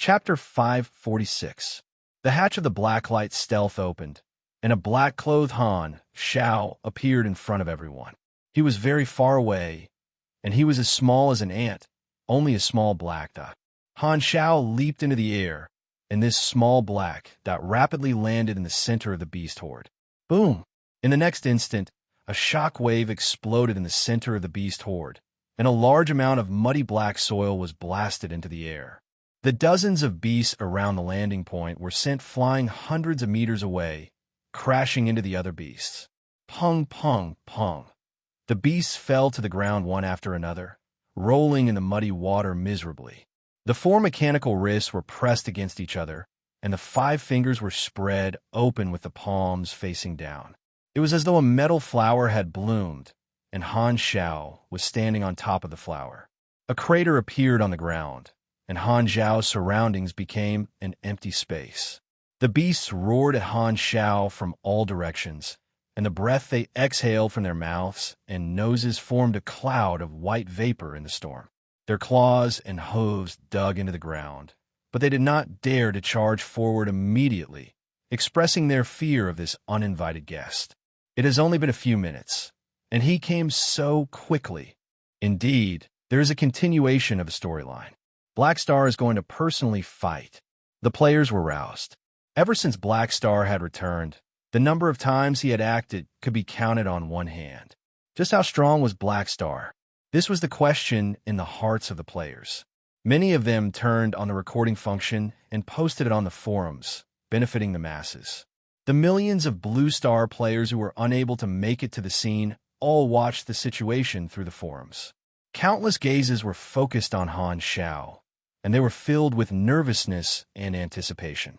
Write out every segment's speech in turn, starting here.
Chapter 546. The hatch of the blacklight stealth opened, and a black-clothed Han Shao appeared in front of everyone. He was very far away, and he was as small as an ant, only a small black dot. Han Shao leaped into the air, and this small black dot rapidly landed in the center of the beast horde. Boom! In the next instant, a shock wave exploded in the center of the beast horde, and a large amount of muddy black soil was blasted into the air. The dozens of beasts around the landing point were sent flying hundreds of meters away, crashing into the other beasts. Pung, pung, pung. The beasts fell to the ground one after another, rolling in the muddy water miserably. The four mechanical wrists were pressed against each other, and the 5 fingers were spread open with the palms facing down. It was as though a metal flower had bloomed, and Han Shao was standing on top of the flower. A crater appeared on the ground, and Han Zhao's surroundings became an empty space. The beasts roared at Han Shao from all directions, and the breath they exhaled from their mouths and noses formed a cloud of white vapor in the storm. Their claws and hooves dug into the ground, but they did not dare to charge forward immediately, expressing their fear of this uninvited guest. It has only been a few minutes, and he came so quickly. Indeed, there is a continuation of the storyline. Black Star is going to personally fight. The players were roused. Ever since Black Star had returned, the number of times he had acted could be counted on one hand. Just how strong was Black Star? This was the question in the hearts of the players. Many of them turned on the recording function and posted it on the forums, benefiting the masses. The millions of Blue Star players who were unable to make it to the scene all watched the situation through the forums. Countless gazes were focused on Han Shao, and they were filled with nervousness and anticipation.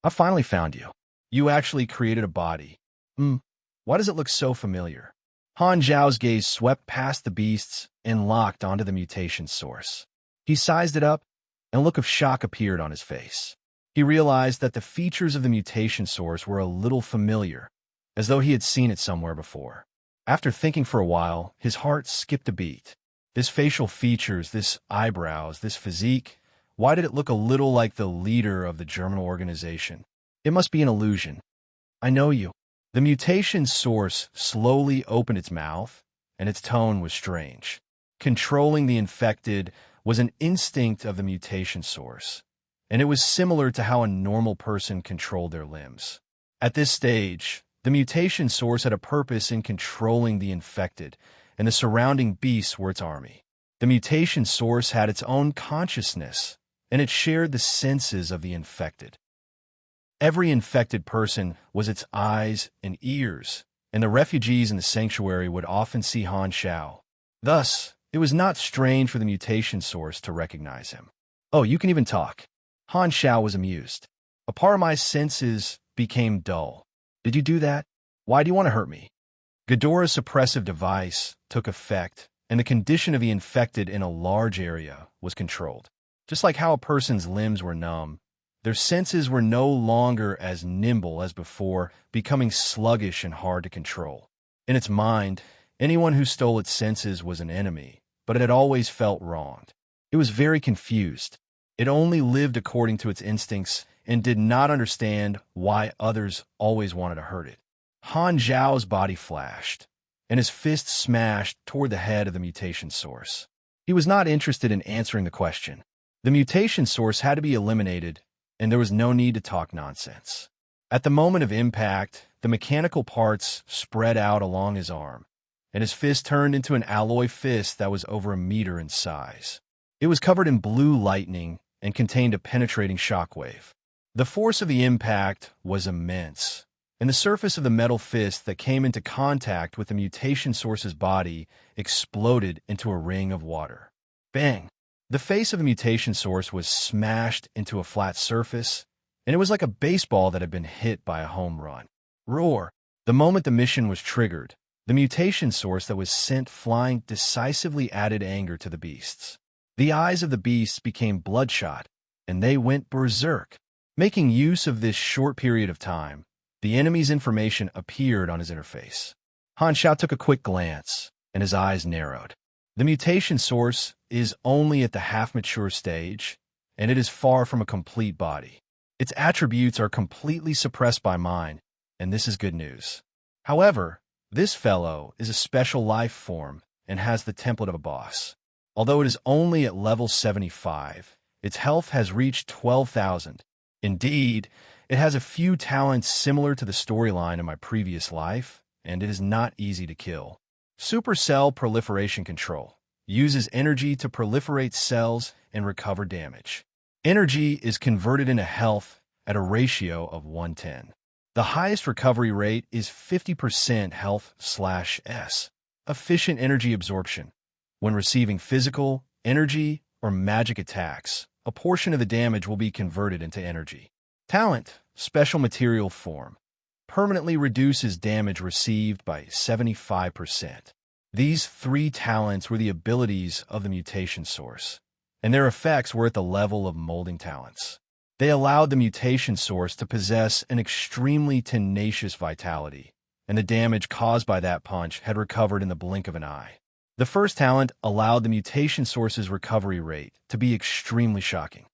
I finally found you. You actually created a body. Why does it look so familiar? Han Zhao's gaze swept past the beasts and locked onto the mutation source. He sized it up, and a look of shock appeared on his face. He realized that the features of the mutation source were a little familiar, as though he had seen it somewhere before. After thinking for a while, his heart skipped a beat. This facial features, this eyebrows, this physique, why did it look a little like the leader of the German organization? It must be an illusion. I know you. The mutation source slowly opened its mouth, and its tone was strange. Controlling the infected was an instinct of the mutation source, and it was similar to how a normal person controlled their limbs. At this stage, the mutation source had a purpose in controlling the infected, and the surrounding beasts were its army. The mutation source had its own consciousness, and it shared the senses of the infected. Every infected person was its eyes and ears, and the refugees in the sanctuary would often see Han Shao. Thus, it was not strange for the mutation source to recognize him. Oh, you can even talk. Han Shao was amused. A part of my senses became dull. Did you do that? Why do you want to hurt me? Ghidorah's suppressive device took effect, and the condition of the infected in a large area was controlled. Just like how a person's limbs were numb, their senses were no longer as nimble as before, becoming sluggish and hard to control. In its mind, anyone who stole its senses was an enemy, but it had always felt wronged. It was very confused. It only lived according to its instincts and did not understand why others always wanted to hurt it. Han Zhao's body flashed, and his fist smashed toward the head of the mutation source. He was not interested in answering the question. The mutation source had to be eliminated, and there was no need to talk nonsense. At the moment of impact, the mechanical parts spread out along his arm, and his fist turned into an alloy fist that was over a meter in size. It was covered in blue lightning and contained a penetrating shockwave. The force of the impact was immense, and the surface of the metal fist that came into contact with the mutation source's body exploded into a ring of water. Bang! The face of the mutation source was smashed into a flat surface, and it was like a baseball that had been hit by a home run. Roar! The moment the mission was triggered, the mutation source that was sent flying decisively added anger to the beasts. The eyes of the beasts became bloodshot, and they went berserk. Making use of this short period of time, the enemy's information appeared on his interface. Han Shao took a quick glance, and his eyes narrowed. The mutation source is only at the half-mature stage, and it is far from a complete body. Its attributes are completely suppressed by mind, and this is good news. However, this fellow is a special life form and has the template of a boss. Although it is only at level 75, its health has reached 12,000. Indeed, it has a few talents similar to the storyline in my previous life, and it is not easy to kill. Supercell Proliferation Control uses energy to proliferate cells and recover damage. Energy is converted into health at a ratio of 1:10. The highest recovery rate is 50% health/S. Efficient energy absorption. When receiving physical, energy, or magic attacks, a portion of the damage will be converted into energy. Talent, Special Material Form, permanently reduces damage received by 75%. These three talents were the abilities of the mutation source, and their effects were at the level of molding talents. They allowed the mutation source to possess an extremely tenacious vitality, and the damage caused by that punch had recovered in the blink of an eye. The first talent allowed the mutation source's recovery rate to be extremely shocking.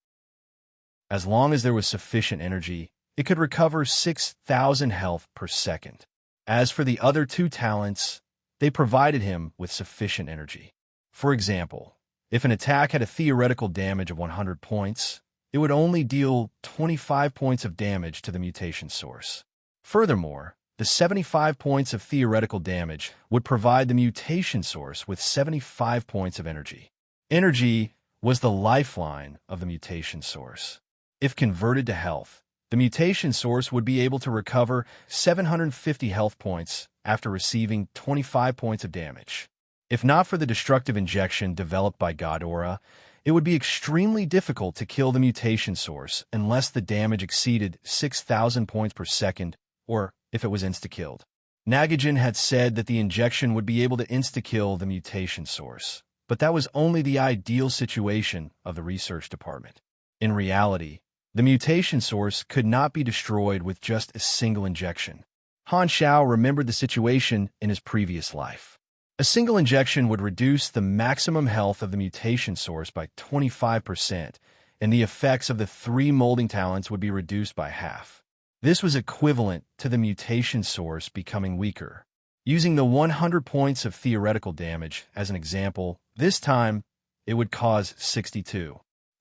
As long as there was sufficient energy, it could recover 6,000 health per second. As for the other two talents, they provided him with sufficient energy. For example, if an attack had a theoretical damage of 100 points, it would only deal 25 points of damage to the mutation source. Furthermore, the 75 points of theoretical damage would provide the mutation source with 75 points of energy. Energy was the lifeline of the mutation source. If converted to health, the mutation source would be able to recover 750 health points after receiving 25 points of damage. If not for the destructive injection developed by Ghidorah, it would be extremely difficult to kill the mutation source unless the damage exceeded 6,000 points per second, or if it was insta-killed. Nagajin had said that the injection would be able to insta-kill the mutation source, but that was only the ideal situation of the research department. In reality, the mutation source could not be destroyed with just a single injection. Han Xiao remembered the situation in his previous life. A single injection would reduce the maximum health of the mutation source by 25%, and the effects of the three molding talents would be reduced by half. This was equivalent to the mutation source becoming weaker. Using the 100 points of theoretical damage as an example, this time it would cause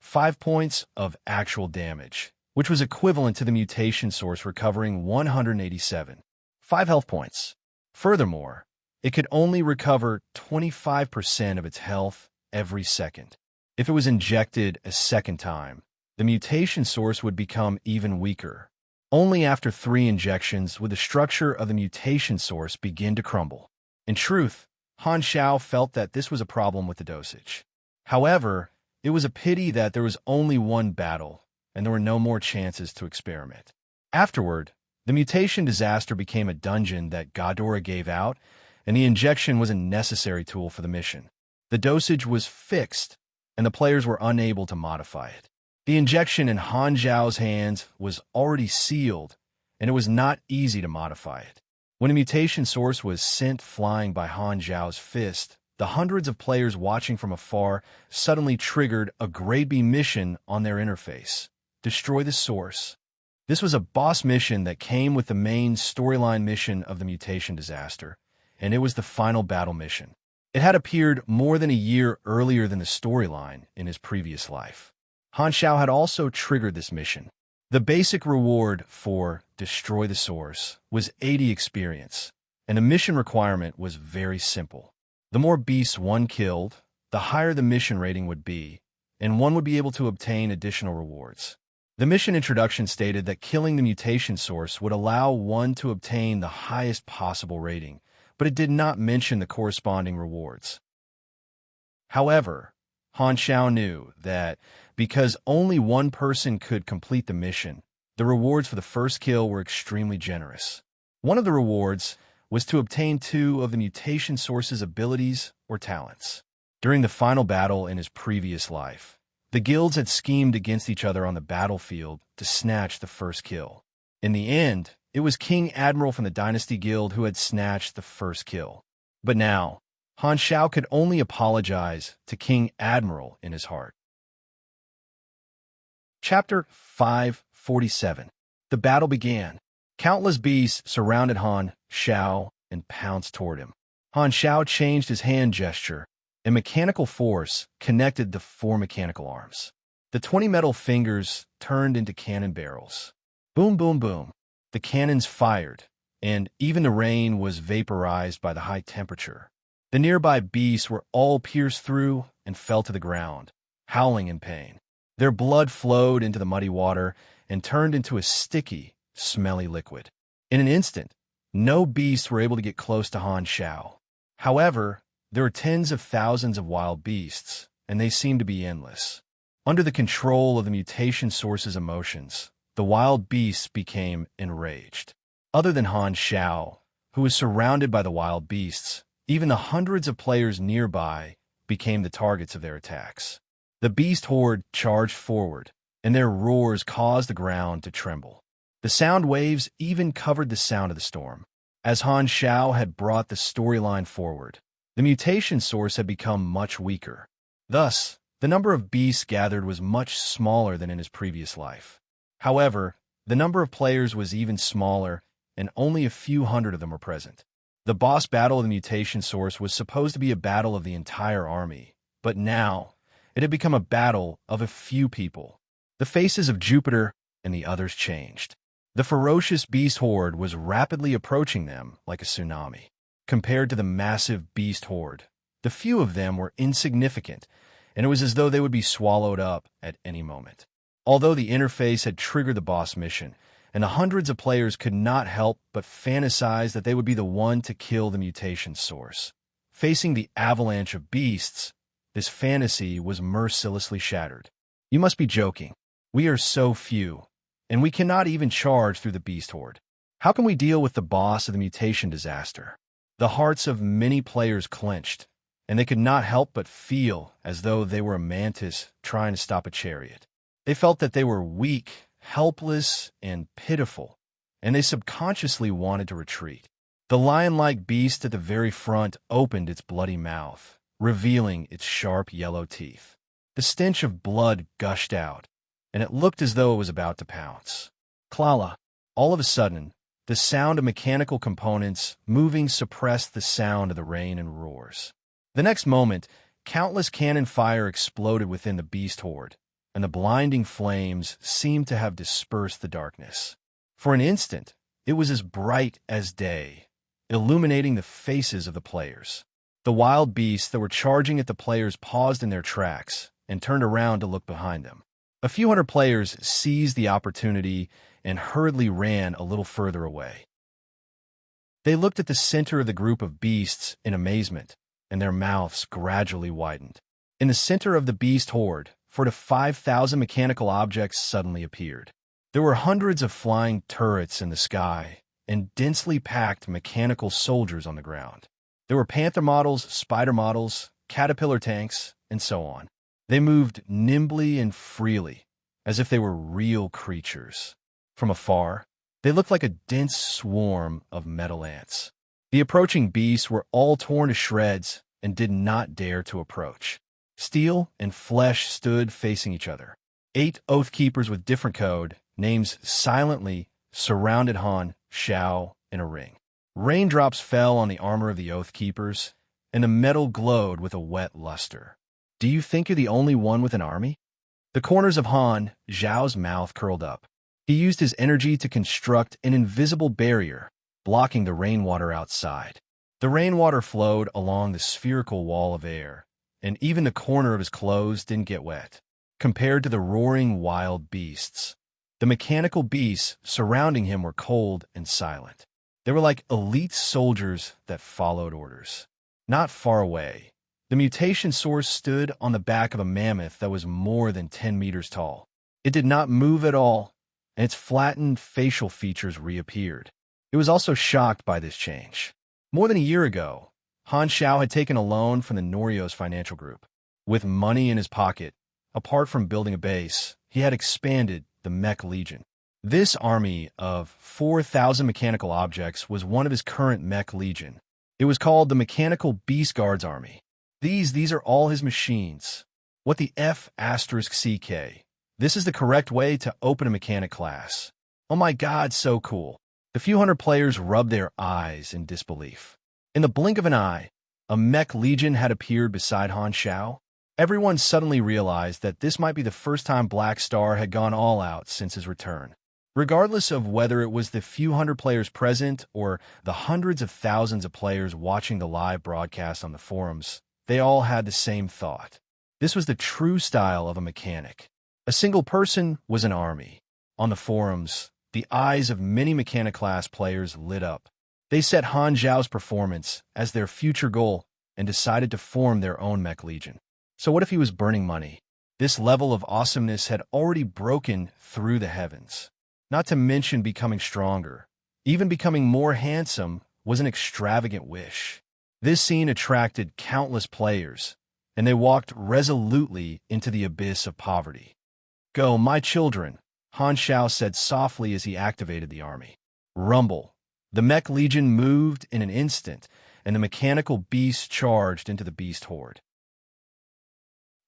5 points of actual damage, which was equivalent to the mutation source recovering 5 health points. Furthermore, it could only recover 25% of its health every second. If it was injected a second time, the mutation source would become even weaker. Only after 3 injections would the structure of the mutation source begin to crumble. In truth, Han Xiao felt that this was a problem with the dosage. However, it was a pity that there was only one battle, and there were no more chances to experiment. Afterward, the mutation disaster became a dungeon that Ghidorah gave out, and the injection was a necessary tool for the mission. The dosage was fixed, and the players were unable to modify it. The injection in Han Xiao's hands was already sealed, and it was not easy to modify it. When a mutation source was sent flying by Han Xiao's fist, the hundreds of players watching from afar suddenly triggered a Grade B mission on their interface: destroy the source. This was a boss mission that came with the main storyline mission of the mutation disaster, and it was the final battle mission. It had appeared more than a year earlier than the storyline in his previous life. Han Xiao had also triggered this mission. The basic reward for Destroy the Source was 80 experience, and the mission requirement was very simple. The more beasts one killed, the higher the mission rating would be, and one would be able to obtain additional rewards. The mission introduction stated that killing the mutation source would allow one to obtain the highest possible rating, but it did not mention the corresponding rewards. However, Han Xiao knew that because only one person could complete the mission, the rewards for the first kill were extremely generous. One of the rewards was to obtain 2 of the mutation source's abilities or talents. During the final battle in his previous life, the guilds had schemed against each other on the battlefield to snatch the first kill. In the end, it was King Admiral from the Dynasty Guild who had snatched the first kill. But now, Han Xiao could only apologize to King Admiral in his heart. Chapter 547. The battle began. Countless beasts surrounded Han Xiao and pounced toward him. Han Xiao changed his hand gesture, and mechanical force connected the four mechanical arms. The 20 metal fingers turned into cannon barrels. Boom, boom, boom. The cannons fired, and even the rain was vaporized by the high temperature. The nearby beasts were all pierced through and fell to the ground, howling in pain. Their blood flowed into the muddy water and turned into a sticky, smelly liquid. In an instant, no beasts were able to get close to Han Xiao. However, there were tens of thousands of wild beasts, and they seemed to be endless. Under the control of the mutation source's emotions, the wild beasts became enraged. Other than Han Xiao, who was surrounded by the wild beasts, even the hundreds of players nearby became the targets of their attacks. The beast horde charged forward, and their roars caused the ground to tremble. The sound waves even covered the sound of the storm. As Han Xiao had brought the storyline forward, the mutation source had become much weaker. Thus, the number of beasts gathered was much smaller than in his previous life. However, the number of players was even smaller, and only a few hundred of them were present. The boss battle of the mutation source was supposed to be a battle of the entire army, but now it had become a battle of a few people. The faces of Jupiter and the others changed. The ferocious beast horde was rapidly approaching them like a tsunami. Compared to the massive beast horde, the few of them were insignificant, and it was as though they would be swallowed up at any moment. Although the interface had triggered the boss mission, and the hundreds of players could not help but fantasize that they would be the one to kill the mutation source. Facing the avalanche of beasts, this fantasy was mercilessly shattered. You must be joking. We are so few, and we cannot even charge through the beast horde. How can we deal with the boss of the mutation disaster? The hearts of many players clenched, and they could not help but feel as though they were a mantis trying to stop a chariot. They felt that they were weak, helpless, and pitiful, and they subconsciously wanted to retreat. The lion-like beast at the very front opened its bloody mouth, revealing its sharp yellow teeth. The stench of blood gushed out, and it looked as though it was about to pounce. Klala. All of a sudden, the sound of mechanical components moving suppressed the sound of the rain and roars. The next moment, countless cannon fire exploded within the beast horde, and the blinding flames seemed to have dispersed the darkness. For an instant, it was as bright as day, illuminating the faces of the players. The wild beasts that were charging at the players paused in their tracks and turned around to look behind them. A few hundred players seized the opportunity and hurriedly ran a little further away. They looked at the center of the group of beasts in amazement, and their mouths gradually widened. In the center of the beast horde, 4 to 5,000 mechanical objects suddenly appeared. There were hundreds of flying turrets in the sky and densely packed mechanical soldiers on the ground. There were panther models, spider models, caterpillar tanks, and so on. They moved nimbly and freely, as if they were real creatures. From afar, they looked like a dense swarm of metal ants. The approaching beasts were all torn to shreds and did not dare to approach. Steel and flesh stood facing each other. 8 Oath Keepers with different code names silently surrounded Han Xiao in a ring. Raindrops fell on the armor of the Oath Keepers, and the metal glowed with a wet luster. Do you think you're the only one with an army? The corners of Han Xiao's mouth curled up. He used his energy to construct an invisible barrier, blocking the rainwater outside. The rainwater flowed along the spherical wall of air, and even the corner of his clothes didn't get wet. Compared to the roaring wild beasts, the mechanical beasts surrounding him were cold and silent. They were like elite soldiers that followed orders. Not far away, the mutation source stood on the back of a mammoth that was more than 10 meters tall. It did not move at all, and its flattened facial features reappeared. It was also shocked by this change. More than a year ago, Han Xiao had taken a loan from the Norios financial group. With money in his pocket, apart from building a base, he had expanded the Mech Legion. This army of 4,000 mechanical objects was one of his current Mech Legion. It was called the Mechanical Beast Guards Army. These are all his machines. What the F***CK This is the correct way to open a mechanic class. Oh my god, so cool. The few hundred players rubbed their eyes in disbelief. In the blink of an eye, a mech legion had appeared beside Han Xiao. Everyone suddenly realized that this might be the first time Black Star had gone all out since his return. Regardless of whether it was the few hundred players present or the hundreds of thousands of players watching the live broadcast on the forums, they all had the same thought. This was the true style of a mechanic. A single person was an army. On the forums, the eyes of many mechanic class players lit up. They set Han Zhao's performance as their future goal and decided to form their own mech legion. So what if he was burning money? This level of awesomeness had already broken through the heavens. Not to mention becoming stronger. Even becoming more handsome was an extravagant wish. This scene attracted countless players, and they walked resolutely into the abyss of poverty. "Go, my children," Han Xiao said softly as he activated the army. Rumble. The mech legion moved in an instant, and the mechanical beasts charged into the beast horde.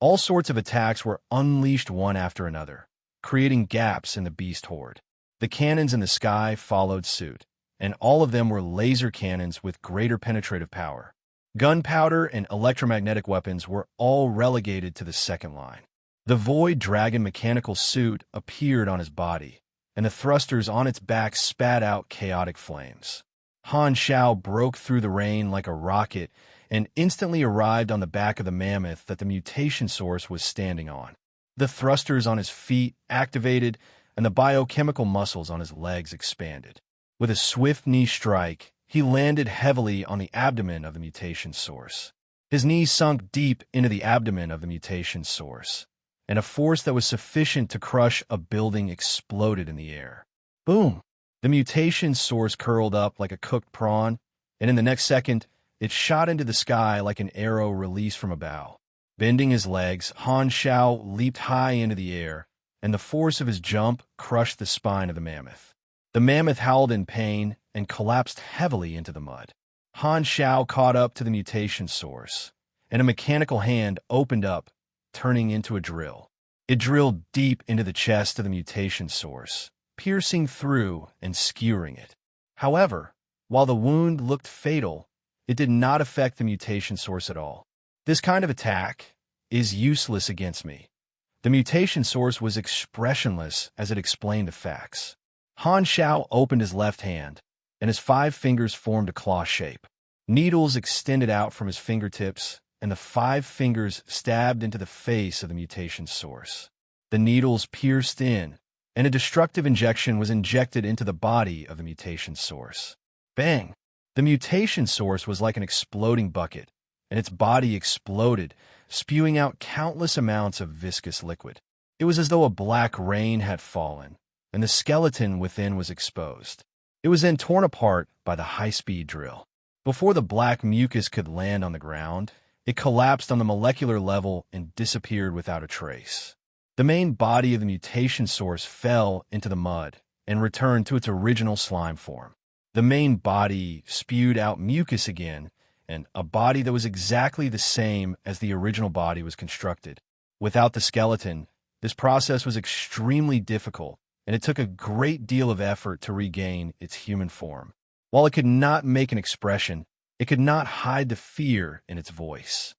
All sorts of attacks were unleashed one after another, creating gaps in the beast horde. The cannons in the sky followed suit, and all of them were laser cannons with greater penetrative power. Gunpowder and electromagnetic weapons were all relegated to the second line. The Void Dragon mechanical suit appeared on his body, and the thrusters on its back spat out chaotic flames. Han Xiao broke through the rain like a rocket and instantly arrived on the back of the mammoth that the mutation source was standing on. The thrusters on his feet activated, and the biochemical muscles on his legs expanded. With a swift knee strike, he landed heavily on the abdomen of the mutation source. His knee sunk deep into the abdomen of the mutation source, and a force that was sufficient to crush a building exploded in the air. Boom! The mutation source curled up like a cooked prawn, and in the next second, it shot into the sky like an arrow released from a bow. Bending his legs, Han Xiao leaped high into the air, and the force of his jump crushed the spine of the mammoth. The mammoth howled in pain and collapsed heavily into the mud. Han Xiao caught up to the mutation source, and a mechanical hand opened up, turning into a drill. It drilled deep into the chest of the mutation source, piercing through and skewering it. However, while the wound looked fatal, it did not affect the mutation source at all. This kind of attack is useless against me. The mutation source was expressionless as it explained the facts. Han Xiao opened his left hand, and his 5 fingers formed a claw shape. Needles extended out from his fingertips, and the 5 fingers stabbed into the face of the mutation source. The needles pierced in, and a destructive injection was injected into the body of the mutation source. Bang! The mutation source was like an exploding bucket, and its body exploded, spewing out countless amounts of viscous liquid. It was as though a black rain had fallen, and the skeleton within was exposed. It was then torn apart by the high-speed drill. Before the black mucus could land on the ground, it collapsed on the molecular level and disappeared without a trace. The main body of the mutation source fell into the mud and returned to its original slime form. The main body spewed out mucus again, and a body that was exactly the same as the original body was constructed. Without the skeleton, this process was extremely difficult, and it took a great deal of effort to regain its human form. While it could not make an expression, it could not hide the fear in its voice.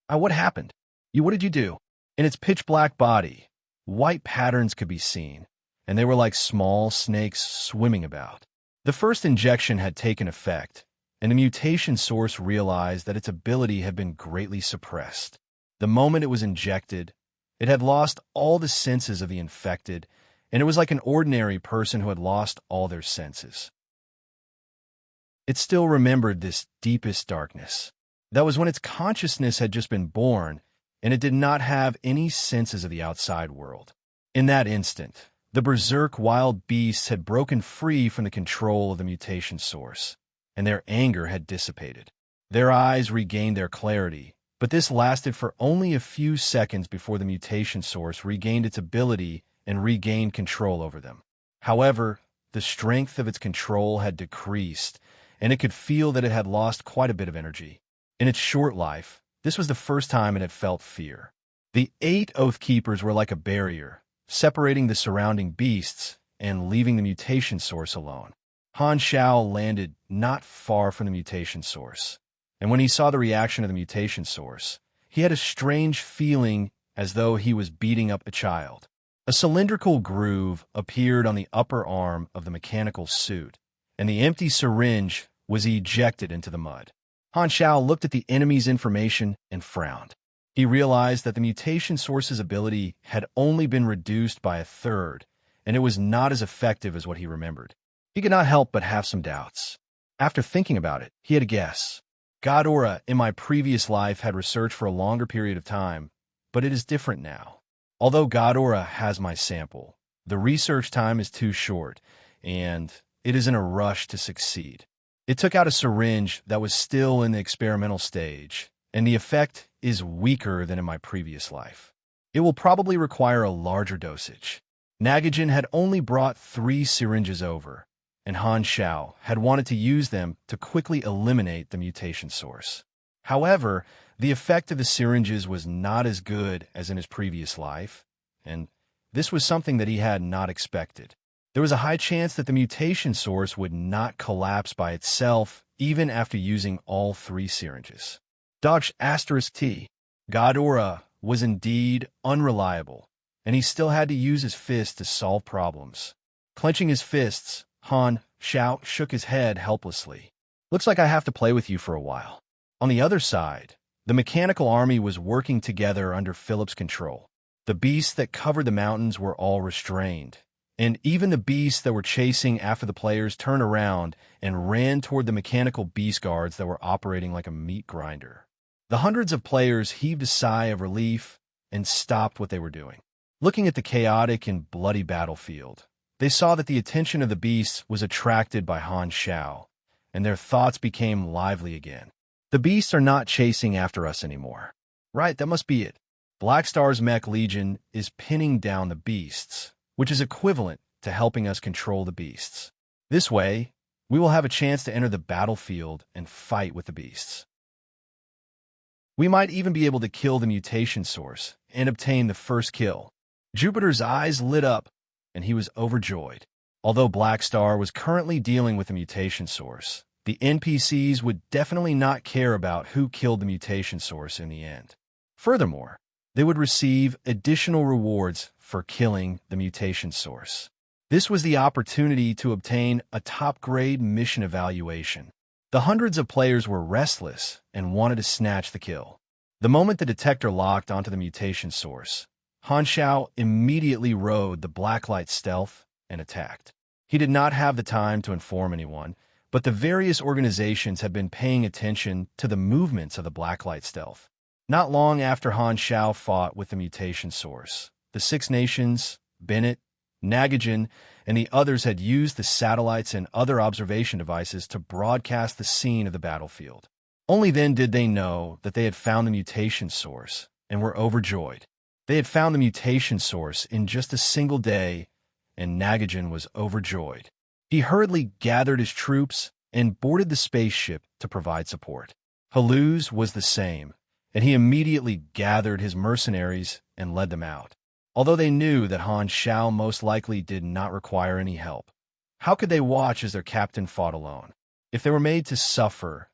What happened? What did you do? In its pitch-black body, white patterns could be seen, and they were like small snakes swimming about. The first injection had taken effect, and the mutation source realized that its ability had been greatly suppressed. The moment it was injected, it had lost all the senses of the infected, and it was like an ordinary person who had lost all their senses. It still remembered this deepest darkness. That was when its consciousness had just been born, and it did not have any senses of the outside world. In that instant, the berserk wild beasts had broken free from the control of the mutation source, and their anger had dissipated. Their eyes regained their clarity, but this lasted for only a few seconds before the mutation source regained its ability and regained control over them. However, the strength of its control had decreased, and it could feel that it had lost quite a bit of energy. In its short life, this was the first time it had felt fear. The 8 Oath Keepers were like a barrier, separating the surrounding beasts and leaving the mutation source alone. Han Shao landed not far from the mutation source, and when he saw the reaction of the mutation source, he had a strange feeling as though he was beating up a child. A cylindrical groove appeared on the upper arm of the mechanical suit, and the empty syringe was ejected into the mud. Han Shao looked at the enemy's information and frowned. He realized that the mutation source's ability had only been reduced by a third, and it was not as effective as what he remembered. He could not help but have some doubts. After thinking about it, he had a guess. Ghidorah in my previous life had researched for a longer period of time, but it is different now. Although Ghidorah has my sample, the research time is too short, and it is in a rush to succeed. It took out a syringe that was still in the experimental stage, and the effect is weaker than in my previous life. It will probably require a larger dosage. Nagajin had only brought 3 syringes over, and Han Shao had wanted to use them to quickly eliminate the mutation source. However, the effect of the syringes was not as good as in his previous life, and this was something that he had not expected. There was a high chance that the mutation source would not collapse by itself even after using all 3 syringes. $T. Ghidorah was indeed unreliable, and he still had to use his fists to solve problems. Clenching his fists, Han Shao shook his head helplessly. Looks like I have to play with you for a while. On the other side, the mechanical army was working together under Philip's control. The beasts that covered the mountains were all restrained, and even the beasts that were chasing after the players turned around and ran toward the mechanical beast guards that were operating like a meat grinder. The hundreds of players heaved a sigh of relief and stopped what they were doing. Looking at the chaotic and bloody battlefield, they saw that the attention of the beasts was attracted by Han Shao, and their thoughts became lively again. The beasts are not chasing after us anymore. Right, that must be it. Black Star's Mech Legion is pinning down the beasts, which is equivalent to helping us control the beasts. This way, we will have a chance to enter the battlefield and fight with the beasts. We might even be able to kill the mutation source and obtain the first kill. Jupiter's eyes lit up, and he was overjoyed. Although Black Star was currently dealing with the mutation source, the NPCs would definitely not care about who killed the mutation source in the end. Furthermore, they would receive additional rewards for killing the mutation source. This was the opportunity to obtain a top-grade mission evaluation. The hundreds of players were restless and wanted to snatch the kill. The moment the detector locked onto the mutation source, Han Shao immediately rode the blacklight stealth and attacked. He did not have the time to inform anyone, but the various organizations had been paying attention to the movements of the blacklight stealth. Not long after Han Shao fought with the mutation source, the 6 nations, Bennett, Nagajin, and the others had used the satellites and other observation devices to broadcast the scene of the battlefield. Only then did they know that they had found the mutation source and were overjoyed. They had found the mutation source in just a single day, and Nagajin was overjoyed. He hurriedly gathered his troops and boarded the spaceship to provide support. Haluz was the same, and he immediately gathered his mercenaries and led them out. Although they knew that Han Shao most likely did not require any help, how could they watch as their captain fought alone? If they were made to suffer,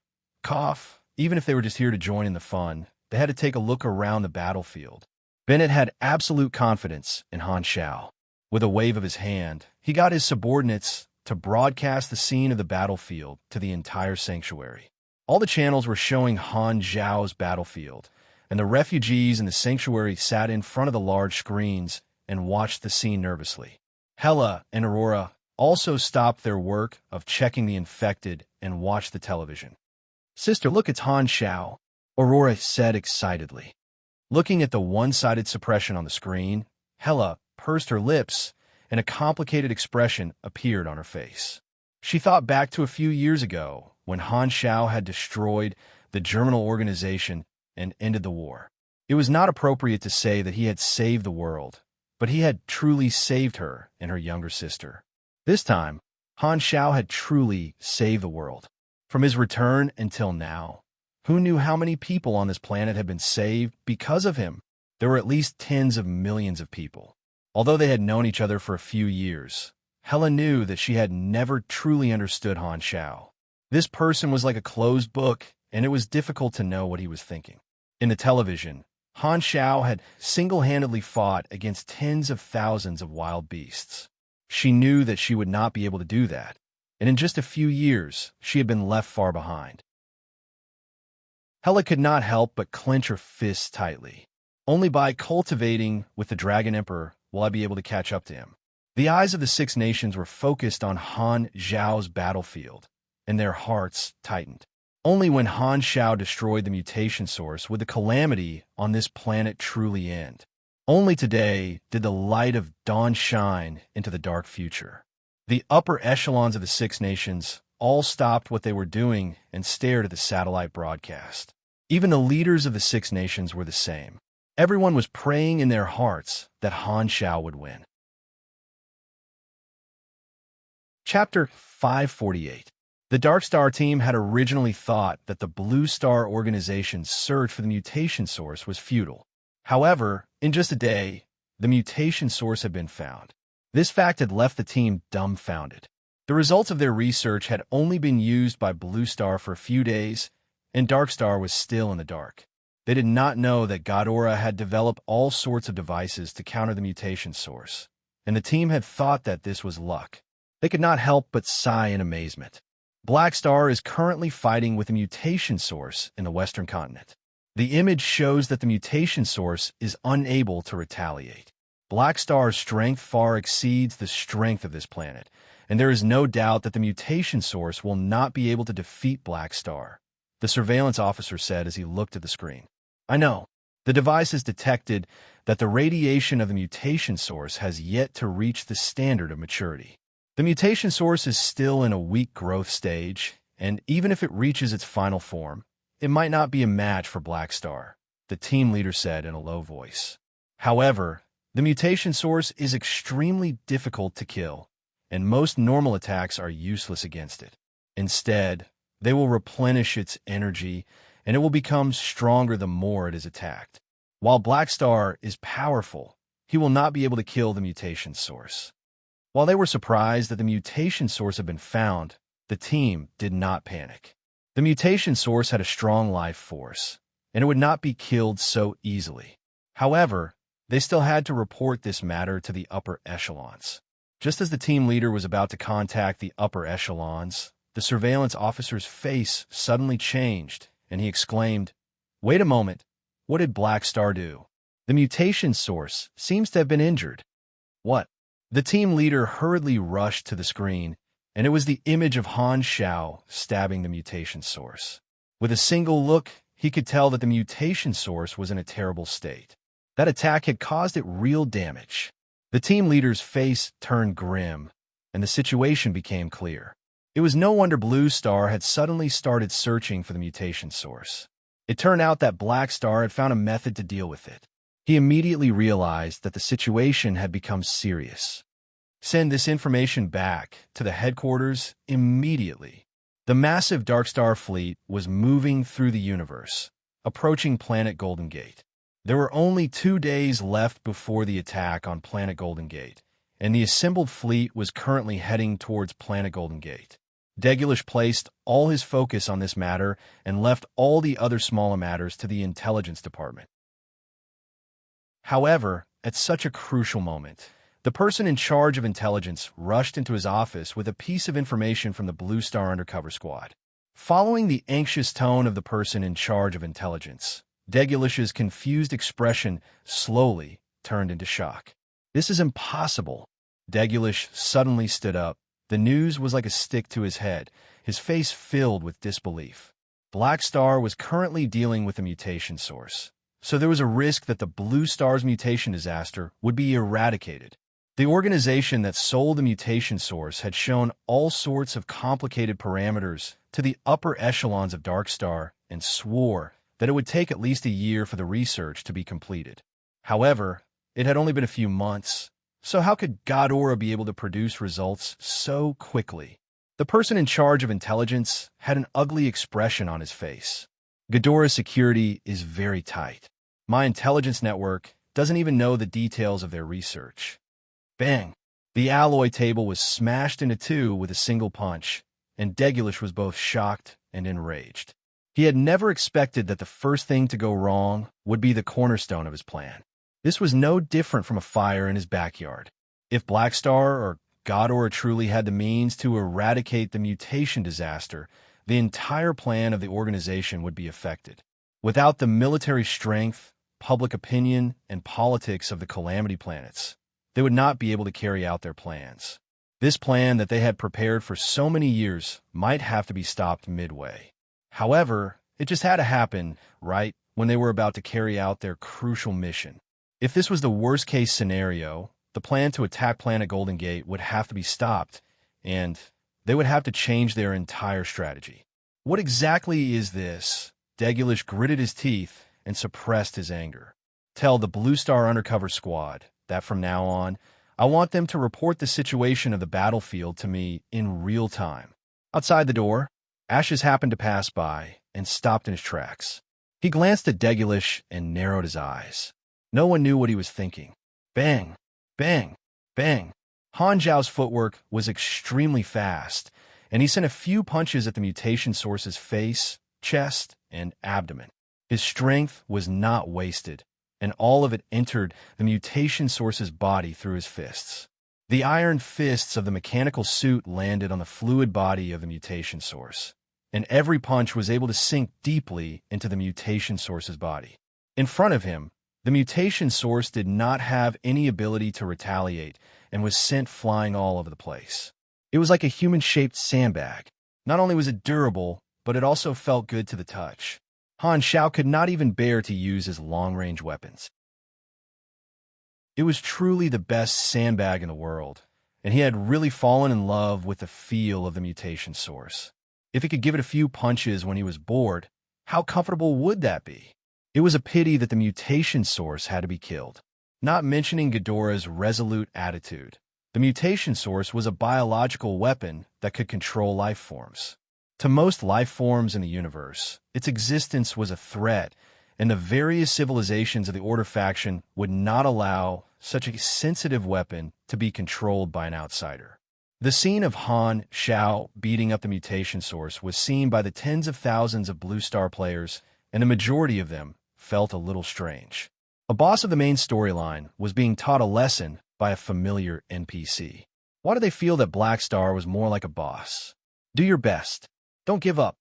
even if they were just here to join in the fun, they had to take a look around the battlefield. Bennett had absolute confidence in Han Shao. With a wave of his hand, he got his subordinates to broadcast the scene of the battlefield to the entire sanctuary. All the channels were showing Han Zhao's battlefield, and the refugees in the sanctuary sat in front of the large screens and watched the scene nervously. Hela and Aurora also stopped their work of checking the infected and watched the television. "Sister, look, it's Han Shao," Aurora said excitedly. Looking at the one-sided suppression on the screen, Hela pursed her lips, and a complicated expression appeared on her face. She thought back to a few years ago when Han Shao had destroyed the Germinal organization and ended the war. It was not appropriate to say that he had saved the world, but he had truly saved her and her younger sister. This time, Han Shao had truly saved the world. From his return until now, who knew how many people on this planet had been saved because of him? There were at least tens of millions of people. Although they had known each other for a few years, Hella knew that she had never truly understood Han Xiao. This person was like a closed book, and it was difficult to know what he was thinking. In the television, Han Xiao had single-handedly fought against tens of thousands of wild beasts. She knew that she would not be able to do that, and in just a few years, she had been left far behind. Hella could not help but clench her fists tightly. Only by cultivating with the Dragon Emperor will I be able to catch up to him. The eyes of the Six Nations were focused on Han Xiao's battlefield, and their hearts tightened. Only when Han Xiao destroyed the mutation source would the calamity on this planet truly end. Only today did the light of dawn shine into the dark future. The upper echelons of the Six Nations all stopped what they were doing and stared at the satellite broadcast. Even the leaders of the Six Nations were the same. Everyone was praying in their hearts that Han Xiao would win. Chapter 548. The Dark Star team had originally thought that the Blue Star organization's search for the mutation source was futile. However, in just a day, the mutation source had been found. This fact had left the team dumbfounded. The results of their research had only been used by Blue Star for a few days, and Dark Star was still in the dark. They did not know that Ghidorah had developed all sorts of devices to counter the mutation source, and the team had thought that this was luck. They could not help but sigh in amazement. Black Star is currently fighting with a mutation source in the Western continent. The image shows that the mutation source is unable to retaliate. Black Star's strength far exceeds the strength of this planet, and there is no doubt that the mutation source will not be able to defeat Black Star, the surveillance officer said as he looked at the screen. I know. The device has detected that the radiation of the mutation source has yet to reach the standard of maturity. The mutation source is still in a weak growth stage, and even if it reaches its final form, it might not be a match for Black Star, the team leader said in a low voice. However, the mutation source is extremely difficult to kill, and most normal attacks are useless against it. Instead, they will replenish its energy, and it will become stronger the more it is attacked. While Black Star is powerful, he will not be able to kill the mutation source. While they were surprised that the mutation source had been found, the team did not panic. The mutation source had a strong life force, and it would not be killed so easily. However, they still had to report this matter to the upper echelons. Just as the team leader was about to contact the upper echelons, the surveillance officer's face suddenly changed, and he exclaimed, "Wait a moment, what did Black Star do? The mutation source seems to have been injured." "What?" The team leader hurriedly rushed to the screen, and it was the image of Han Xiao stabbing the mutation source. With a single look, he could tell that the mutation source was in a terrible state. That attack had caused it real damage. The team leader's face turned grim, and the situation became clear. It was no wonder Blue Star had suddenly started searching for the mutation source. It turned out that Black Star had found a method to deal with it. He immediately realized that the situation had become serious. Send this information back to the headquarters immediately. The massive Dark Star fleet was moving through the universe, approaching Planet Golden Gate. There were only 2 days left before the attack on Planet Golden Gate, and the assembled fleet was currently heading towards Planet Golden Gate. Degulish placed all his focus on this matter and left all the other smaller matters to the intelligence department. However, at such a crucial moment, the person in charge of intelligence rushed into his office with a piece of information from the Blue Star undercover squad. Following the anxious tone of the person in charge of intelligence, Degulish's confused expression slowly turned into shock. "This is impossible." Degulish suddenly stood up. The news was like a stick to his head, his face filled with disbelief. Black Star was currently dealing with a mutation source, so there was a risk that the Blue Star's mutation disaster would be eradicated. The organization that sold the mutation source had shown all sorts of complicated parameters to the upper echelons of Dark Star and swore that it would take at least a year for the research to be completed. However, it had only been a few months, so how could Ghidorah be able to produce results so quickly? The person in charge of intelligence had an ugly expression on his face. "Ghidorah's security is very tight. My intelligence network doesn't even know the details of their research. Bang! The alloy table was smashed into two with a single punch, and Degulish was both shocked and enraged. He had never expected that the first thing to go wrong would be the cornerstone of his plan. This was no different from a fire in his backyard. If Blackstar or Godor truly had the means to eradicate the mutation disaster, the entire plan of the organization would be affected. Without the military strength, public opinion, and politics of the Calamity Planets, they would not be able to carry out their plans. This plan that they had prepared for so many years might have to be stopped midway. However, it just had to happen right when they were about to carry out their crucial mission. If this was the worst-case scenario, the plan to attack Planet Golden Gate would have to be stopped, and they would have to change their entire strategy. What exactly is this? Degulish gritted his teeth and suppressed his anger. Tell the Blue Star Undercover Squad that from now on, I want them to report the situation of the battlefield to me in real time. Outside the door, Ashes happened to pass by and stopped in his tracks. He glanced at Degulish and narrowed his eyes. No one knew what he was thinking. Bang! Bang! Bang! Han Zhao's footwork was extremely fast, and he sent a few punches at the mutation source's face, chest, and abdomen. His strength was not wasted, and all of it entered the mutation source's body through his fists. The iron fists of the mechanical suit landed on the fluid body of the mutation source, and every punch was able to sink deeply into the mutation source's body. In front of him, the mutation source did not have any ability to retaliate and was sent flying all over the place. It was like a human-shaped sandbag. Not only was it durable, but it also felt good to the touch. Han Zhao could not even bear to use his long-range weapons. It was truly the best sandbag in the world, and he had really fallen in love with the feel of the mutation source. If he could give it a few punches when he was bored, how comfortable would that be? It was a pity that the mutation source had to be killed. Not mentioning Ghidorah's resolute attitude, the mutation source was a biological weapon that could control life forms. To most life forms in the universe, its existence was a threat, and the various civilizations of the Order faction would not allow such a sensitive weapon to be controlled by an outsider. The scene of Han Zhao beating up the mutation source was seen by the tens of thousands of Blue Star players, and the majority of them felt a little strange. A boss of the main storyline was being taught a lesson by a familiar NPC. Why do they feel that Blackstar was more like a boss? Do your best. Don't give up.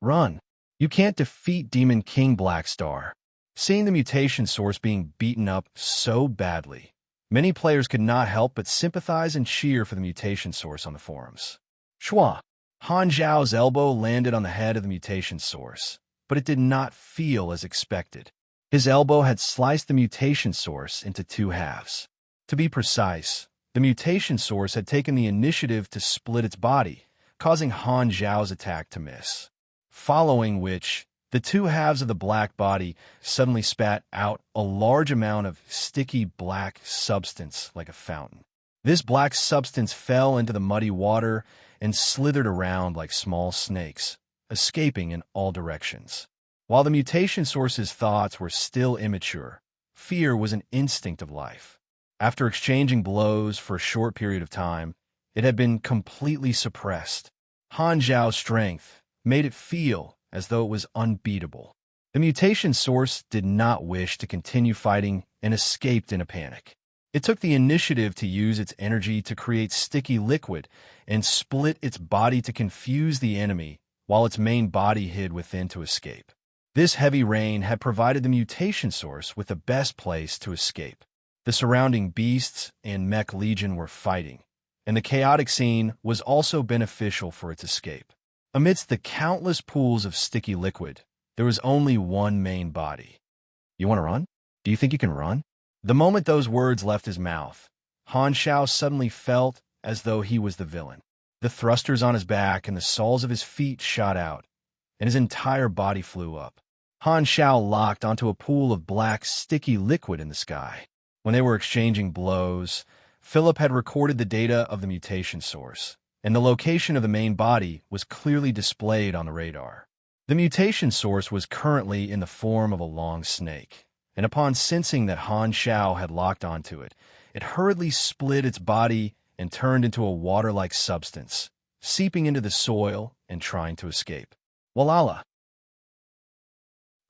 Run. You can't defeat Demon King Blackstar. Seeing the mutation source being beaten up so badly, many players could not help but sympathize and cheer for the mutation source on the forums. Shua. Han Zhao's elbow landed on the head of the mutation source, but it did not feel as expected. His elbow had sliced the mutation source into two halves. To be precise, the mutation source had taken the initiative to split its body, causing Han Zhao's attack to miss. Following which, the two halves of the black body suddenly spat out a large amount of sticky black substance like a fountain. This black substance fell into the muddy water and slithered around like small snakes, escaping in all directions. While the mutation source's thoughts were still immature, fear was an instinct of life. After exchanging blows for a short period of time, it had been completely suppressed. Han Zhao's strength made it feel as though it was unbeatable. The mutation source did not wish to continue fighting and escaped in a panic. It took the initiative to use its energy to create sticky liquid and split its body to confuse the enemy while its main body hid within to escape. This heavy rain had provided the mutation source with the best place to escape. The surrounding beasts and Mech Legion were fighting, and the chaotic scene was also beneficial for its escape. Amidst the countless pools of sticky liquid, there was only one main body. You want to run? Do you think you can run? The moment those words left his mouth, Han Zhao suddenly felt as though he was the villain. The thrusters on his back and the soles of his feet shot out, and his entire body flew up. Han Zhao locked onto a pool of black, sticky liquid in the sky. When they were exchanging blows, Philip had recorded the data of the mutation source, and the location of the main body was clearly displayed on the radar. The mutation source was currently in the form of a long snake, and upon sensing that Han Shao had locked onto it, it hurriedly split its body and turned into a water-like substance, seeping into the soil and trying to escape. Walala!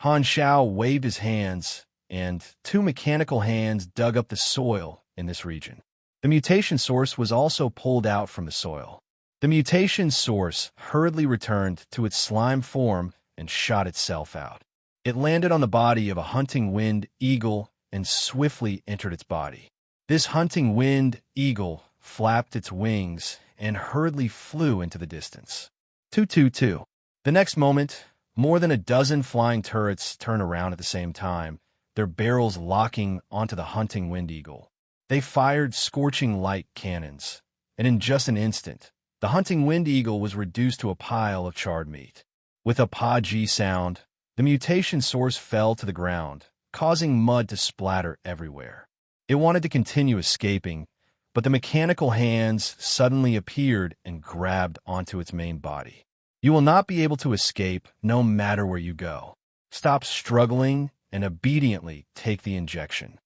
Han Shao waved his hands, and two mechanical hands dug up the soil in this region. The mutation source was also pulled out from the soil. The mutation source hurriedly returned to its slime form and shot itself out. It landed on the body of a hunting wind eagle and swiftly entered its body. This hunting wind eagle flapped its wings and hurriedly flew into the distance. 222. The next moment, more than a dozen flying turrets turned around at the same time, their barrels locking onto the hunting wind eagle. They fired scorching light cannons, and in just an instant, the hunting wind eagle was reduced to a pile of charred meat. With a pa-gee sound, the mutation source fell to the ground, causing mud to splatter everywhere. It wanted to continue escaping, but the mechanical hands suddenly appeared and grabbed onto its main body. You will not be able to escape no matter where you go. Stop struggling and obediently take the injection.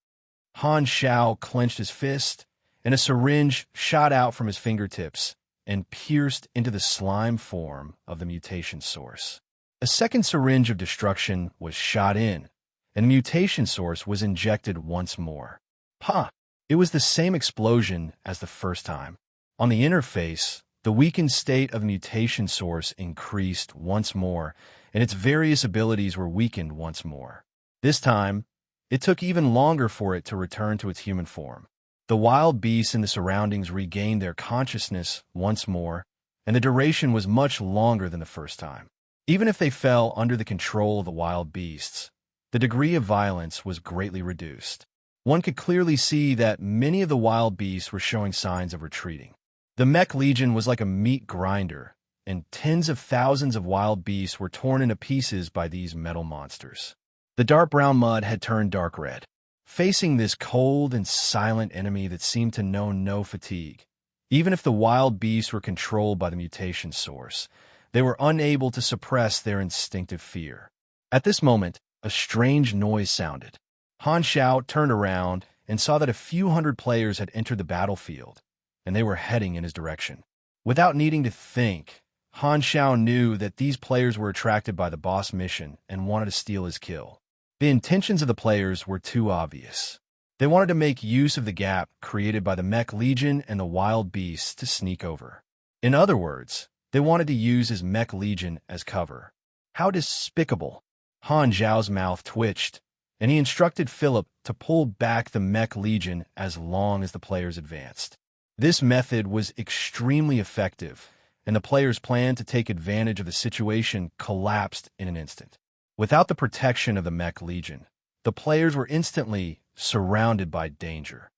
Han Shao clenched his fist, and a syringe shot out from his fingertips and pierced into the slime form of the mutation source. A second syringe of destruction was shot in, and the mutation source was injected once more. Pa! It was the same explosion as the first time. On the interface, the weakened state of the mutation source increased once more, and its various abilities were weakened once more. This time, it took even longer for it to return to its human form. The wild beasts in the surroundings regained their consciousness once more, and the duration was much longer than the first time. Even if they fell under the control of the wild beasts, the degree of violence was greatly reduced. One could clearly see that many of the wild beasts were showing signs of retreating. The Mech Legion was like a meat grinder, and tens of thousands of wild beasts were torn into pieces by these metal monsters. The dark brown mud had turned dark red. Facing this cold and silent enemy that seemed to know no fatigue, even if the wild beasts were controlled by the mutation source, they were unable to suppress their instinctive fear. At this moment, a strange noise sounded. Han Shao turned around and saw that a few hundred players had entered the battlefield, and they were heading in his direction. Without needing to think, Han Shao knew that these players were attracted by the boss mission and wanted to steal his kill. The intentions of the players were too obvious. They wanted to make use of the gap created by the Mech Legion and the wild beasts to sneak over. In other words, they wanted to use his Mech Legion as cover. How despicable! Han Zhao's mouth twitched, and he instructed Philip to pull back the Mech Legion as long as the players advanced. This method was extremely effective, and the players' plan to take advantage of the situation collapsed in an instant. Without the protection of the Mech Legion, the players were instantly surrounded by danger.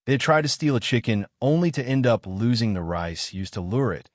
They had tried to steal a chicken only to end up losing the rice used to lure it,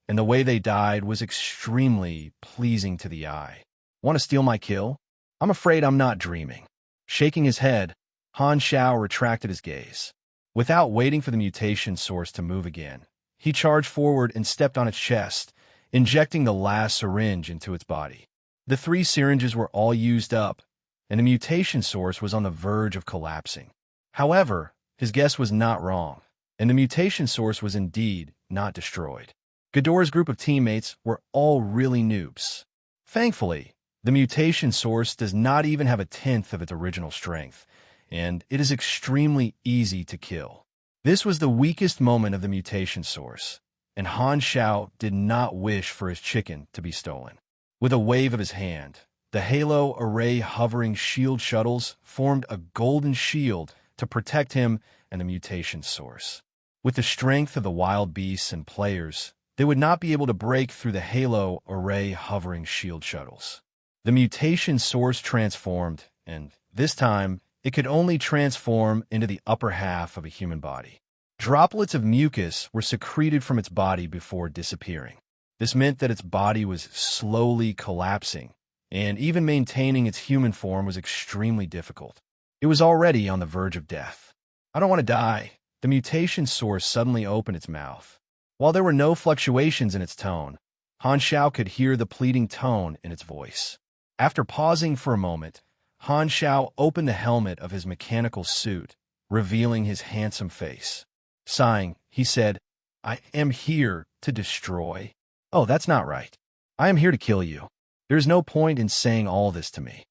and the way they died was extremely pleasing to the eye. Want to steal my kill? I'm afraid I'm not dreaming. Shaking his head, Han Shao retracted his gaze. Without waiting for the mutation source to move again, he charged forward and stepped on its chest, injecting the last syringe into its body. The 3 syringes were all used up, and the mutation source was on the verge of collapsing. However, his guess was not wrong, and the mutation source was indeed not destroyed. Ghidorah's group of teammates were all really noobs. Thankfully, the mutation source does not even have a tenth of its original strength, and it is extremely easy to kill. This was the weakest moment of the mutation source, and Han Shao did not wish for his chicken to be stolen. With a wave of his hand, the Halo Array hovering shield shuttles formed a golden shield to protect him and the mutation source. With the strength of the wild beasts and players, they would not be able to break through the Halo Array hovering shield shuttles. The mutation source transformed, and this time, it could only transform into the upper half of a human body. Droplets of mucus were secreted from its body before disappearing. This meant that its body was slowly collapsing, and even maintaining its human form was extremely difficult. It was already on the verge of death. I don't want to die. The mutation source suddenly opened its mouth. While there were no fluctuations in its tone, Han Shao could hear the pleading tone in its voice. After pausing for a moment, Han Shao opened the helmet of his mechanical suit, revealing his handsome face. Sighing, he said, "I am here to destroy." "Oh, that's not right. I am here to kill you. There is no point in saying all this to me.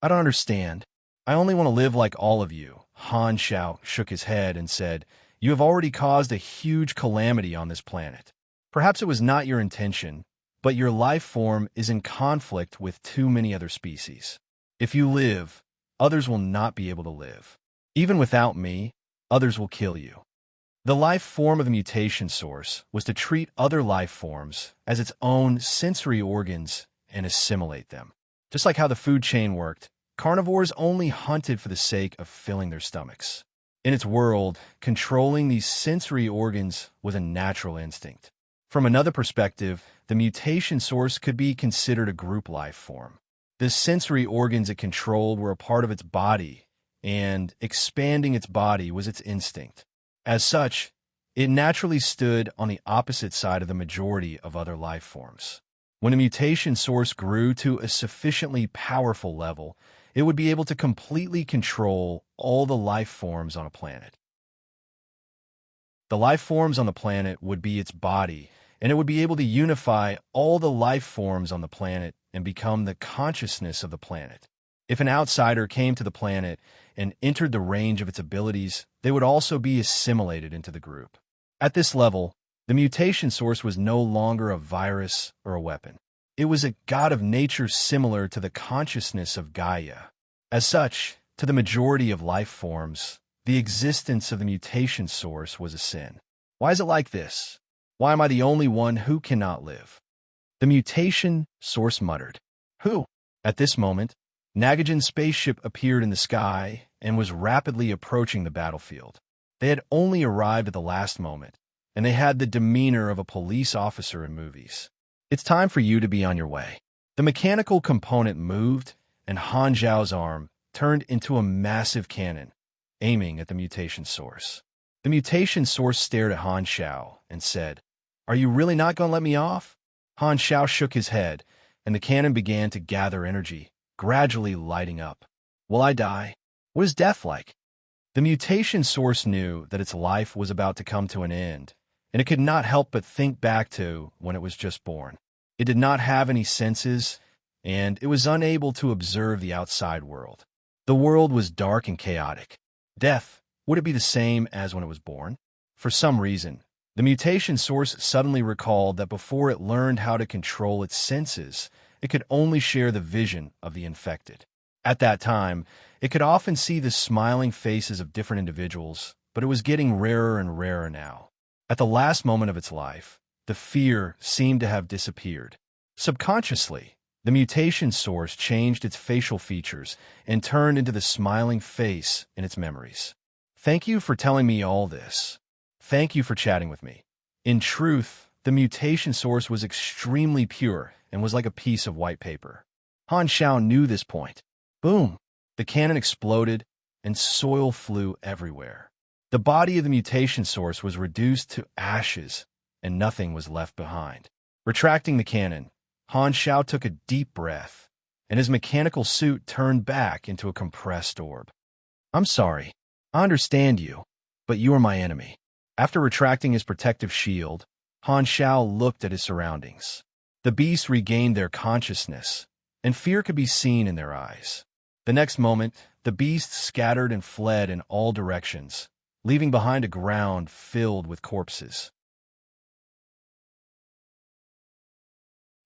I don't understand. I only want to live like all of you." Han Shao shook his head and said, "You have already caused a huge calamity on this planet. Perhaps it was not your intention, but your life form is in conflict with too many other species. If you live, others will not be able to live. Even without me, others will kill you." The life form of the mutation source was to treat other life forms as its own sensory organs and assimilate them. Just like how the food chain worked, carnivores only hunted for the sake of filling their stomachs. In its world, controlling these sensory organs was a natural instinct. From another perspective, the mutation source could be considered a group life form. The sensory organs it controlled were a part of its body, and expanding its body was its instinct. As such, it naturally stood on the opposite side of the majority of other life forms. When a mutation source grew to a sufficiently powerful level, it would be able to completely control all the life forms on a planet. The life forms on the planet would be its body, and it would be able to unify all the life forms on the planet and become the consciousness of the planet. If an outsider came to the planet and entered the range of its abilities, they would also be assimilated into the group. At this level, the mutation source was no longer a virus or a weapon. It was a god of nature similar to the consciousness of Gaia. As such, to the majority of life forms, the existence of the mutation source was a sin. Why is it like this? Why am I the only one who cannot live? The mutation source muttered. Who? At this moment, Nagajan's spaceship appeared in the sky and was rapidly approaching the battlefield. They had only arrived at the last moment, and they had the demeanor of a police officer in movies. "It's time for you to be on your way." The mechanical component moved, and Han Zhao's arm turned into a massive cannon, aiming at the mutation source. The mutation source stared at Han Zhao and said, "Are you really not going to let me off?" Han Zhao shook his head, and the cannon began to gather energy, gradually lighting up. "Will I die? What is death like?" The mutation source knew that its life was about to come to an end, and it could not help but think back to when it was just born. It did not have any senses, and it was unable to observe the outside world. The world was dark and chaotic. Death, would it be the same as when it was born? For some reason, the mutation source suddenly recalled that before it learned how to control its senses, it could only share the vision of the infected. At that time, it could often see the smiling faces of different individuals, but it was getting rarer and rarer now. At the last moment of its life, the fear seemed to have disappeared. Subconsciously, the mutation source changed its facial features and turned into the smiling face in its memories. "Thank you for telling me all this. Thank you for chatting with me." In truth, the mutation source was extremely pure and was like a piece of white paper. Han Shao knew this point. Boom! The cannon exploded, and soil flew everywhere. The body of the mutation source was reduced to ashes, and nothing was left behind. Retracting the cannon, Han Shao took a deep breath, and his mechanical suit turned back into a compressed orb. "I'm sorry. I understand you, but you are my enemy." After retracting his protective shield, Han Shao looked at his surroundings. The beasts regained their consciousness, and fear could be seen in their eyes. The next moment, the beasts scattered and fled in all directions, leaving behind a ground filled with corpses.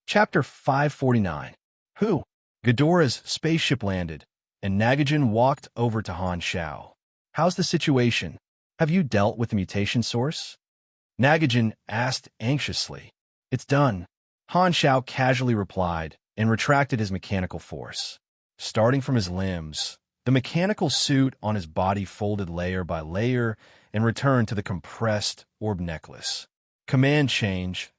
Chapter 549. Who? Ghidorah's spaceship landed, and Nagajan walked over to Han Shao. "How's the situation? Have you dealt with the mutation source?" Nagajan asked anxiously. "It's done," Han Shao casually replied and retracted his mechanical force. Starting from his limbs, the mechanical suit on his body folded layer by layer and returned to the compressed orb necklace. Command change.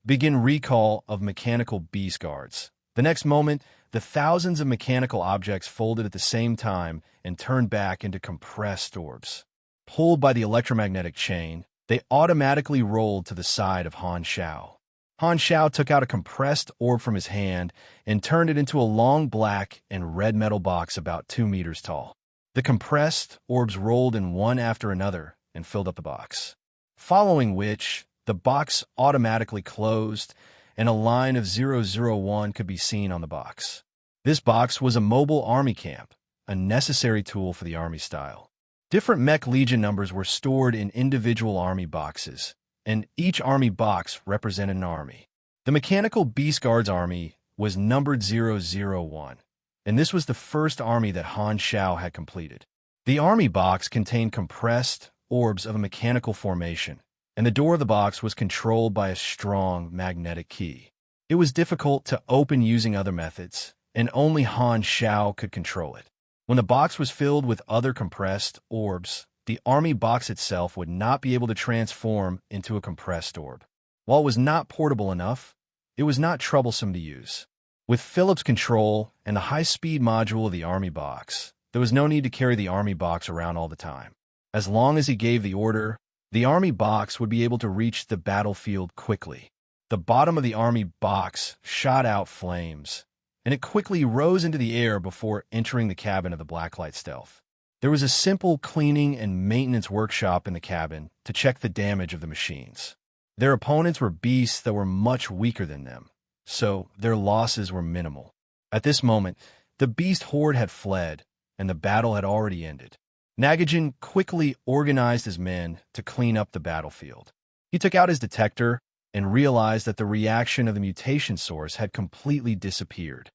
Begin recall of mechanical beast guards. The next moment, the thousands of mechanical objects folded at the same time and turned back into compressed orbs. Pulled by the electromagnetic chain, they automatically rolled to the side of Han Shao. Han Shao took out a compressed orb from his hand and turned it into a long black and red metal box about 2 meters tall. The compressed orbs rolled in one after another and filled up the box, following which the box automatically closed and a line of 001 could be seen on the box. This box was a mobile army camp, a necessary tool for the army style. Different mech legion numbers were stored in individual army boxes, and each army box represented an army. The Mechanical Beast Guards army was numbered 001, and this was the first army that Han Shao had completed. The army box contained compressed orbs of a mechanical formation, and the door of the box was controlled by a strong magnetic key. It was difficult to open using other methods, and only Han Shao could control it. When the box was filled with other compressed orbs, the army box itself would not be able to transform into a compressed orb. While it was not portable enough, it was not troublesome to use. With Philip's control and the high-speed module of the army box, there was no need to carry the army box around all the time. As long as he gave the order, the army box would be able to reach the battlefield quickly. The bottom of the army box shot out flames, and it quickly rose into the air before entering the cabin of the Blacklight Stealth. There was a simple cleaning and maintenance workshop in the cabin to check the damage of the machines. Their opponents were beasts that were much weaker than them, so their losses were minimal. At this moment, the beast horde had fled, and the battle had already ended. Nagajin quickly organized his men to clean up the battlefield. He took out his detector and realized that the reaction of the mutation source had completely disappeared.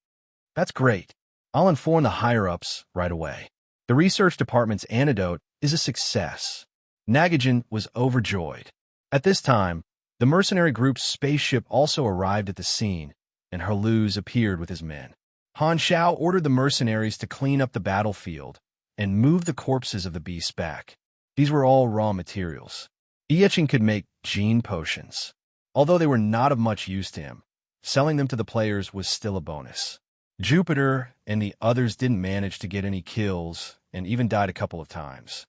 That's great. I'll inform the higher-ups right away. The research department's antidote is a success. Nagajin was overjoyed. At this time, the mercenary group's spaceship also arrived at the scene, and Herluz appeared with his men. Han Shao ordered the mercenaries to clean up the battlefield and move the corpses of the beasts back. These were all raw materials. Yiqing could make gene potions. Although they were not of much use to him, selling them to the players was still a bonus. Jupiter and the others didn't manage to get any kills and even died a couple of times.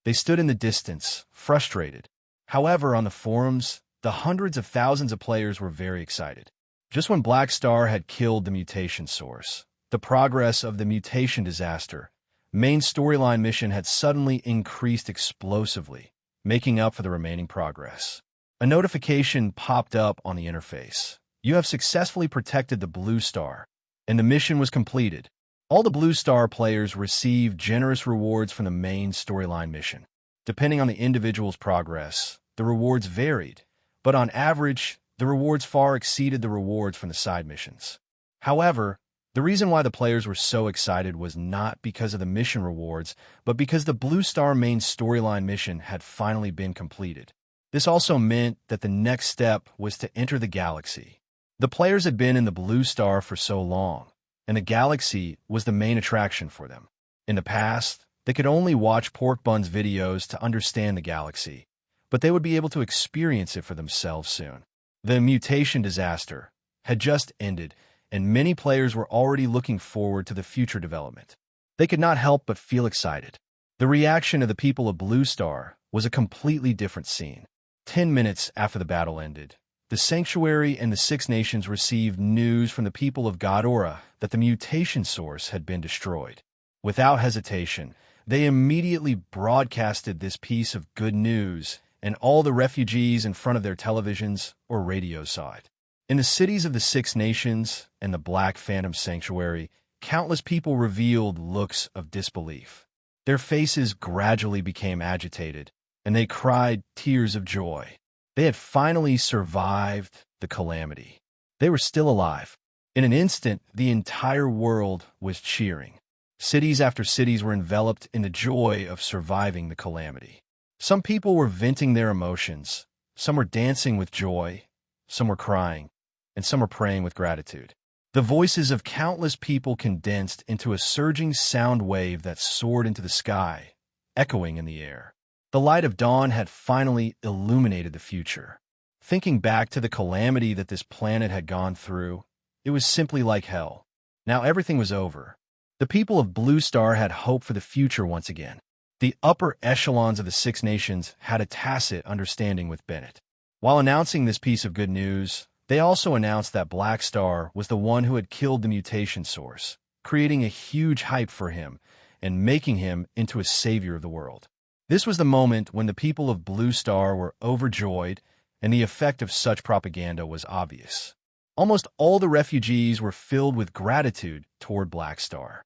They stood in the distance, frustrated. However, on the forums, the hundreds of thousands of players were very excited. Just when Black Star had killed the mutation source, the progress of the mutation disaster, main storyline mission had suddenly increased explosively, making up for the remaining progress. A notification popped up on the interface. You have successfully protected the Blue Star, and the mission was completed. All the Blue Star players received generous rewards from the main storyline mission. Depending on the individual's progress, the rewards varied, but on average, the rewards far exceeded the rewards from the side missions. However, the reason why the players were so excited was not because of the mission rewards, but because the Blue Star main storyline mission had finally been completed. This also meant that the next step was to enter the galaxy. The players had been in the Blue Star for so long, and the galaxy was the main attraction for them. In the past, they could only watch Pork Bun's videos to understand the galaxy, but they would be able to experience it for themselves soon. The mutation disaster had just ended, and many players were already looking forward to the future development. They could not help but feel excited. The reaction of the people of Blue Star was a completely different scene. 10 minutes after the battle ended, the Sanctuary and the Six Nations received news from the people of Godora that the mutation source had been destroyed. Without hesitation, they immediately broadcasted this piece of good news, and all the refugees in front of their televisions or radios saw it. In the cities of the Six Nations and the Black Phantom Sanctuary, countless people revealed looks of disbelief. Their faces gradually became agitated, and they cried tears of joy. They had finally survived the calamity. They were still alive. In an instant, the entire world was cheering. Cities after cities were enveloped in the joy of surviving the calamity. Some people were venting their emotions. Some were dancing with joy. Some were crying. And some were praying with gratitude. The voices of countless people condensed into a surging sound wave that soared into the sky, echoing in the air. The light of dawn had finally illuminated the future. Thinking back to the calamity that this planet had gone through, it was simply like hell. Now everything was over. The people of Blue Star had hope for the future once again. The upper echelons of the Six Nations had a tacit understanding with Bennett. While announcing this piece of good news, they also announced that Black Star was the one who had killed the mutation source, creating a huge hype for him and making him into a savior of the world. This was the moment when the people of Blue Star were overjoyed, and the effect of such propaganda was obvious. Almost all the refugees were filled with gratitude toward Black Star.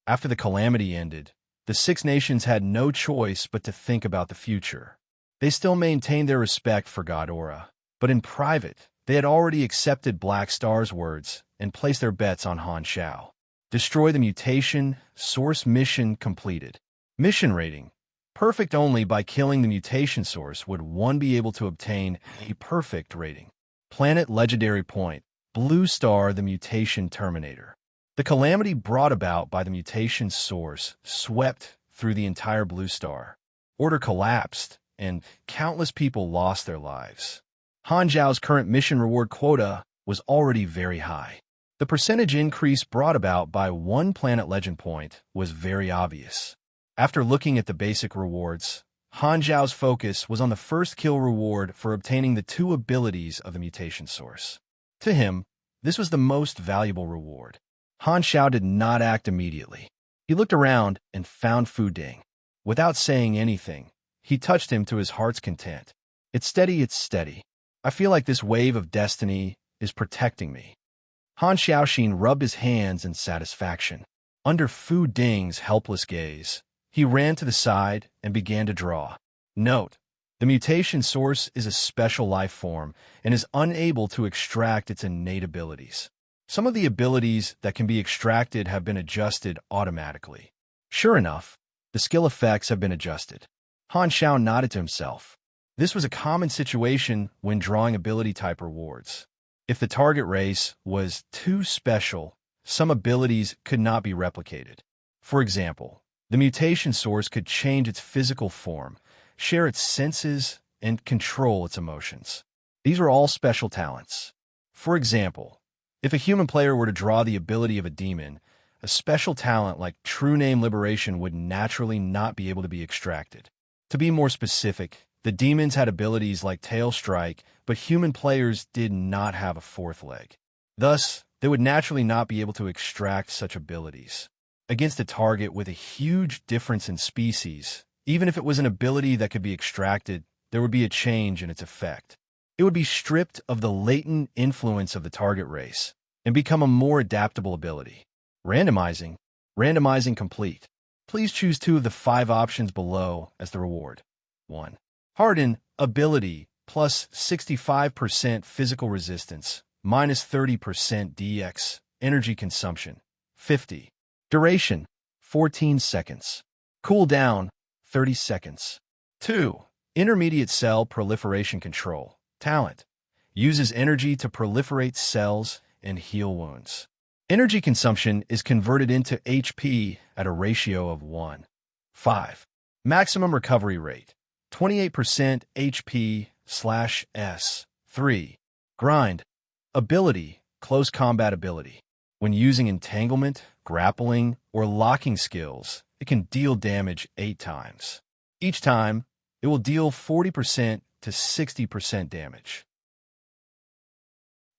After the calamity ended, the Six Nations had no choice but to think about the future. They still maintained their respect for God Aura, but in private, they had already accepted Black Star's words and placed their bets on Han Shao. Destroy the mutation, source mission completed. Mission rating. Perfect only by killing the mutation source would one be able to obtain a perfect rating. Planet legendary point. Blue Star, the mutation terminator. The calamity brought about by the mutation source swept through the entire Blue Star. Order collapsed, and countless people lost their lives. Han Zhao's current mission reward quota was already very high. The percentage increase brought about by one planet legend point was very obvious. After looking at the basic rewards, Han Zhao's focus was on the first kill reward for obtaining the 2 abilities of the mutation source. To him, this was the most valuable reward. Han Xiao did not act immediately. He looked around and found Fu Ding. Without saying anything, he touched him to his heart's content. It's steady, it's steady. I feel like this wave of destiny is protecting me. Han Xiaoxin rubbed his hands in satisfaction. Under Fu Ding's helpless gaze, he ran to the side and began to draw. Note: the mutation source is a special life form and is unable to extract its innate abilities. Some of the abilities that can be extracted have been adjusted automatically. Sure enough, the skill effects have been adjusted. Han Xiao nodded to himself. This was a common situation when drawing ability type rewards. If the target race was too special, some abilities could not be replicated. For example, the mutation source could change its physical form, share its senses, and control its emotions. These are all special talents. For example, if a human player were to draw the ability of a demon, a special talent like True Name Liberation would naturally not be able to be extracted. To be more specific, the demons had abilities like Tail Strike, but human players did not have a 4th leg. Thus, they would naturally not be able to extract such abilities. Against a target with a huge difference in species, even if it was an ability that could be extracted, there would be a change in its effect. It would be stripped of the latent influence of the target race and become a more adaptable ability. Randomizing. Randomizing complete. Please choose 2 of the 5 options below as the reward. 1. Harden ability plus 65% physical resistance, minus 30% DX, energy consumption, 50. Duration, 14 seconds. Cooldown, 30 seconds. 2. Intermediate cell proliferation control. Talent. Uses energy to proliferate cells and heal wounds. Energy consumption is converted into HP at a ratio of 1. 5. Maximum recovery rate. 28% HP/S. 3. Grind. Ability. Close combat ability. When using entanglement, grappling, or locking skills, it can deal damage 8 times. Each time, it will deal 40% to 60% damage.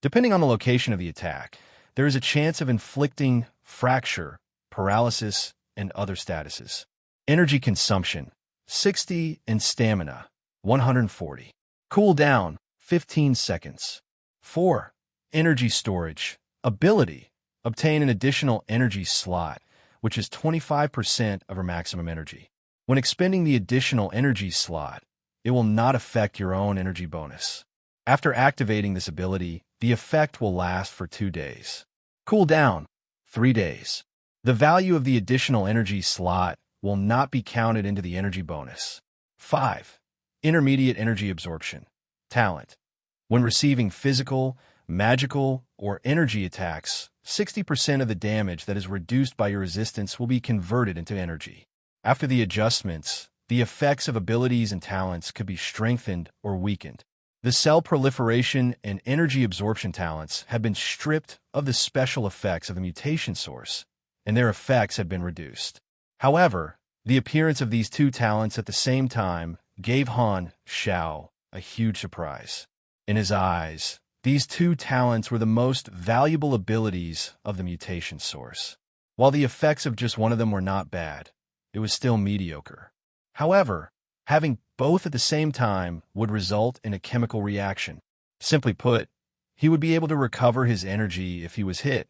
Depending on the location of the attack, there is a chance of inflicting fracture, paralysis, and other statuses. Energy consumption, 60, and stamina, 140. Cooldown, 15 seconds. 4. Energy storage. Ability. Obtain an additional energy slot, which is 25% of her maximum energy. When expending the additional energy slot, it will not affect your own energy bonus. After activating this ability, the effect will last for 2 days. Cooldown, 3 days. The value of the additional energy slot will not be counted into the energy bonus. 5. Intermediate energy absorption. Talent. When receiving physical, magical, or energy attacks, 60% of the damage that is reduced by your resistance will be converted into energy. After the adjustments, the effects of abilities and talents could be strengthened or weakened. The cell proliferation and energy absorption talents have been stripped of the special effects of the mutation source, and their effects have been reduced. However, the appearance of these 2 talents at the same time gave Han Xiao a huge surprise. In his eyes, these two talents were the most valuable abilities of the mutation source. While the effects of just one of them were not bad, it was still mediocre. However, having both at the same time would result in a chemical reaction. Simply put, he would be able to recover his energy if he was hit,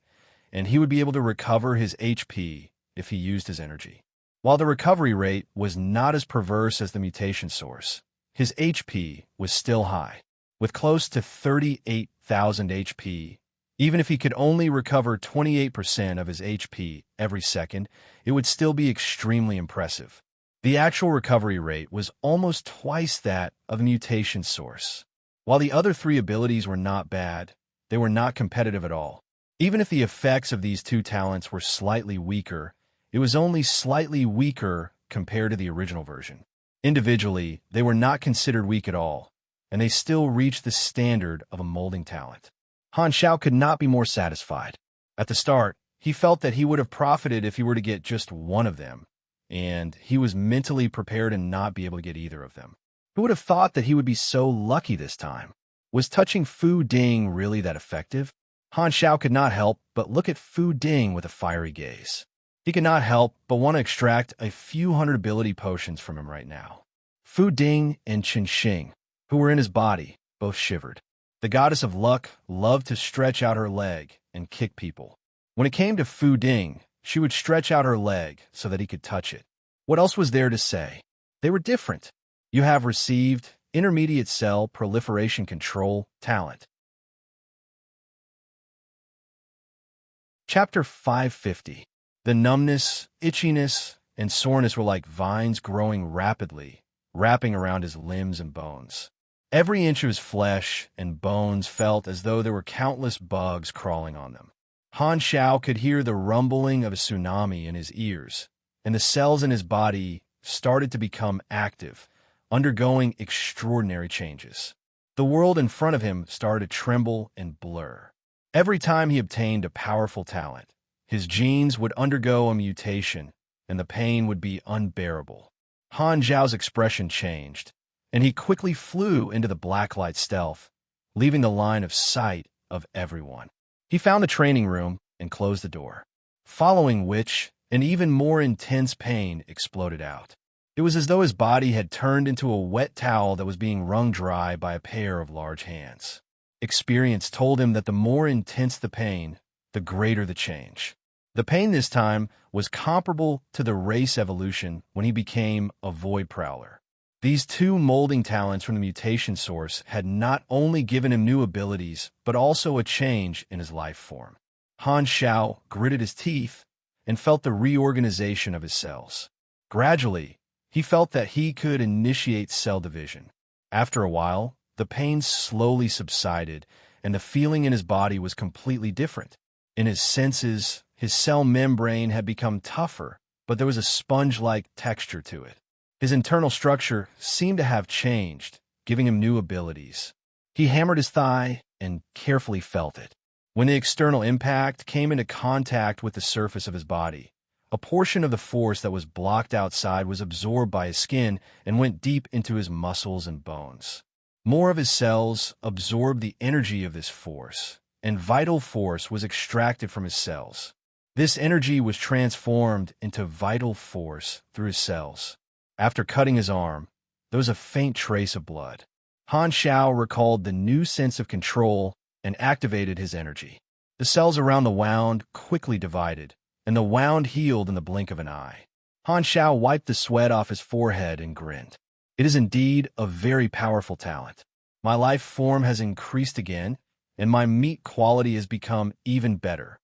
and he would be able to recover his HP if he used his energy. While the recovery rate was not as perverse as the mutation source, his HP was still high. With close to 38,000 HP, even if he could only recover 28% of his HP every second, it would still be extremely impressive. The actual recovery rate was almost twice that of the mutation source. While the other three abilities were not bad, they were not competitive at all. Even if the effects of these two talents were slightly weaker, it was only slightly weaker compared to the original version. Individually, they were not considered weak at all, and they still reached the standard of a molding talent. Han Xiao could not be more satisfied. At the start, he felt that he would have profited if he were to get just one of them, and he was mentally prepared to not be able to get either of them. Who would have thought that he would be so lucky this time? Was touching Fu Ding really that effective? Han Xiao could not help but look at Fu Ding with a fiery gaze. He could not help but want to extract a few hundred ability potions from him right now. Fu Ding and Qin Xing, who were in his body, both shivered. The goddess of luck loved to stretch out her leg and kick people. When it came to Fu Ding, she would stretch out her leg so that he could touch it. What else was there to say? They were different. You have received Intermediate Cell Proliferation Control Talent. Chapter 550. The numbness, itchiness, and soreness were like vines growing rapidly, wrapping around his limbs and bones. Every inch of his flesh and bones felt as though there were countless bugs crawling on them. Han Xiao could hear the rumbling of a tsunami in his ears, and the cells in his body started to become active, undergoing extraordinary changes. The world in front of him started to tremble and blur. Every time he obtained a powerful talent, his genes would undergo a mutation, and the pain would be unbearable. Han Xiao's expression changed, and he quickly flew into the blacklight stealth, leaving the line of sight of everyone. He found the training room and closed the door, following which an even more intense pain exploded out. It was as though his body had turned into a wet towel that was being wrung dry by a pair of large hands. Experience told him that the more intense the pain, the greater the change. The pain this time was comparable to the race evolution when he became a void prowler. These two molding talents from the mutation source had not only given him new abilities, but also a change in his life form. Han Xiao gritted his teeth and felt the reorganization of his cells. Gradually, he felt that he could initiate cell division. After a while, the pain slowly subsided, and the feeling in his body was completely different. In his senses, his cell membrane had become tougher, but there was a sponge-like texture to it. His internal structure seemed to have changed, giving him new abilities. He hammered his thigh and carefully felt it. When the external impact came into contact with the surface of his body, a portion of the force that was blocked outside was absorbed by his skin and went deep into his muscles and bones. More of his cells absorbed the energy of this force, and vital force was extracted from his cells. This energy was transformed into vital force through his cells. After cutting his arm, there was a faint trace of blood. Han Xiao recalled the new sense of control and activated his energy. The cells around the wound quickly divided, and the wound healed in the blink of an eye. Han Xiao wiped the sweat off his forehead and grinned. It is indeed a very powerful talent. My life form has increased again, and my meat quality has become even better.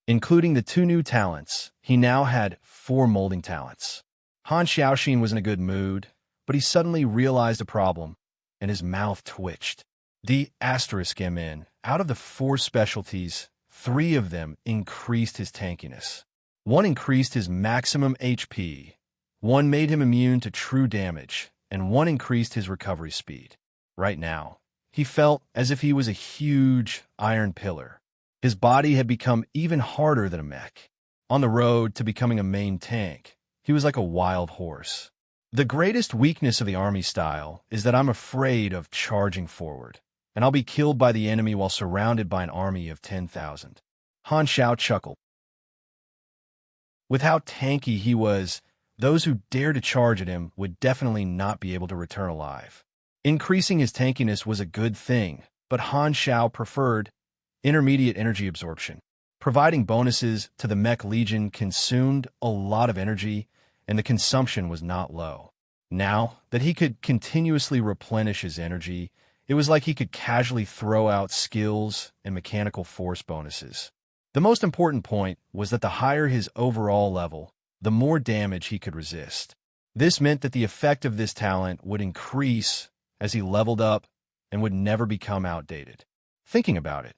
Including the two new talents, he now had 4 molding talents. Han Xiaoxin was in a good mood, but he suddenly realized a problem, and his mouth twitched. The *MN, out of the 4 specialties, 3 of them increased his tankiness. 1 increased his maximum HP, 1 made him immune to true damage, and 1 increased his recovery speed. Right now, he felt as if he was a huge iron pillar. His body had become even harder than a mech. On the road to becoming a main tank, he was like a wild horse. The greatest weakness of the army style is that I'm afraid of charging forward, and I'll be killed by the enemy while surrounded by an army of 10,000. Han Xiao chuckled. With how tanky he was, those who dared to charge at him would definitely not be able to return alive. Increasing his tankiness was a good thing, but Han Xiao preferred intermediate energy absorption. Providing bonuses to the Mech Legion consumed a lot of energy, and the consumption was not low. Now that he could continuously replenish his energy, it was like he could casually throw out skills and mechanical force bonuses. The most important point was that the higher his overall level, the more damage he could resist. This meant that the effect of this talent would increase as he leveled up and would never become outdated. Thinking about it,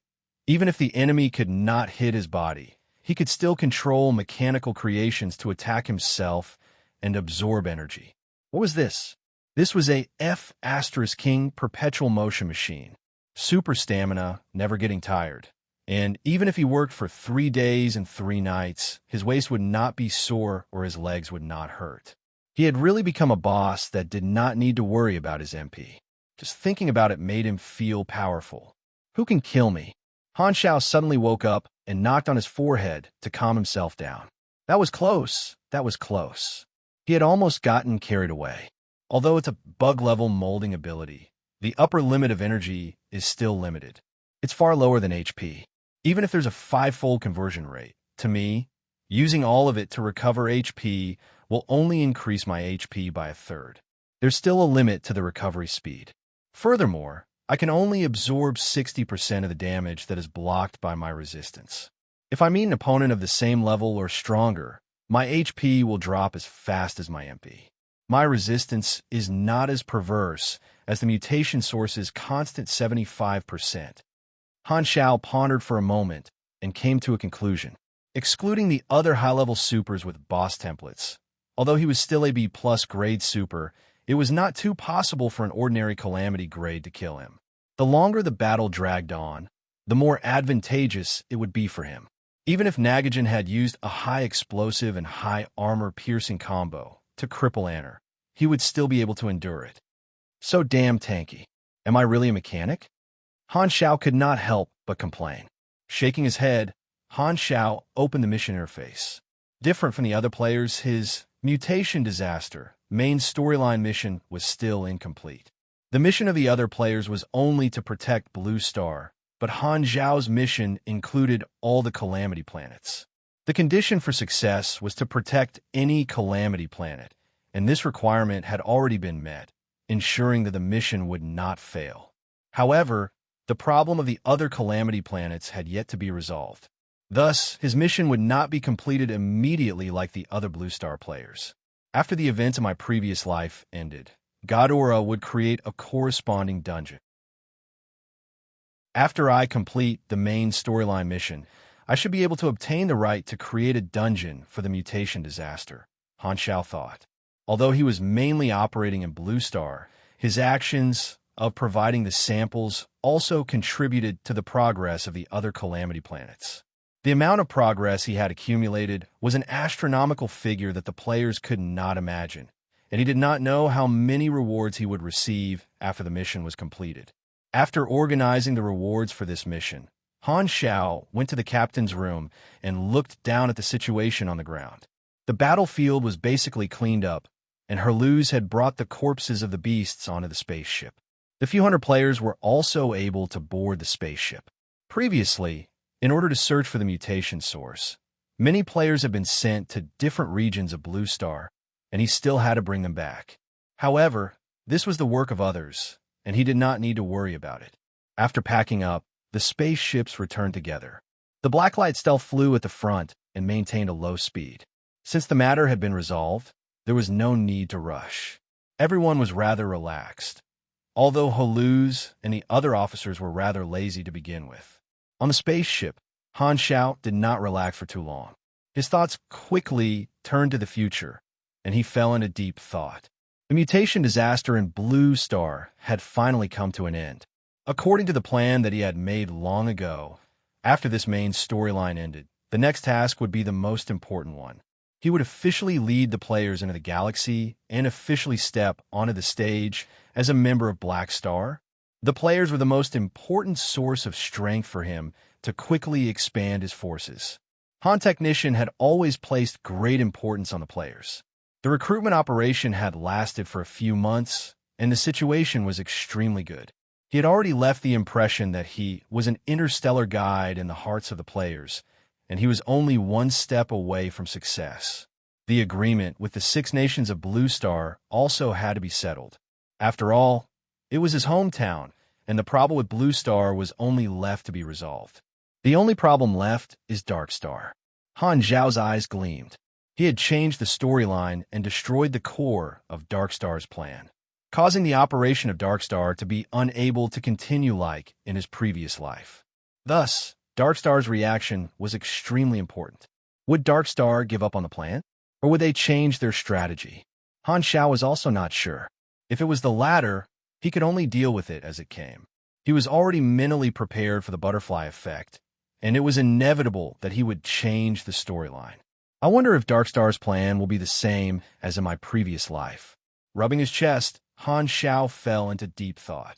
even if the enemy could not hit his body, he could still control mechanical creations to attack himself and absorb energy. What was this? This was a F*King perpetual motion machine. Super stamina, never getting tired. And even if he worked for 3 days and 3 nights, his waist would not be sore or his legs would not hurt. He had really become a boss that did not need to worry about his MP. Just thinking about it made him feel powerful. Who can kill me? Han Xiao suddenly woke up and knocked on his forehead to calm himself down. That was close. That was close. He had almost gotten carried away. Although it's a bug-level molding ability, the upper limit of energy is still limited. It's far lower than HP. Even if there's a 5-fold conversion rate, to me, using all of it to recover HP will only increase my HP by 1/3. There's still a limit to the recovery speed. Furthermore, I can only absorb 60% of the damage that is blocked by my resistance. If I meet an opponent of the same level or stronger, my HP will drop as fast as my MP. My resistance is not as perverse as the mutation source's constant 75%. Han Xiao pondered for a moment and came to a conclusion. Excluding the other high-level supers with boss templates, although he was still a B+ grade super, it was not too possible for an ordinary calamity grade to kill him. The longer the battle dragged on, the more advantageous it would be for him. Even if Nagajan had used a high explosive and high armor-piercing combo to cripple Anner, he would still be able to endure it. So damn tanky. Am I really a mechanic? Han Xiao could not help but complain. Shaking his head, Han Xiao opened the mission interface. Different from the other players, his Mutation Disaster main storyline mission was still incomplete. The mission of the other players was only to protect Blue Star, but Han Xiao's mission included all the Calamity planets. The condition for success was to protect any Calamity planet, and this requirement had already been met, ensuring that the mission would not fail. However, the problem of the other Calamity planets had yet to be resolved. Thus, his mission would not be completed immediately like the other Blue Star players. After the events of my previous life ended, Ghidorah would create a corresponding dungeon. After I complete the main storyline mission, I should be able to obtain the right to create a dungeon for the Mutation Disaster, Han Xiao thought. Although he was mainly operating in Blue Star, his actions of providing the samples also contributed to the progress of the other Calamity planets. The amount of progress he had accumulated was an astronomical figure that the players could not imagine, and he did not know how many rewards he would receive after the mission was completed. After organizing the rewards for this mission, Han Xiao went to the captain's room and looked down at the situation on the ground. The battlefield was basically cleaned up, and Herluz had brought the corpses of the beasts onto the spaceship. The few hundred players were also able to board the spaceship. Previously, in order to search for the mutation source, many players had been sent to different regions of Blue Star, and he still had to bring them back. However, this was the work of others, and he did not need to worry about it. After packing up, the spaceships returned together. The Blacklight stealth flew at the front and maintained a low speed. Since the matter had been resolved, there was no need to rush. Everyone was rather relaxed, although Herluz and the other officers were rather lazy to begin with. On the spaceship, Han Xiao did not relax for too long. His thoughts quickly turned to the future, and he fell into deep thought. The mutation disaster in Blue Star had finally come to an end. According to the plan that he had made long ago, after this main storyline ended, the next task would be the most important one. He would officially lead the players into the galaxy and officially step onto the stage as a member of Black Star. The players were the most important source of strength for him to quickly expand his forces. Han Technician had always placed great importance on the players. The recruitment operation had lasted for a few months, and the situation was extremely good. He had already left the impression that he was an interstellar guide in the hearts of the players, and he was only one step away from success. The agreement with the 6 nations of Blue Star also had to be settled. After all, it was his hometown, and the problem with Blue Star was only left to be resolved. The only problem left is Dark Star. Han Zhao's eyes gleamed. He had changed the storyline and destroyed the core of Dark Star's plan, causing the operation of Dark Star to be unable to continue like in his previous life. Thus, Dark Star's reaction was extremely important. Would Dark Star give up on the plan? Or would they change their strategy? Han Zhao was also not sure. If it was the latter, he could only deal with it as it came. He was already mentally prepared for the butterfly effect, and it was inevitable that he would change the storyline. I wonder if Dark Star's plan will be the same as in my previous life. Rubbing his chest, Han Zhao fell into deep thought.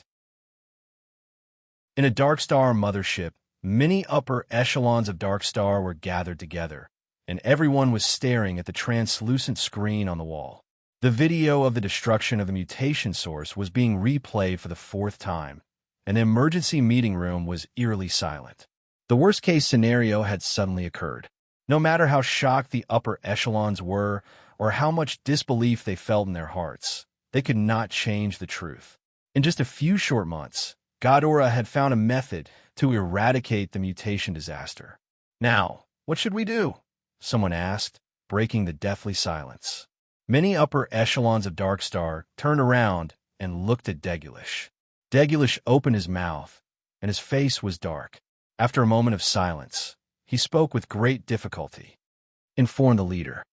In a Dark Star mothership, many upper echelons of Dark Star were gathered together, and everyone was staring at the translucent screen on the wall. The video of the destruction of the mutation source was being replayed for the 4th time, and the emergency meeting room was eerily silent. The worst-case scenario had suddenly occurred. No matter how shocked the upper echelons were or how much disbelief they felt in their hearts, they could not change the truth. In just a few short months, Ghidorah had found a method to eradicate the mutation disaster. Now, what should we do? Someone asked, breaking the deathly silence. Many upper echelons of Dark Star turned around and looked at Degulish. Degulish opened his mouth, and his face was dark. After a moment of silence, he spoke with great difficulty. Inform the leader.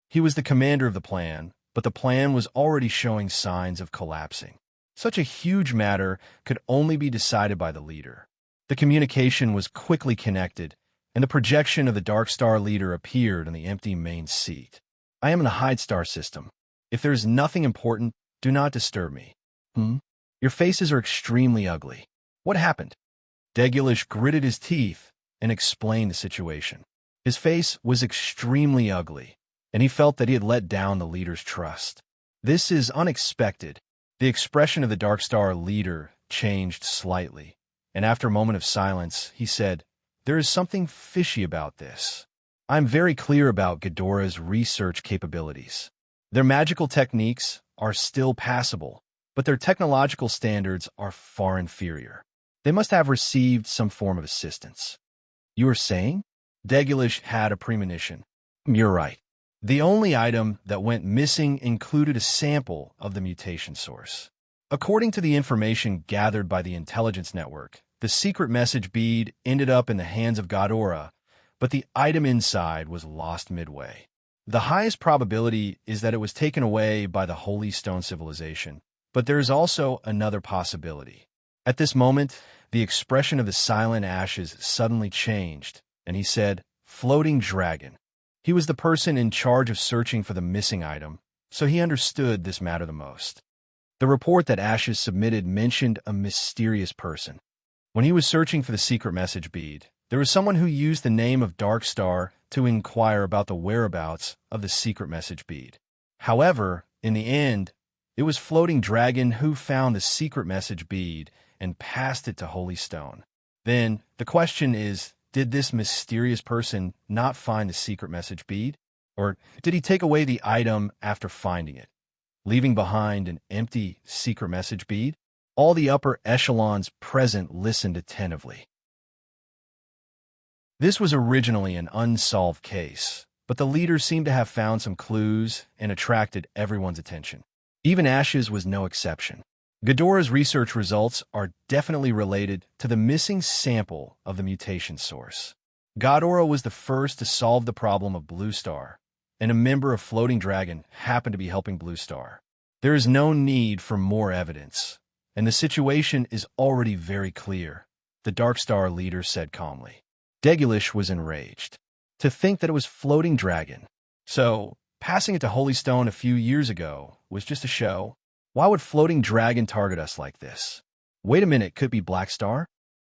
He was the commander of the plan, but the plan was already showing signs of collapsing. Such a huge matter could only be decided by the leader. The communication was quickly connected, and the projection of the Dark Star leader appeared on the empty main seat. I am in the Hide Star system. If there is nothing important, do not disturb me. Your faces are extremely ugly. What happened? Degulish gritted his teeth and explained the situation. His face was extremely ugly, and he felt that he had let down the leader's trust. This is unexpected. The expression of the Dark Star leader changed slightly, and after a moment of silence, he said, "There is something fishy about this. I'm very clear about Ghidorah's research capabilities. Their magical techniques are still passable, but their technological standards are far inferior. They must have received some form of assistance." You are saying? Degulish had a premonition. You're right. The only item that went missing included a sample of the mutation source. According to the information gathered by the intelligence network, the secret message bead ended up in the hands of Ghidorah, but the item inside was lost midway. The highest probability is that it was taken away by the Holy Stone civilization, but there is also another possibility. At this moment, the expression of the silent ashes suddenly changed, and he said, "Floating dragon." He was the person in charge of searching for the missing item, so he understood this matter the most. The report that Ashes submitted mentioned a mysterious person. When he was searching for the secret message bead, there was someone who used the name of Dark Star to inquire about the whereabouts of the secret message bead. However, in the end, it was Floating Dragon who found the secret message bead and passed it to Holy Stone. Then, the question is, did this mysterious person not find the secret message bead? Or did he take away the item after finding it, leaving behind an empty secret message bead? All the upper echelons present listened attentively. This was originally an unsolved case, but the leaders seemed to have found some clues and attracted everyone's attention. Even Ashes was no exception. Ghidorah's research results are definitely related to the missing sample of the mutation source. Ghidorah was the first to solve the problem of Blue Star, and a member of Floating Dragon happened to be helping Blue Star. There is no need for more evidence, and the situation is already very clear, the Dark Star leader said calmly. Degulish was enraged. To think that it was Floating Dragon. So, passing it to Holy Stone a few years ago was just a show. Why would Floating Dragon target us like this? Wait a minute, could it be Black Star?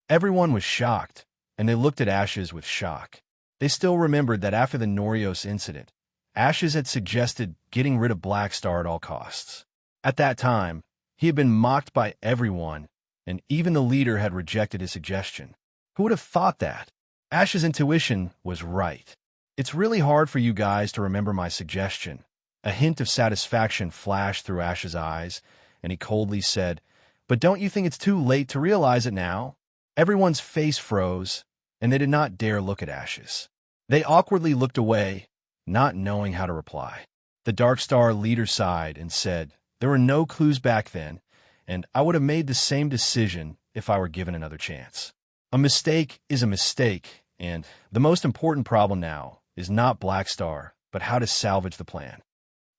Everyone was shocked, and they looked at Ashes with shock. They still remembered that after the Norios incident, Ashes had suggested getting rid of Black Star at all costs. At that time, he had been mocked by everyone, and even the leader had rejected his suggestion. Who would have thought that? Ash's intuition was right. It's really hard for you guys to remember my suggestion. A hint of satisfaction flashed through Ash's eyes, and he coldly said, "But don't you think it's too late to realize it now?" Everyone's face froze, and they did not dare look at Ashes. They awkwardly looked away, not knowing how to reply. The Dark Star leader sighed and said, "There were no clues back then, and I would have made the same decision if I were given another chance. A mistake is a mistake, and the most important problem now is not Black Star, but how to salvage the plan."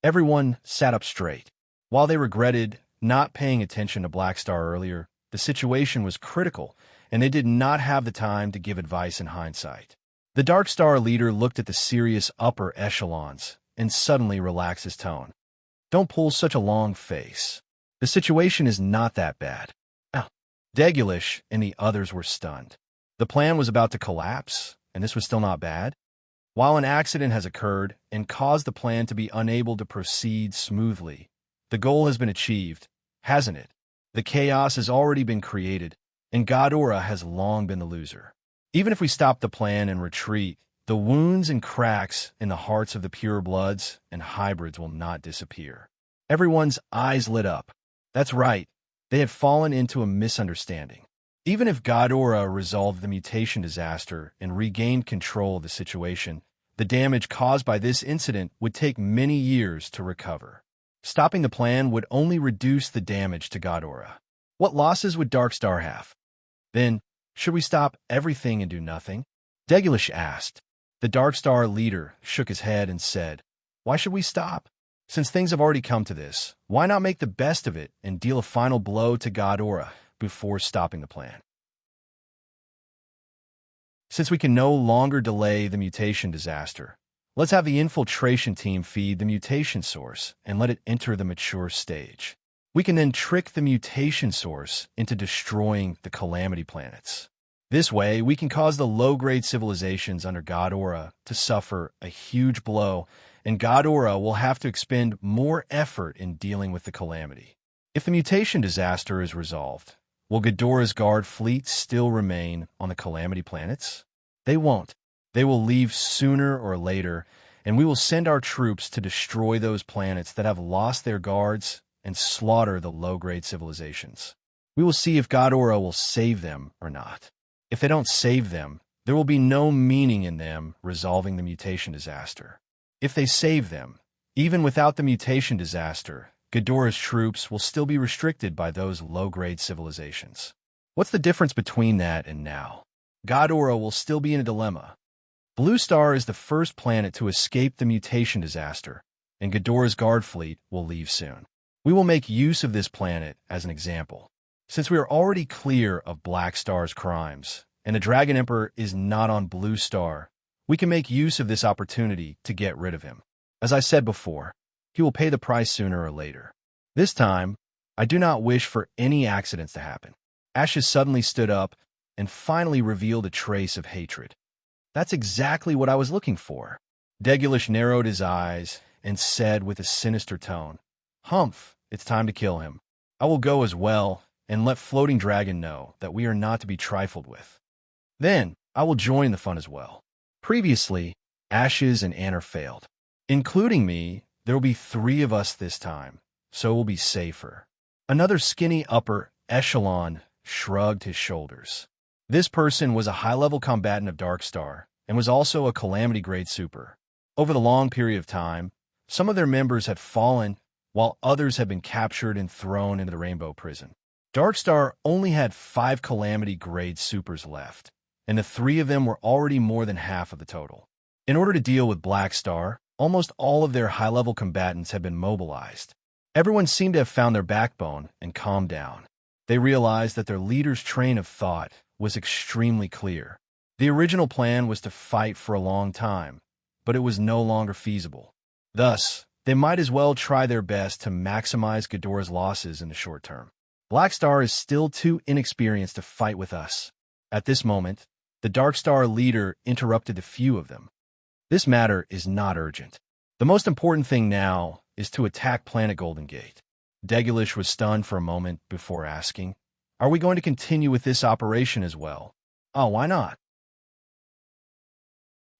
Everyone sat up straight. While they regretted not paying attention to Black Star earlier, the situation was critical, and they did not have the time to give advice in hindsight. The Dark Star leader looked at the serious upper echelons and suddenly relaxed his tone. "Don't pull such a long face. The situation is not that bad." Degulish and the others were stunned. The plan was about to collapse, and this was still not bad? While an accident has occurred and caused the plan to be unable to proceed smoothly, the goal has been achieved, hasn't it? The chaos has already been created, and Ghidorah has long been the loser. Even if we stop the plan and retreat, the wounds and cracks in the hearts of the purebloods and hybrids will not disappear. Everyone's eyes lit up. That's right. They had fallen into a misunderstanding. Even if Ghidorah resolved the mutation disaster and regained control of the situation, the damage caused by this incident would take many years to recover. Stopping the plan would only reduce the damage to Ghidorah. What losses would Dark Star have? Then, should we stop everything and do nothing? Degulish asked. The Dark Star leader shook his head and said, "Why should we stop? Since things have already come to this, why not make the best of it and deal a final blow to Ghidorah before stopping the plan? Since we can no longer delay the mutation disaster, let's have the infiltration team feed the mutation source and let it enter the mature stage. We can then trick the mutation source into destroying the Calamity planets. This way, we can cause the low-grade civilizations under Ghidorah to suffer a huge blow, and Ghidorah will have to expend more effort in dealing with the Calamity. If the mutation disaster is resolved, will Ghidorah's guard fleet still remain on the Calamity planets? They won't. They will leave sooner or later, and we will send our troops to destroy those planets that have lost their guards and slaughter the low-grade civilizations. We will see if Ghidorah will save them or not. If they don't save them, there will be no meaning in them resolving the mutation disaster. If they save them, even without the mutation disaster, Ghidorah's troops will still be restricted by those low-grade civilizations. What's the difference between that and now? Ghidorah will still be in a dilemma. Blue Star is the first planet to escape the mutation disaster, and Ghidorah's guard fleet will leave soon. We will make use of this planet as an example. Since we are already clear of Black Star's crimes, and the Dragon Emperor is not on Blue Star, we can make use of this opportunity to get rid of him. As I said before, he will pay the price sooner or later. This time, I do not wish for any accidents to happen. Ashes suddenly stood up and finally revealed a trace of hatred. That's exactly what I was looking for. Degulish narrowed his eyes and said with a sinister tone, "Humph, it's time to kill him. I will go as well and let Floating Dragon know that we are not to be trifled with. Then I will join the fun as well." Previously, Ashes and Anner failed. Including me, there will be 3 of us this time, so we'll be safer. Another skinny upper echelon shrugged his shoulders. This person was a high-level combatant of Dark Star and was also a Calamity-grade super. Over the long period of time, some of their members had fallen, while others had been captured and thrown into the Rainbow Prison. Dark Star only had 5 Calamity-grade supers left, and the 3 of them were already more than half of the total. In order to deal with Black Star, almost all of their high-level combatants had been mobilized. Everyone seemed to have found their backbone and calmed down. They realized that their leader's train of thought was extremely clear. The original plan was to fight for a long time, but it was no longer feasible. Thus, they might as well try their best to maximize Ghidorah's losses in the short term. Black Star is still too inexperienced to fight with us. At this moment, the Dark Star leader interrupted the few of them. This matter is not urgent. The most important thing now is to attack Planet Golden Gate. Degulish was stunned for a moment before asking, "Are we going to continue with this operation as well?" "Oh, why not?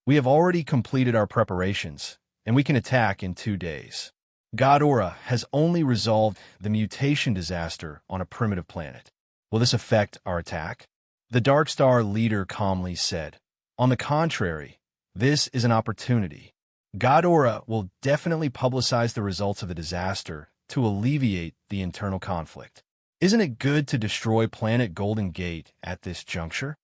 We have already completed our preparations, and we can attack in 2 days. Ghidorah has only resolved the mutation disaster on a primitive planet. Will this affect our attack?" The Dark Star leader calmly said, "On the contrary, this is an opportunity. Ghidorah will definitely publicize the results of the disaster to alleviate the internal conflict. Isn't it good to destroy Planet Golden Gate at this juncture?"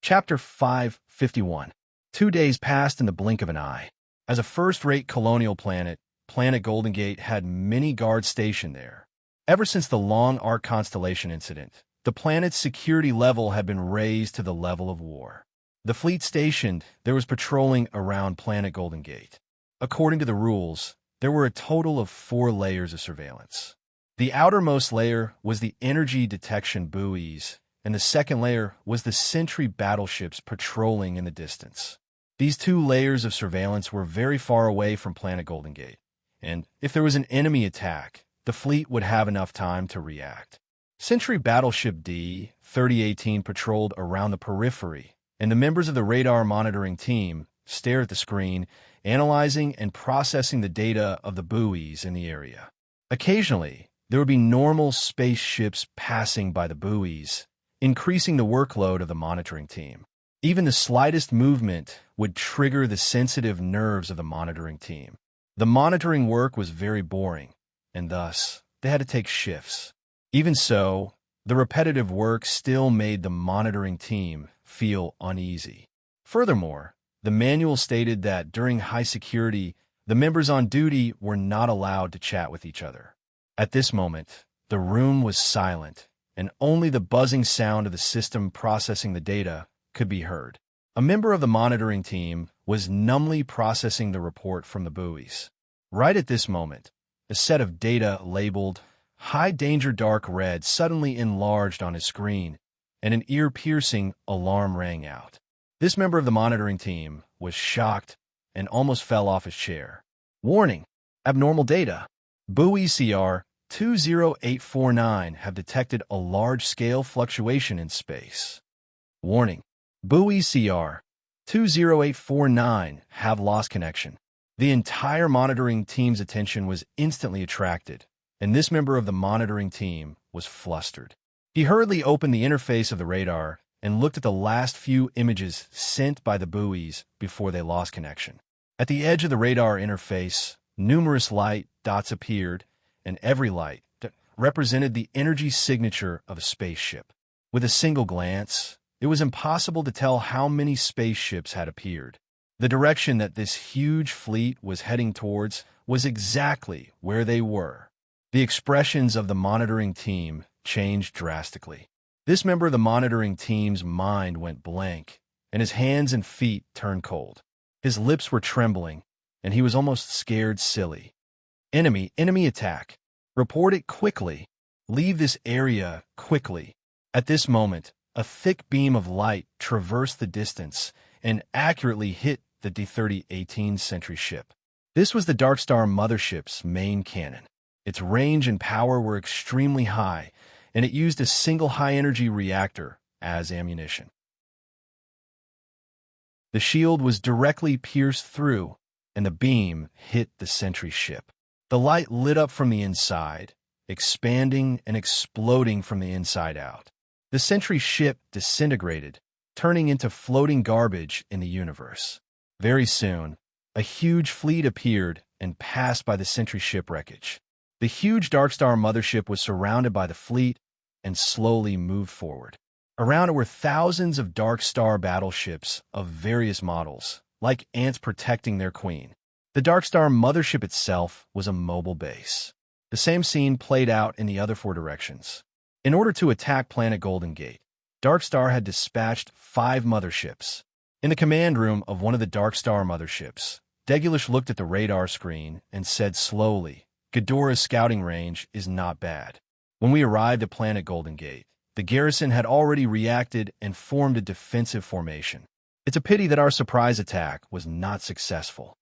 Chapter 551. 2 days passed in the blink of an eye. As a first-rate colonial planet, Planet Golden Gate had many guards stationed there. Ever since the Long Arc Constellation incident, the planet's security level had been raised to the level of war. The fleet stationed there was patrolling around Planet Golden Gate. According to the rules, there were a total of 4 layers of surveillance. The outermost layer was the energy detection buoys, and the second layer was the sentry battleships patrolling in the distance. These 2 layers of surveillance were very far away from Planet Golden Gate, and if there was an enemy attack, the fleet would have enough time to react. Sentry Battleship D-3018 patrolled around the periphery, and the members of the radar monitoring team stared at the screen, analyzing and processing the data of the buoys in the area. Occasionally, there would be normal spaceships passing by the buoys, increasing the workload of the monitoring team. Even the slightest movement would trigger the sensitive nerves of the monitoring team. The monitoring work was very boring, and thus they had to take shifts. Even so, the repetitive work still made the monitoring team feel uneasy. Furthermore, the manual stated that during high security, the members on duty were not allowed to chat with each other. At this moment, the room was silent, and only the buzzing sound of the system processing the data could be heard. A member of the monitoring team was numbly processing the report from the buoys. Right at this moment, a set of data labeled High Danger Dark Red suddenly enlarged on his screen, and an ear-piercing alarm rang out. This member of the monitoring team was shocked and almost fell off his chair. "Warning! Abnormal data. Buoy CR 20849 have detected a large-scale fluctuation in space. Warning! Buoy CR 20849 have lost connection." The entire monitoring team's attention was instantly attracted, and this member of the monitoring team was flustered. He hurriedly opened the interface of the radar and looked at the last few images sent by the buoys before they lost connection. At the edge of the radar interface, numerous light dots appeared, and every light represented the energy signature of a spaceship. With a single glance, it was impossible to tell how many spaceships had appeared. The direction that this huge fleet was heading towards was exactly where they were. The expressions of the monitoring team changed drastically. This member of the monitoring team's mind went blank, and his hands and feet turned cold. His lips were trembling, and he was almost scared silly. Enemy attack. Report it quickly. Leave this area quickly." At this moment, a thick beam of light traversed the distance and accurately hit the D-3018 sentry ship. This was the Dark Star mothership's main cannon. Its range and power were extremely high, and it used a single high-energy reactor as ammunition. The shield was directly pierced through, and the beam hit the sentry ship. The light lit up from the inside, expanding and exploding from the inside out. The sentry ship disintegrated, turning into floating garbage in the universe. Very soon, a huge fleet appeared and passed by the sentry ship wreckage. The huge Dark Star mothership was surrounded by the fleet and slowly moved forward. Around it were thousands of Dark Star battleships of various models, like ants protecting their queen. The Dark Star mothership itself was a mobile base. The same scene played out in the other 4 directions. In order to attack Planet Golden Gate, Dark Star had dispatched 5 motherships. In the command room of one of the Dark Star motherships, Degulish looked at the radar screen and said slowly, "Ghidorah's scouting range is not bad." When we arrived at Planet Golden Gate, the garrison had already reacted and formed a defensive formation. It's a pity that our surprise attack was not successful.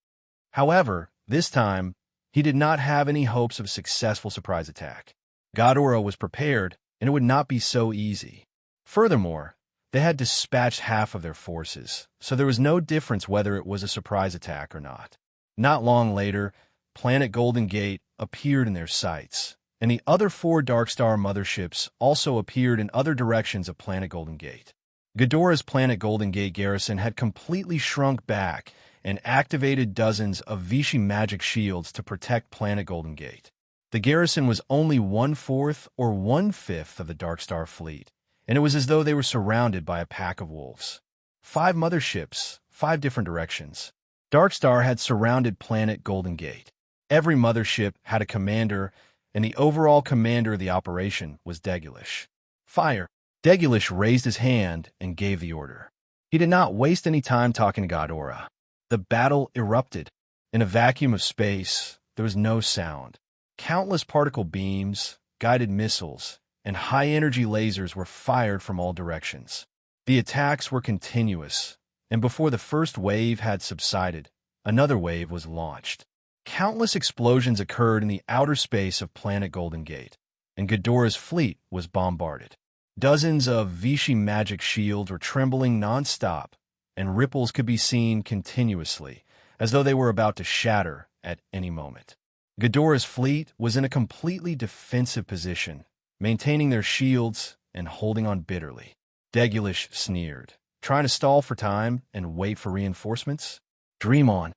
However, this time, he did not have any hopes of a successful surprise attack. Ghidorah was prepared, and it would not be so easy. Furthermore, they had dispatched half of their forces, so there was no difference whether it was a surprise attack or not. Not long later, Planet Golden Gate appeared in their sights, and the other 4 Dark Star motherships also appeared in other directions of Planet Golden Gate. Ghidorah's Planet Golden Gate garrison had completely shrunk back and activated dozens of Vichy magic shields to protect Planet Golden Gate. The garrison was only 1/4 or 1/5 of the Dark Star fleet, and it was as though they were surrounded by a pack of wolves. 5 motherships, 5 different directions. Dark Star had surrounded Planet Golden Gate. Every mothership had a commander, and the overall commander of the operation was Degulish. "Fire!" Degulish raised his hand and gave the order. He did not waste any time talking to Ghidorah. The battle erupted. In a vacuum of space, there was no sound. Countless particle beams, guided missiles, and high-energy lasers were fired from all directions. The attacks were continuous, and before the first wave had subsided, another wave was launched. Countless explosions occurred in the outer space of Planet Golden Gate, and Ghidorah's fleet was bombarded. Dozens of Vichy magic shields were trembling non-stop, and ripples could be seen continuously, as though they were about to shatter at any moment. Ghidorah's fleet was in a completely defensive position, maintaining their shields and holding on bitterly. Degulish sneered, trying to stall for time and wait for reinforcements. Dream on.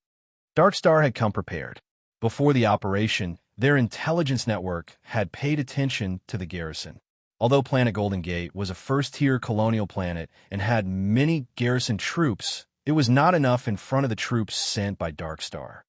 Dark Star had come prepared. Before the operation, their intelligence network had paid attention to the garrison. Although Planet Golden Gate was a first-tier colonial planet and had many garrison troops, it was not enough in front of the troops sent by Dark Star.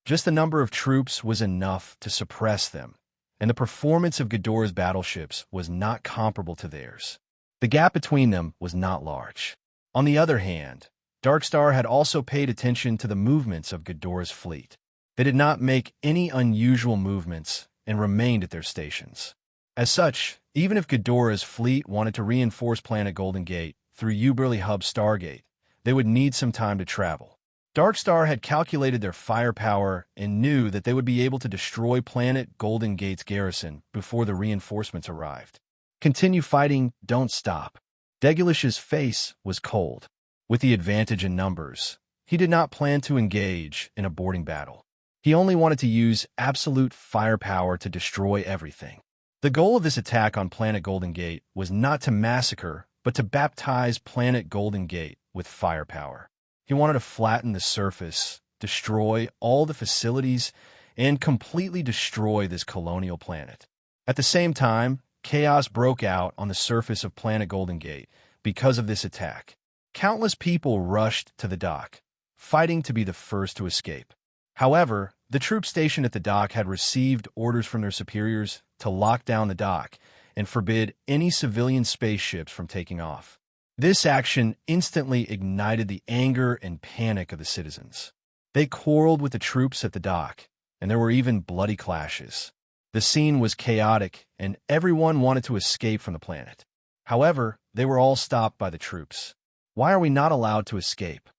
Just the number of troops was enough to suppress them, and the performance of Ghidorah's battleships was not comparable to theirs. The gap between them was not large. On the other hand, Dark Star had also paid attention to the movements of Ghidorah's fleet. They did not make any unusual movements and remained at their stations. As such, even if Ghidorah's fleet wanted to reinforce Planet Golden Gate through Uberly Hub Stargate, they would need some time to travel. Dark Star had calculated their firepower and knew that they would be able to destroy Planet Golden Gate's garrison before the reinforcements arrived. Continue fighting, don't stop. Degulish's face was cold. With the advantage in numbers, he did not plan to engage in a boarding battle. He only wanted to use absolute firepower to destroy everything. The goal of this attack on Planet Golden Gate was not to massacre, but to baptize Planet Golden Gate with firepower. He wanted to flatten the surface, destroy all the facilities, and completely destroy this colonial planet. At the same time, chaos broke out on the surface of Planet Golden Gate because of this attack. Countless people rushed to the dock, fighting to be the first to escape. However, the troops stationed at the dock had received orders from their superiors to lock down the dock and forbid any civilian spaceships from taking off. This action instantly ignited the anger and panic of the citizens. They quarreled with the troops at the dock, and there were even bloody clashes. The scene was chaotic, and everyone wanted to escape from the planet. However, they were all stopped by the troops. Why are we not allowed to escape?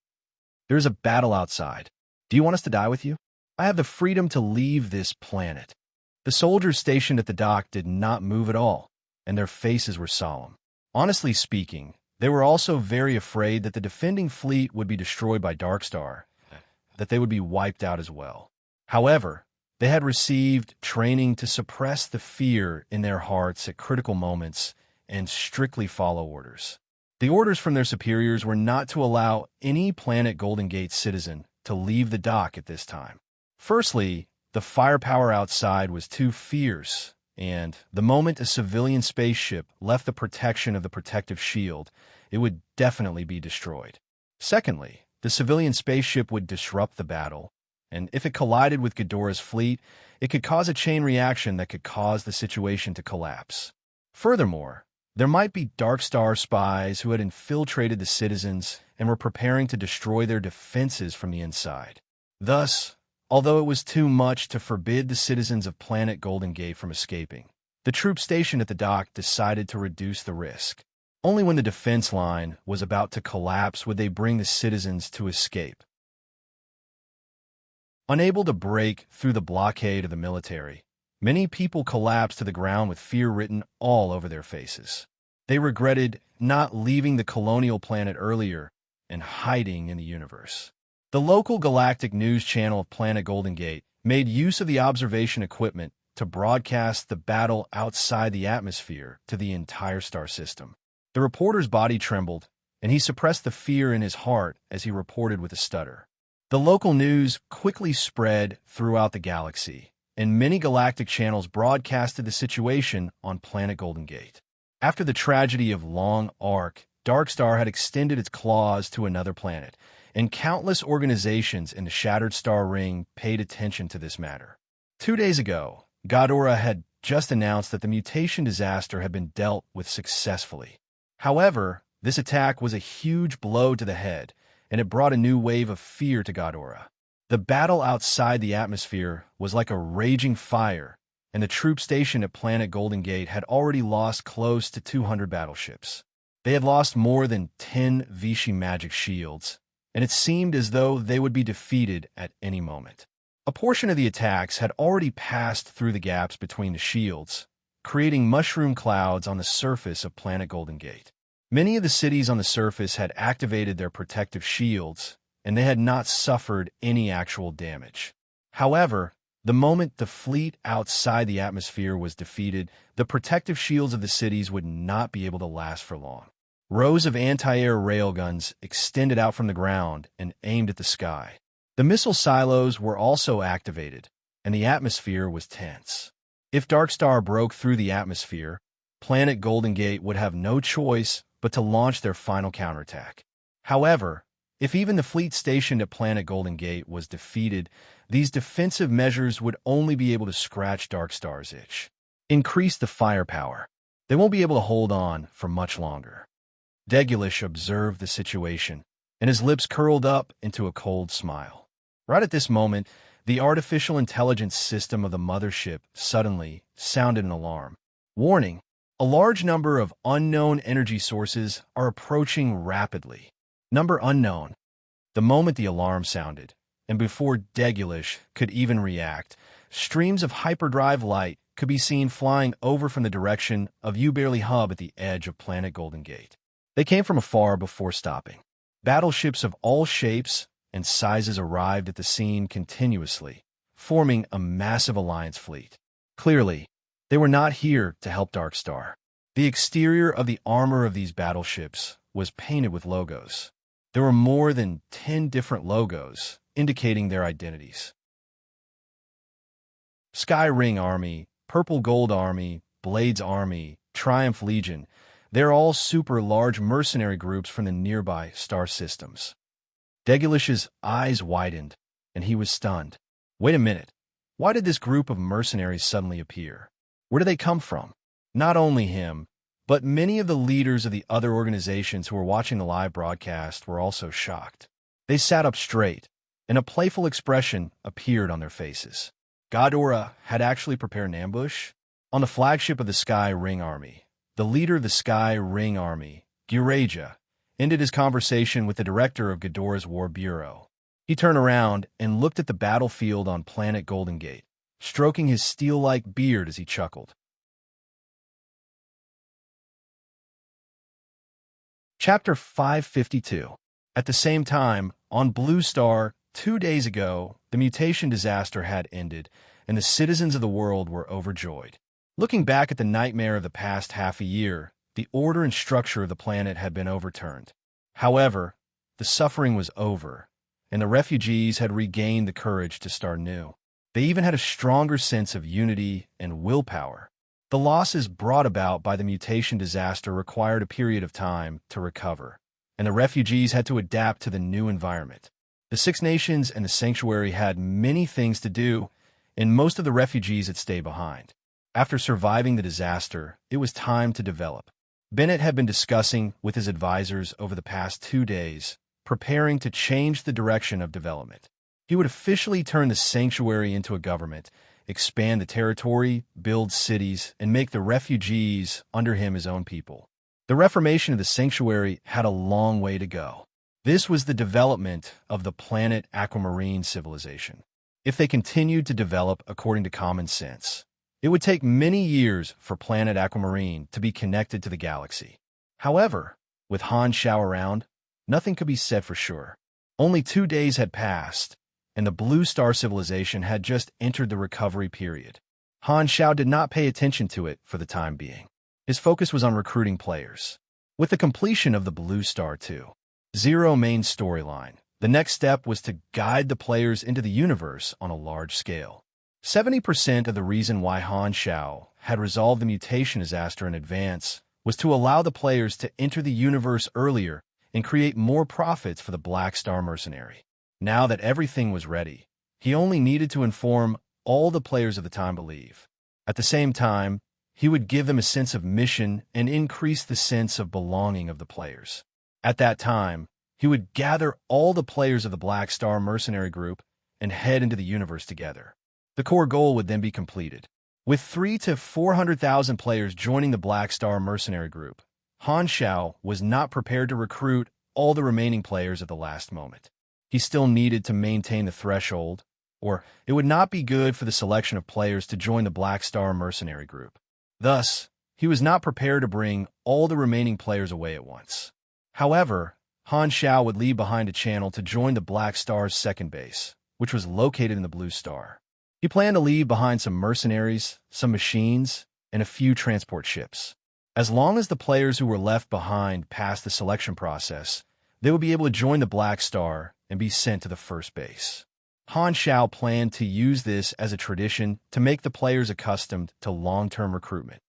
There is a battle outside. Do you want us to die with you? I have the freedom to leave this planet. The soldiers stationed at the dock did not move at all, and their faces were solemn. Honestly speaking, they were also very afraid that the defending fleet would be destroyed by Dark Star, that they would be wiped out as well. However, they had received training to suppress the fear in their hearts at critical moments and strictly follow orders. The orders from their superiors were not to allow any Planet Golden Gate citizen to leave the dock at this time. Firstly, the firepower outside was too fierce, and the moment a civilian spaceship left the protection of the protective shield, it would definitely be destroyed. Secondly, the civilian spaceship would disrupt the battle, and if it collided with Ghidorah's fleet, it could cause a chain reaction that could cause the situation to collapse. Furthermore, There might be Dark Star spies who had infiltrated the citizens and were preparing to destroy their defenses from the inside. Thus, although it was too much to forbid the citizens of Planet Golden Gate from escaping, the troops stationed at the dock decided to reduce the risk. Only when the defense line was about to collapse would they bring the citizens to escape. Unable to break through the blockade of the military, many people collapsed to the ground with fear written all over their faces. They regretted not leaving the colonial planet earlier and hiding in the universe. The local galactic news channel of Planet Golden Gate made use of the observation equipment to broadcast the battle outside the atmosphere to the entire star system. The reporter's body trembled, and he suppressed the fear in his heart as he reported with a stutter. The local news quickly spread throughout the galaxy, and many galactic channels broadcasted the situation on Planet Golden Gate. After the tragedy of Long Arc, Darkstar had extended its claws to another planet, and countless organizations in the Shattered Star Ring paid attention to this matter. 2 days ago, Ghidorah had just announced that the mutation disaster had been dealt with successfully. However, this attack was a huge blow to the head, and it brought a new wave of fear to Ghidorah. The battle outside the atmosphere was like a raging fire, and the troops stationed at Planet Golden Gate had already lost close to 200 battleships. They had lost more than 10 Vichy magic shields, and it seemed as though they would be defeated at any moment. A portion of the attacks had already passed through the gaps between the shields, creating mushroom clouds on the surface of Planet Golden Gate. Many of the cities on the surface had activated their protective shields, and they had not suffered any actual damage. However, the moment the fleet outside the atmosphere was defeated, the protective shields of the cities would not be able to last for long. Rows of anti-air railguns extended out from the ground and aimed at the sky. The missile silos were also activated, and the atmosphere was tense. If Darkstar broke through the atmosphere, Planet Golden Gate would have no choice but to launch their final counterattack. However, if even the fleet stationed at Planet Golden Gate was defeated, these defensive measures would only be able to scratch Darkstar's itch. Increase the firepower. They won't be able to hold on for much longer. Degulish observed the situation, and his lips curled up into a cold smile. Right at this moment, the artificial intelligence system of the mothership suddenly sounded an alarm. Warning: a large number of unknown energy sources are approaching rapidly. Number unknown. The moment the alarm sounded, and before Degulish could even react, streams of hyperdrive light could be seen flying over from the direction of U-Barely Hub at the edge of Planet Golden Gate. They came from afar before stopping. Battleships of all shapes and sizes arrived at the scene continuously, forming a massive alliance fleet. Clearly, they were not here to help Darkstar. The exterior of the armor of these battleships was painted with logos. There were more than 10 different logos, indicating their identities. Sky Ring Army, Purple Gold Army, Blades Army, Triumph Legion, they're all super large mercenary groups from the nearby star systems. Degulish's eyes widened, and he was stunned. Wait a minute. Why did this group of mercenaries suddenly appear? Where did they come from? Not only him, but many of the leaders of the other organizations who were watching the live broadcast were also shocked. They sat up straight, and a playful expression appeared on their faces. Ghidorah had actually prepared an ambush? On the flagship of the Sky Ring Army, the leader of the Sky Ring Army, Giraja, ended his conversation with the director of Ghidorah's War Bureau. He turned around and looked at the battlefield on Planet Golden Gate, stroking his steel-like beard as he chuckled. Chapter 552. At the same time, on Blue Star, 2 days ago, the mutation disaster had ended, and the citizens of the world were overjoyed. Looking back at the nightmare of the past half a year, the order and structure of the planet had been overturned. However, the suffering was over, and the refugees had regained the courage to start new. They even had a stronger sense of unity and willpower. The losses brought about by the mutation disaster required a period of time to recover, and the refugees had to adapt to the new environment. The Six Nations and the Sanctuary had many things to do, and most of the refugees had stayed behind. After surviving the disaster, it was time to develop. Bennett had been discussing with his advisors over the past 2 days, preparing to change the direction of development. He would officially turn the sanctuary into a government, expand the territory, build cities, and make the refugees under him his own people. The reformation of the sanctuary had a long way to go. This was the development of the planet aquamarine civilization. If they continued to develop according to common sense, it would take many years for planet aquamarine to be connected to the galaxy. However, with Han Shao around, nothing could be said for sure. Only 2 days had passed, and the Blue Star civilization had just entered the recovery period. Han Shao did not pay attention to it for the time being. His focus was on recruiting players. With the completion of the Blue Star 2.0 main storyline, the next step was to guide the players into the universe on a large scale. 70% of the reason why Han Shao had resolved the mutation disaster in advance was to allow the players to enter the universe earlier and create more profits for the Black Star mercenary. Now that everything was ready, he only needed to inform all the players of the time to leave. At the same time, he would give them a sense of mission and increase the sense of belonging of the players. At that time, he would gather all the players of the Black Star mercenary group and head into the universe together. The core goal would then be completed. With 300,000 to 400,000 players joining the Black Star mercenary group, Han Shao was not prepared to recruit all the remaining players at the last moment. He still needed to maintain the threshold, or it would not be good for the selection of players to join the Black Star mercenary group. Thus, he was not prepared to bring all the remaining players away at once. However, Han Shao would leave behind a channel to join the Black Star's second base, which was located in the Blue Star. He planned to leave behind some mercenaries, some machines, and a few transport ships. As long as the players who were left behind passed the selection process, they would be able to join the Black Star and be sent to the first base. Han Shao planned to use this as a tradition to make the players accustomed to long-term recruitment.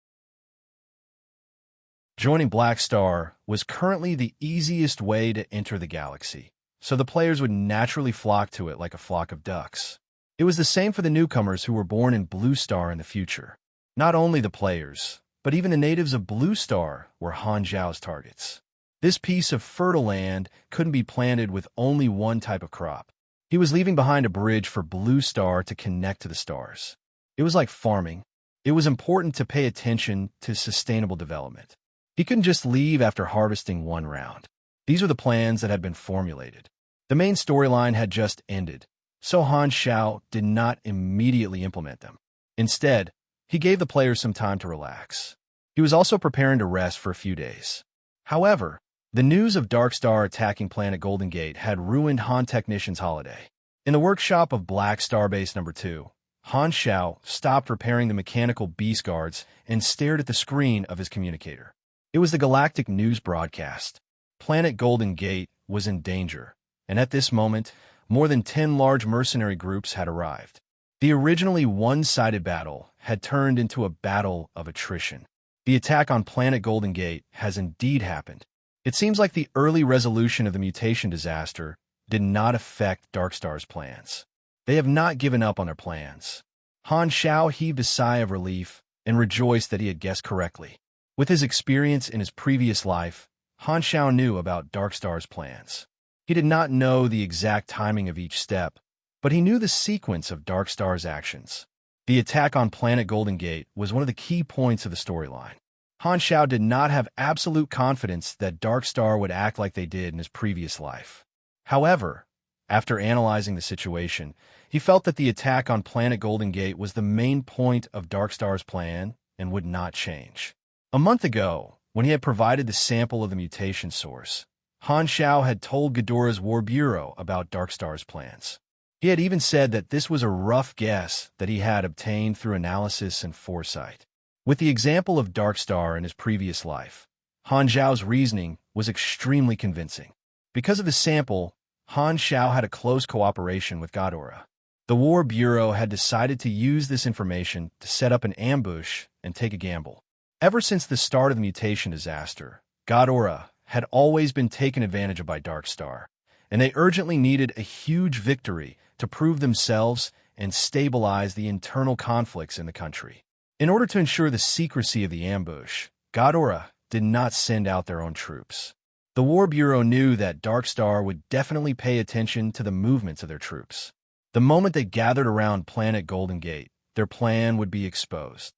Joining Black Star was currently the easiest way to enter the galaxy, so the players would naturally flock to it like a flock of ducks. It was the same for the newcomers who were born in Blue Star in the future. Not only the players, but even the natives of Blue Star were Han Zhao's targets. This piece of fertile land couldn't be planted with only one type of crop. He was leaving behind a bridge for Blue Star to connect to the stars. It was like farming. It was important to pay attention to sustainable development. He couldn't just leave after harvesting one round. These were the plans that had been formulated. The main storyline had just ended, so Han Shao did not immediately implement them. Instead, he gave the players some time to relax. He was also preparing to rest for a few days. However, the news of Dark Star attacking planet Golden Gate had ruined Han Technician's holiday. In the workshop of Black Star Base No. 2, Han Shao stopped repairing the mechanical beast guards and stared at the screen of his communicator. It was the galactic news broadcast. Planet Golden Gate was in danger, and at this moment, more than 10 large mercenary groups had arrived. The originally one-sided battle had turned into a battle of attrition. The attack on planet Golden Gate has indeed happened. It seems like the early resolution of the mutation disaster did not affect Dark Star's plans. They have not given up on their plans. Han Shao heaved a sigh of relief and rejoiced that he had guessed correctly. With his experience in his previous life, Han Shao knew about Dark Star's plans. He did not know the exact timing of each step, but he knew the sequence of Dark Star's actions. The attack on planet Golden Gate was one of the key points of the storyline. Han Shao did not have absolute confidence that Dark Star would act like they did in his previous life. However, after analyzing the situation, he felt that the attack on planet Golden Gate was the main point of Dark Star's plan and would not change. A month ago, when he had provided the sample of the mutation source, Han Shao had told Ghidorah's War Bureau about Dark Star's plans. He had even said that this was a rough guess that he had obtained through analysis and foresight. With the example of Dark Star in his previous life, Han Zhao's reasoning was extremely convincing. Because of the sample, Han Shao had a close cooperation with Ghidorah. The War Bureau had decided to use this information to set up an ambush and take a gamble. Ever since the start of the mutation disaster, Ghidorah had always been taken advantage of by Dark Star, and they urgently needed a huge victory to prove themselves and stabilize the internal conflicts in the country. In order to ensure the secrecy of the ambush, Ghidorah did not send out their own troops. The War Bureau knew that Darkstar would definitely pay attention to the movements of their troops. The moment they gathered around Planet Golden Gate, their plan would be exposed.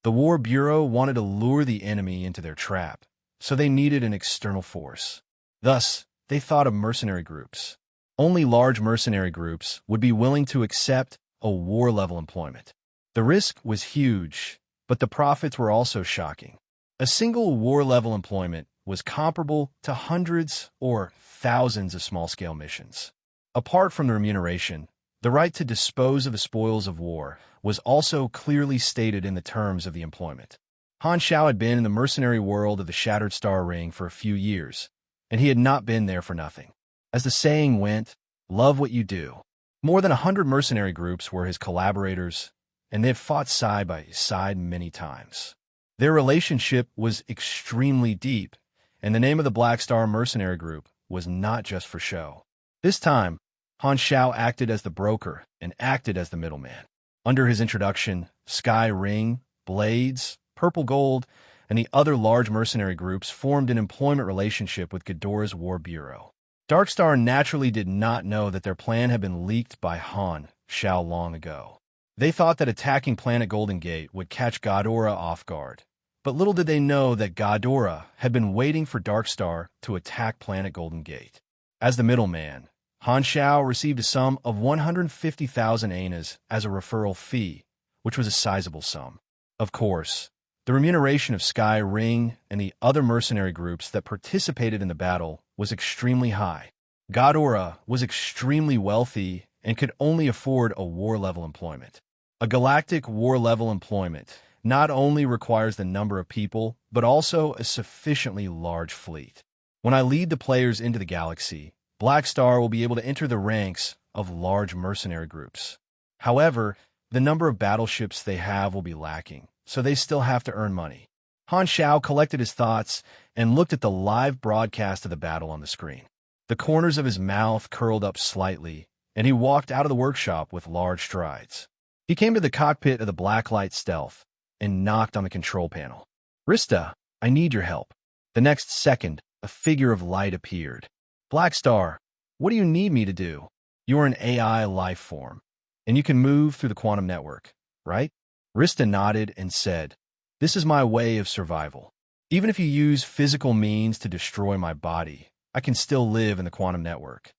The War Bureau wanted to lure the enemy into their trap, so they needed an external force. Thus, they thought of mercenary groups. Only large mercenary groups would be willing to accept a war-level employment. The risk was huge, but the profits were also shocking. A single war-level employment was comparable to hundreds or thousands of small-scale missions. Apart from the remuneration, the right to dispose of the spoils of war was also clearly stated in the terms of the employment. Han Xiao had been in the mercenary world of the Shattered Star Ring for a few years, and he had not been there for nothing. As the saying went, love what you do. More than 100 mercenary groups were his collaborators, and they had fought side by side many times. Their relationship was extremely deep, and the name of the Black Star Mercenary Group was not just for show. This time, Han Xiao acted as the broker and acted as the middleman. Under his introduction, Sky Ring, Blades, Purple Gold, and the other large mercenary groups formed an employment relationship with Ghidorah's War Bureau. Darkstar naturally did not know that their plan had been leaked by Han Xiao long ago. They thought that attacking Planet Golden Gate would catch Ghidorah off guard, but little did they know that Ghidorah had been waiting for Darkstar to attack Planet Golden Gate. As the middleman, Han Xiao received a sum of 150,000 anas as a referral fee, which was a sizable sum. Of course, the remuneration of Sky Ring and the other mercenary groups that participated in the battle was extremely high. Ghidorah was extremely wealthy and could only afford a war-level employment. A galactic war-level employment not only requires the number of people, but also a sufficiently large fleet. When I lead the players into the galaxy, Black Star will be able to enter the ranks of large mercenary groups. However, the number of battleships they have will be lacking, so they still have to earn money. Han Xiao collected his thoughts and looked at the live broadcast of the battle on the screen. The corners of his mouth curled up slightly, and he walked out of the workshop with large strides. He came to the cockpit of the Blacklight Stealth and knocked on the control panel. "Rista, I need your help." The next second, a figure of light appeared. "Black Star, what do you need me to do? You are an AI life form, and you can move through the quantum network, right?" Rista nodded and said, "This is my way of survival. Even if you use physical means to destroy my body, I can still live in the quantum network.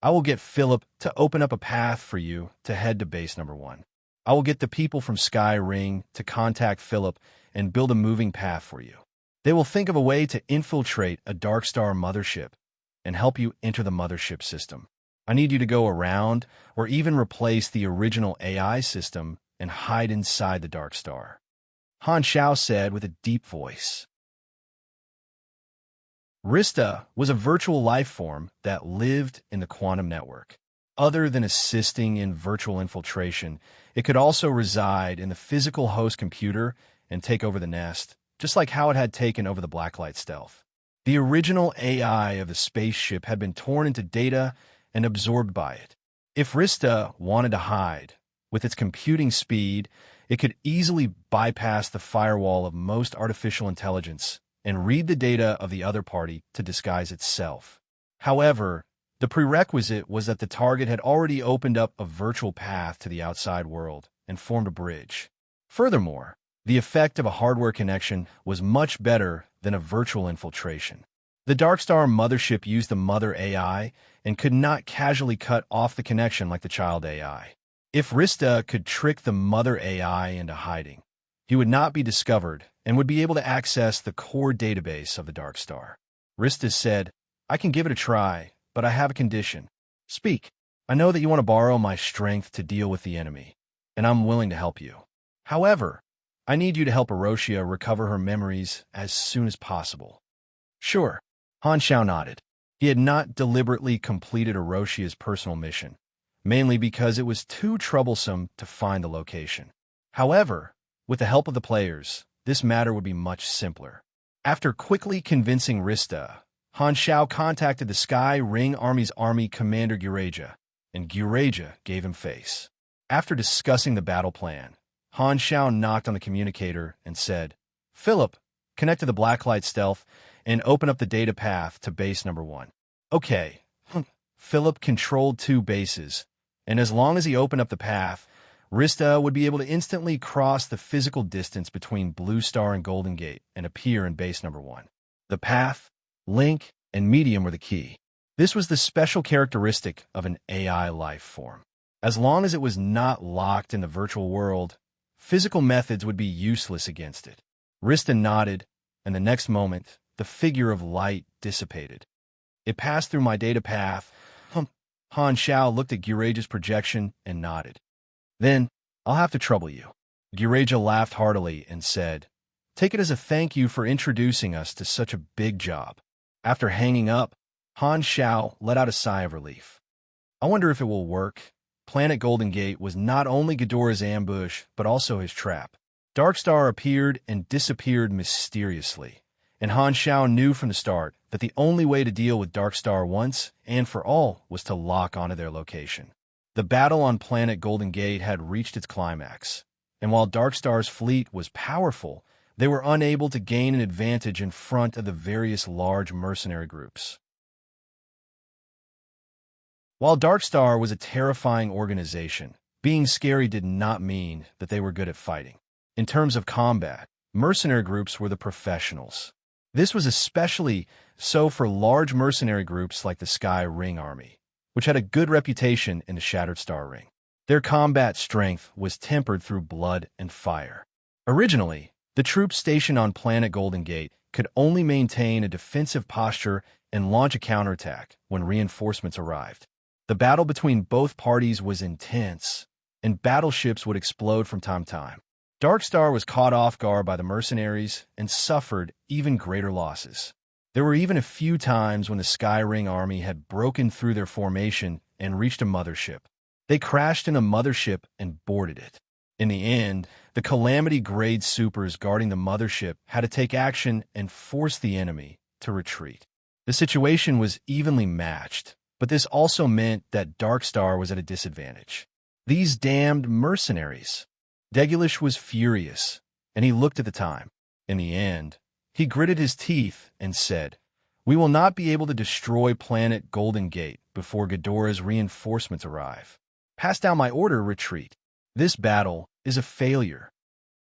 I will get Philip to open up a path for you to head to base number 1. I will get the people from Sky Ring to contact Philip and build a moving path for you. They will think of a way to infiltrate a Darkstar mothership and help you enter the mothership system. I need you to go around or even replace the original AI system and hide inside the Darkstar." Han Xiao said with a deep voice. Rista was a virtual life form that lived in the quantum network. Other than assisting in virtual infiltration, it could also reside in the physical host computer and take over the nest, just like how it had taken over the Blacklight Stealth. The original AI of the spaceship had been torn into data and absorbed by it. If Rista wanted to hide, with its computing speed, it could easily bypass the firewall of most artificial intelligence and read the data of the other party to disguise itself. However, the prerequisite was that the target had already opened up a virtual path to the outside world and formed a bridge. Furthermore, the effect of a hardware connection was much better than a virtual infiltration. The Darkstar mothership used the mother AI and could not casually cut off the connection like the child AI. If Rista could trick the mother AI into hiding, he would not be discovered and would be able to access the core database of the Darkstar. Rista said, "I can give it a try, but I have a condition. Speak. I know that you want to borrow my strength to deal with the enemy, and I'm willing to help you. However, I need you to help Erosia recover her memories as soon as possible." "Sure." Han Xiao nodded. He had not deliberately completed Erosia's personal mission, mainly because it was too troublesome to find the location. However, with the help of the players, this matter would be much simpler. After quickly convincing Rista, Han Xiao contacted the Sky Ring Army's Army Commander Guraja, and Guraja gave him face. After discussing the battle plan, Han Xiao knocked on the communicator and said, Philip, connect to the blacklight stealth and open up the data path to base number 1. Okay. Philip controlled 2 bases, and as long as he opened up the path, Rista would be able to instantly cross the physical distance between Blue Star and Golden Gate and appear in base number 1. The path, link, and medium were the key. This was the special characteristic of an AI life form. As long as it was not locked in the virtual world, physical methods would be useless against it. Rista nodded, and the next moment, the figure of light dissipated. It passed through my data path. Han Xiao looked at Gurage's projection and nodded. Then, I'll have to trouble you. Guraja laughed heartily and said, take it as a thank you for introducing us to such a big job. After hanging up, Han Xiao let out a sigh of relief. I wonder if it will work. Planet Golden Gate was not only Ghidorah's ambush, but also his trap. Darkstar appeared and disappeared mysteriously, and Han Xiao knew from the start that the only way to deal with Darkstar once and for all was to lock onto their location. The battle on Planet Golden Gate had reached its climax, and while Darkstar's fleet was powerful, they were unable to gain an advantage in front of the various large mercenary groups. While Darkstar was a terrifying organization, being scary did not mean that they were good at fighting. In terms of combat, mercenary groups were the professionals. This was especially so for large mercenary groups like the Sky Ring Army, which had a good reputation in the Shattered Star Ring. Their combat strength was tempered through blood and fire. Originally, the troops stationed on Planet Golden Gate could only maintain a defensive posture and launch a counterattack when reinforcements arrived. The battle between both parties was intense, and battleships would explode from time to time. Darkstar was caught off guard by the mercenaries and suffered even greater losses. There were even a few times when the Sky Ring Army had broken through their formation and reached a mothership. They crashed in a mothership and boarded it. In the end, the Calamity-grade supers guarding the mothership had to take action and force the enemy to retreat. The situation was evenly matched, but this also meant that Darkstar was at a disadvantage. These damned mercenaries. Degulish was furious, and he looked at the time. In the end, he gritted his teeth and said, we will not be able to destroy Planet Golden Gate before Ghidorah's reinforcements arrive. Pass down my order, retreat. This battle is a failure.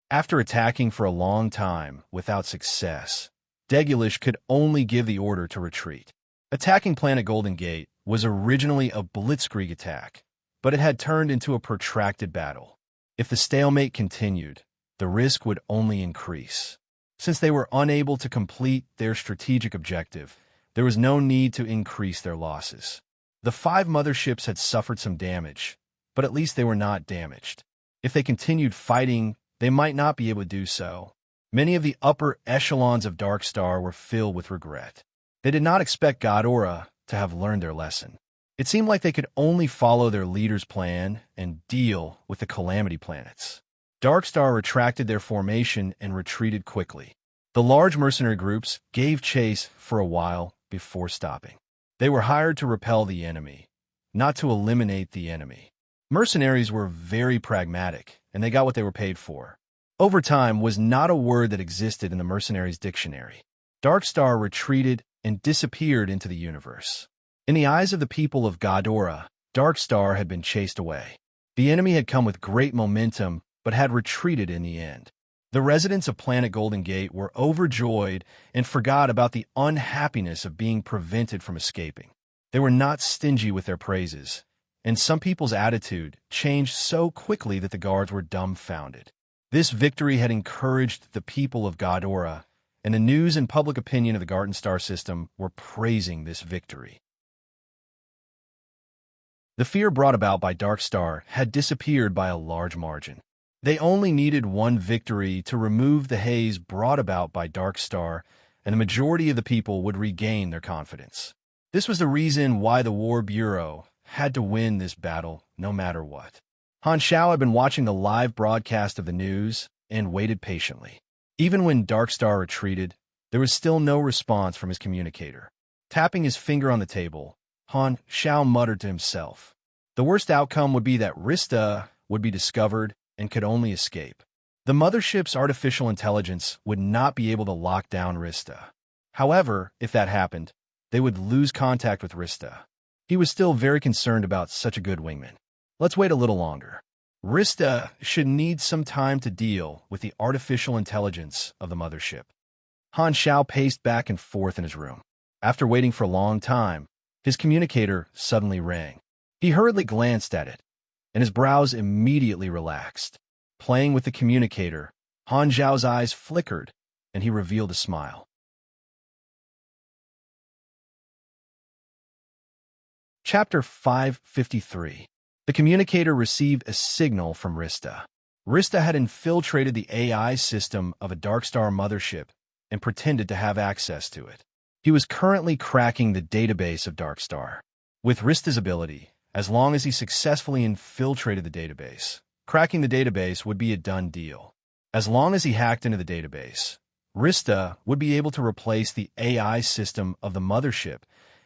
After attacking for a long time without success, Degulish could only give the order to retreat. Attacking Planet Golden Gate was originally a blitzkrieg attack, but it had turned into a protracted battle. If the stalemate continued, the risk would only increase. Since they were unable to complete their strategic objective, there was no need to increase their losses. The 5 motherships had suffered some damage, but at least they were not damaged. If they continued fighting, they might not be able to do so. Many of the upper echelons of Darkstar were filled with regret. They did not expect Ghidorah to have learned their lesson. It seemed like they could only follow their leader's plan and deal with the Calamity planets. Darkstar retracted their formation and retreated quickly. The large mercenary groups gave chase for a while before stopping. They were hired to repel the enemy, not to eliminate the enemy. Mercenaries were very pragmatic, and they got what they were paid for. Overtime was not a word that existed in the mercenaries' dictionary. Darkstar retreated and disappeared into the universe. In the eyes of the people of Ghidorah, Darkstar had been chased away. The enemy had come with great momentum, but had retreated in the end. The residents of Planet Golden Gate were overjoyed and forgot about the unhappiness of being prevented from escaping. They were not stingy with their praises, and some people's attitude changed so quickly that the guards were dumbfounded. This victory had encouraged the people of Ghidorah, and the news and public opinion of the Garden Star system were praising this victory. The fear brought about by Darkstar had disappeared by a large margin. They only needed one victory to remove the haze brought about by Darkstar, and the majority of the people would regain their confidence. This was the reason why the War Bureau had to win this battle no matter what. Han Xiao had been watching the live broadcast of the news and waited patiently. Even when Darkstar retreated, there was still no response from his communicator. Tapping his finger on the table, Han Xiao muttered to himself. The worst outcome would be that Rista would be discovered and could only escape. The mothership's artificial intelligence would not be able to lock down Rista. However, if that happened, they would lose contact with Rista. He was still very concerned about such a good wingman. Let's wait a little longer. Rista should need some time to deal with the artificial intelligence of the mothership. Han Xiao paced back and forth in his room. After waiting for a long time, his communicator suddenly rang. He hurriedly glanced at it, and his brows immediately relaxed. Playing with the communicator, Han Xiao's eyes flickered, and he revealed a smile. Chapter 553. The communicator received a signal from Rista. Rista had infiltrated the AI system of a Darkstar mothership and pretended to have access to it. He was currently cracking the database of Darkstar. With Rista's ability, as long as he successfully infiltrated the database, cracking the database would be a done deal. As long as he hacked into the database, Rista would be able to replace the AI system of the mothership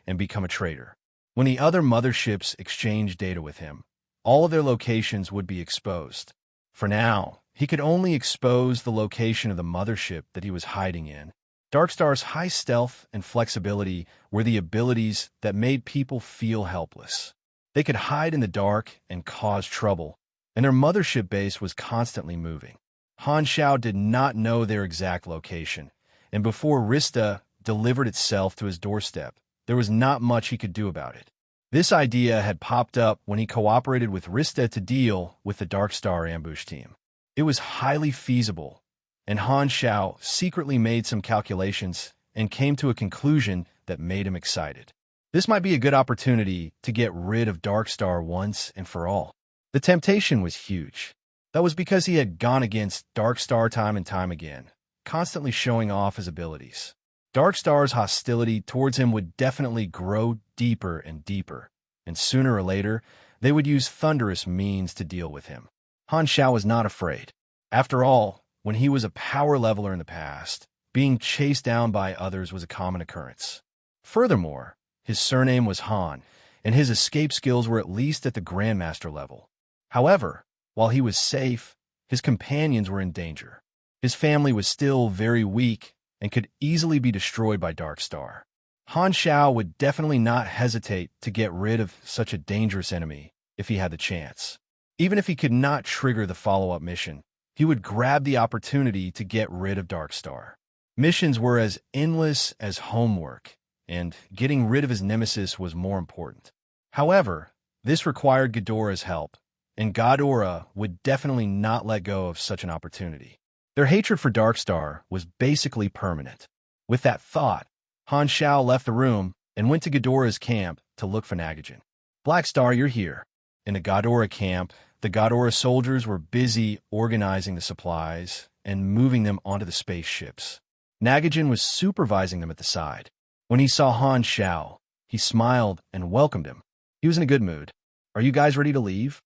and become a traitor. When the other motherships exchanged data with him, all of their locations would be exposed. For now, he could only expose the location of the mothership that he was hiding in. Darkstar's high stealth and flexibility were the abilities that made people feel helpless. They could hide in the dark and cause trouble, and their mothership base was constantly moving. Han Xiao did not know their exact location, and before Rista delivered itself to his doorstep, there was not much he could do about it. This idea had popped up when he cooperated with Rista to deal with the Darkstar ambush team. It was highly feasible, and Han Xiao secretly made some calculations and came to a conclusion that made him excited. This might be a good opportunity to get rid of Darkstar once and for all. The temptation was huge. That was because he had gone against Darkstar time and time again, constantly showing off his abilities. Darkstar's hostility towards him would definitely grow deeper and deeper, and sooner or later, they would use thunderous means to deal with him. Han Xiao was not afraid. After all, when he was a power leveler in the past, being chased down by others was a common occurrence. Furthermore, his surname was Han, and his escape skills were at least at the Grandmaster level. However, while he was safe, his companions were in danger. His family was still very weak and could easily be destroyed by Darkstar. Han Xiao would definitely not hesitate to get rid of such a dangerous enemy if he had the chance. Even if he could not trigger the follow-up mission, he would grab the opportunity to get rid of Darkstar. Missions were as endless as homework, and getting rid of his nemesis was more important. However, this required Ghidorah's help, and Ghidorah would definitely not let go of such an opportunity. Their hatred for Darkstar was basically permanent. With that thought, Han Xiao left the room and went to Ghidorah's camp to look for Nagajin. Black Star, you're here. In the Ghidorah camp, the Ghidorah soldiers were busy organizing the supplies and moving them onto the spaceships. Nagajin was supervising them at the side. When he saw Han Xiao, he smiled and welcomed him. He was in a good mood. Are you guys ready to leave?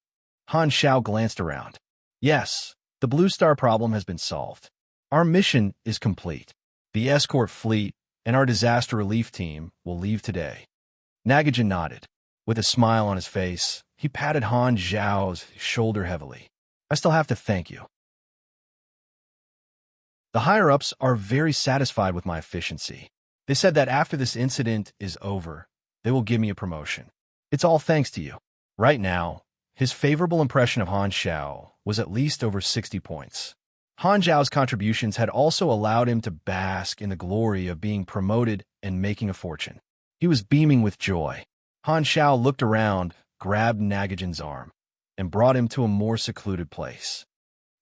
Han Xiao glanced around. Yes, the Blue Star problem has been solved. Our mission is complete. The escort fleet and our disaster relief team will leave today. Nagajin nodded. With a smile on his face, he patted Han Xiao's shoulder heavily. I still have to thank you. The higher-ups are very satisfied with my efficiency. They said that after this incident is over, they will give me a promotion. It's all thanks to you. Right now, his favorable impression of Han Xiao was at least over 60 points. Han Xiao's contributions had also allowed him to bask in the glory of being promoted and making a fortune. He was beaming with joy. Han Xiao looked around, grabbed Nagajin's arm, and brought him to a more secluded place.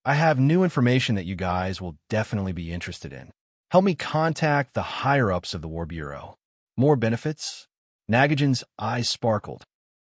I have new information that you guys will definitely be interested in. Help me contact the higher-ups of the War Bureau. More benefits? Nagajin's eyes sparkled.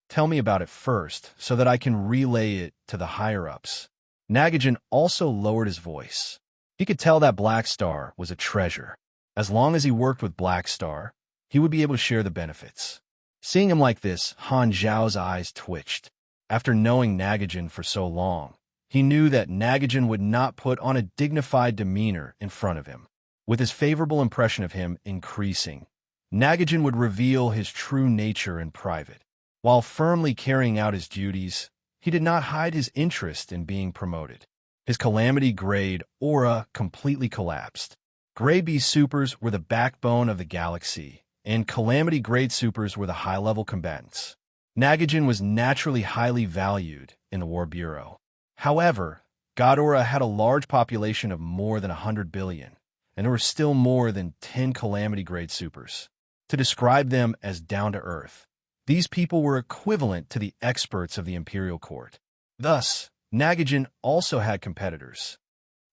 Tell me about it first, so that I can relay it to the higher-ups. Nagajin also lowered his voice. He could tell that Black Star was a treasure. As long as he worked with Black Star, he would be able to share the benefits. Seeing him like this, Han Xiao's eyes twitched. After knowing Nagajin for so long, he knew that Nagajin would not put on a dignified demeanor in front of him. With his favorable impression of him increasing, Nagajin would reveal his true nature in private. While firmly carrying out his duties, he did not hide his interest in being promoted. His calamity-grade aura completely collapsed. Gray B supers were the backbone of the galaxy, and calamity-grade supers were the high-level combatants. Nagajin was naturally highly valued in the War Bureau. However, Ghidorah had a large population of more than 100 billion, and there were still more than 10 calamity-grade supers. To describe them as down-to-earth, these people were equivalent to the experts of the Imperial Court. Thus, Nagajin also had competitors.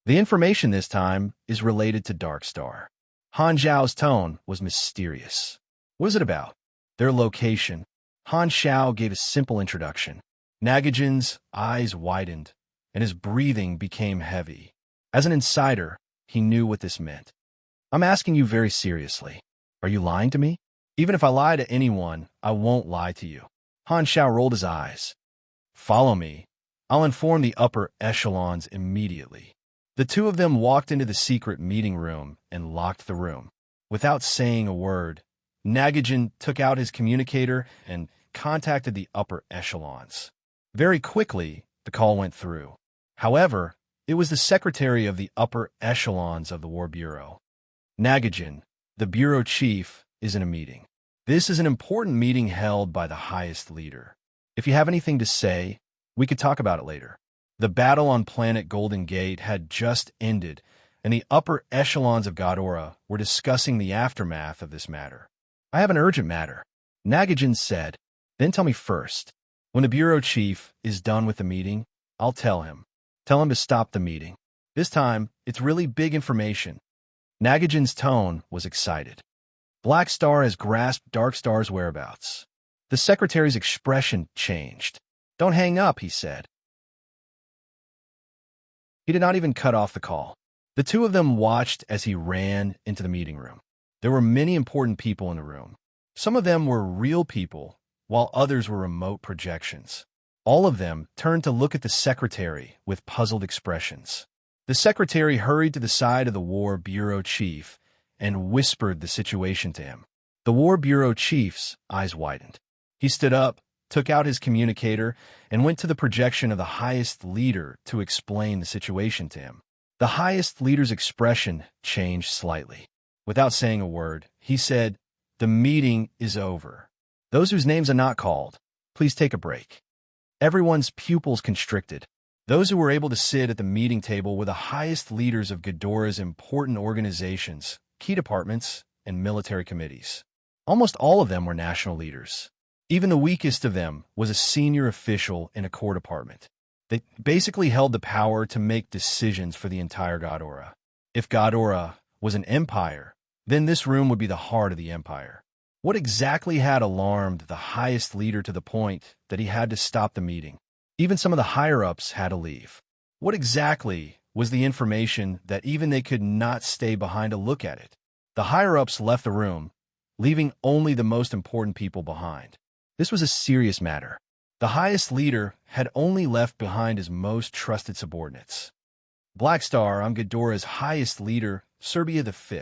The information this time is related to Darkstar. Han Zhao's tone was mysterious. What is it about? Their location. Han Zhao gave a simple introduction. Nagajin's eyes widened, and his breathing became heavy. As an insider, he knew what this meant. I'm asking you very seriously. Are you lying to me? Even if I lie to anyone, I won't lie to you. Han Zhao rolled his eyes. Follow me. I'll inform the upper echelons immediately. The two of them walked into the secret meeting room and locked the room. Without saying a word, Nagajin took out his communicator and contacted the upper echelons. Very quickly, the call went through. However, it was the secretary of the upper echelons of the War Bureau. Nagajin, the bureau chief, is in a meeting. This is an important meeting held by the highest leader. If you have anything to say, we could talk about it later. The battle on planet Golden Gate had just ended, and the upper echelons of Ghidorah were discussing the aftermath of this matter. I have an urgent matter, Nagajin said. Then tell me first. When the bureau chief is done with the meeting, I'll tell him. Tell him to stop the meeting. This time, it's really big information. Nagajin's tone was excited. Black Star has grasped Dark Star's whereabouts. The secretary's expression changed. Don't hang up, he said. He did not even cut off the call. The two of them watched as he ran into the meeting room. There were many important people in the room. Some of them were real people, while others were remote projections. All of them turned to look at the secretary with puzzled expressions. The secretary hurried to the side of the War Bureau chief and whispered the situation to him. The War Bureau chief's eyes widened. He stood up, took out his communicator, and went to the projection of the highest leader to explain the situation to him. The highest leader's expression changed slightly. Without saying a word, he said, "The meeting is over. Those whose names are not called, please take a break." Everyone's pupils constricted. Those who were able to sit at the meeting table were the highest leaders of Ghidorah's important organizations, key departments, and military committees. Almost all of them were national leaders. Even the weakest of them was a senior official in a core department. They basically held the power to make decisions for the entire Ghidorah. If Ghidorah was an empire, then this room would be the heart of the empire. What exactly had alarmed the highest leader to the point that he had to stop the meeting? Even some of the higher-ups had to leave. What exactly was the information that even they could not stay behind to look at it? The higher-ups left the room, leaving only the most important people behind. This was a serious matter. The highest leader had only left behind his most trusted subordinates. Black Star, I'm Ghidorah's highest leader, Serbia V.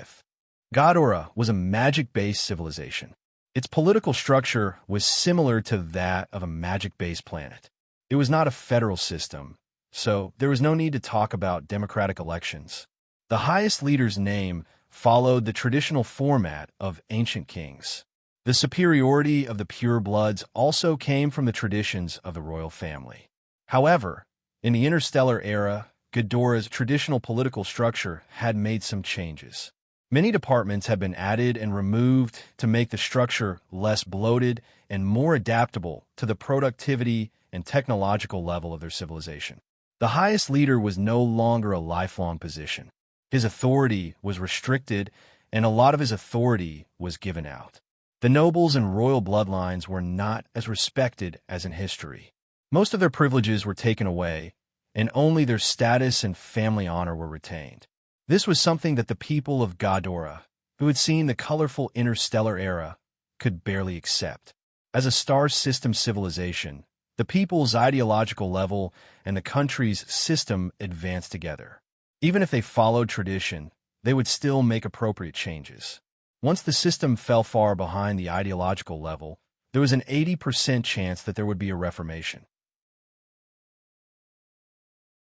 Ghidorah was a magic-based civilization. Its political structure was similar to that of a magic-based planet. It was not a federal system, so there was no need to talk about democratic elections. The highest leader's name followed the traditional format of ancient kings. The superiority of the purebloods also came from the traditions of the royal family. However, in the interstellar era, Ghidorah's traditional political structure had made some changes. Many departments have been added and removed to make the structure less bloated and more adaptable to the productivity and technological level of their civilization. The highest leader was no longer a lifelong position. His authority was restricted, and a lot of his authority was given out. The nobles and royal bloodlines were not as respected as in history. Most of their privileges were taken away, and only their status and family honor were retained. This was something that the people of Ghidorah, who had seen the colorful interstellar era, could barely accept. As a star system civilization, the people's ideological level and the country's system advanced together. Even if they followed tradition, they would still make appropriate changes. Once the system fell far behind the ideological level, there was an 80% chance that there would be a reformation.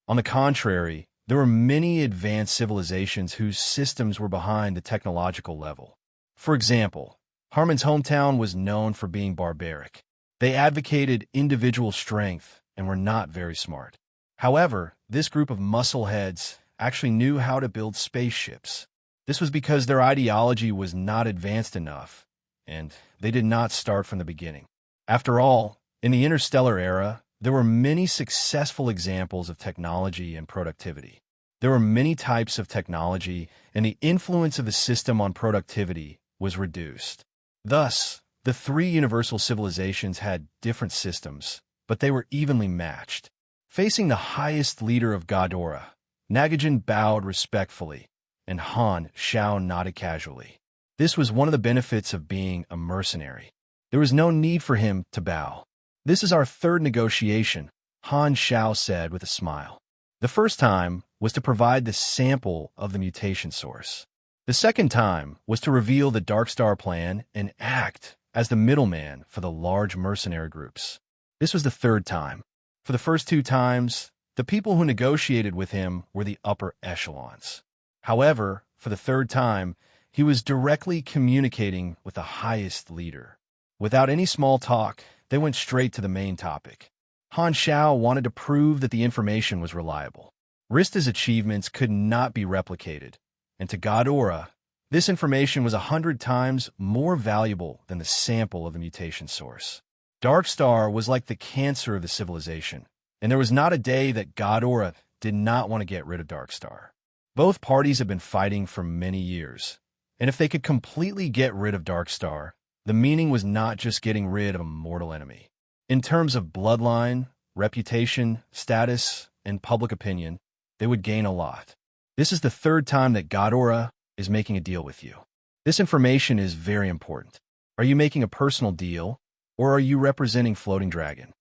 On the contrary, there were many advanced civilizations whose systems were behind the technological level. For example, Harmon's hometown was known for being barbaric. They advocated individual strength and were not very smart. However, this group of muscleheads actually knew how to build spaceships. This was because their ideology was not advanced enough, and they did not start from the beginning. After all, in the interstellar era, there were many successful examples of technology and productivity. There were many types of technology, and the influence of the system on productivity was reduced. Thus, the three universal civilizations had different systems, but they were evenly matched. Facing the highest leader of Ghidorah, Nagajan bowed respectfully, and Han Shao nodded casually. This was one of the benefits of being a mercenary. There was no need for him to bow. "This is our third negotiation," Han Shao said with a smile. The first time was to provide the sample of the mutation source. The second time was to reveal the Dark Star plan and act as the middleman for the large mercenary groups. This was the third time. For the first two times, the people who negotiated with him were the upper echelons. However, for the third time, he was directly communicating with the highest leader. Without any small talk, they went straight to the main topic. Han Shao wanted to prove that the information was reliable. Rista's achievements could not be replicated, and to Ghidorah, this information was 100 times more valuable than the sample of the mutation source. Dark Star was like the cancer of the civilization, and there was not a day that Ghidorah did not want to get rid of Dark Star. Both parties have been fighting for many years, and if they could completely get rid of Dark Star, the meaning was not just getting rid of a mortal enemy. In terms of bloodline, reputation, status, and public opinion, they would gain a lot. This is the third time that Ghidorah is making a deal with you. This information is very important. Are you making a personal deal, or are you representing Floating Dragon?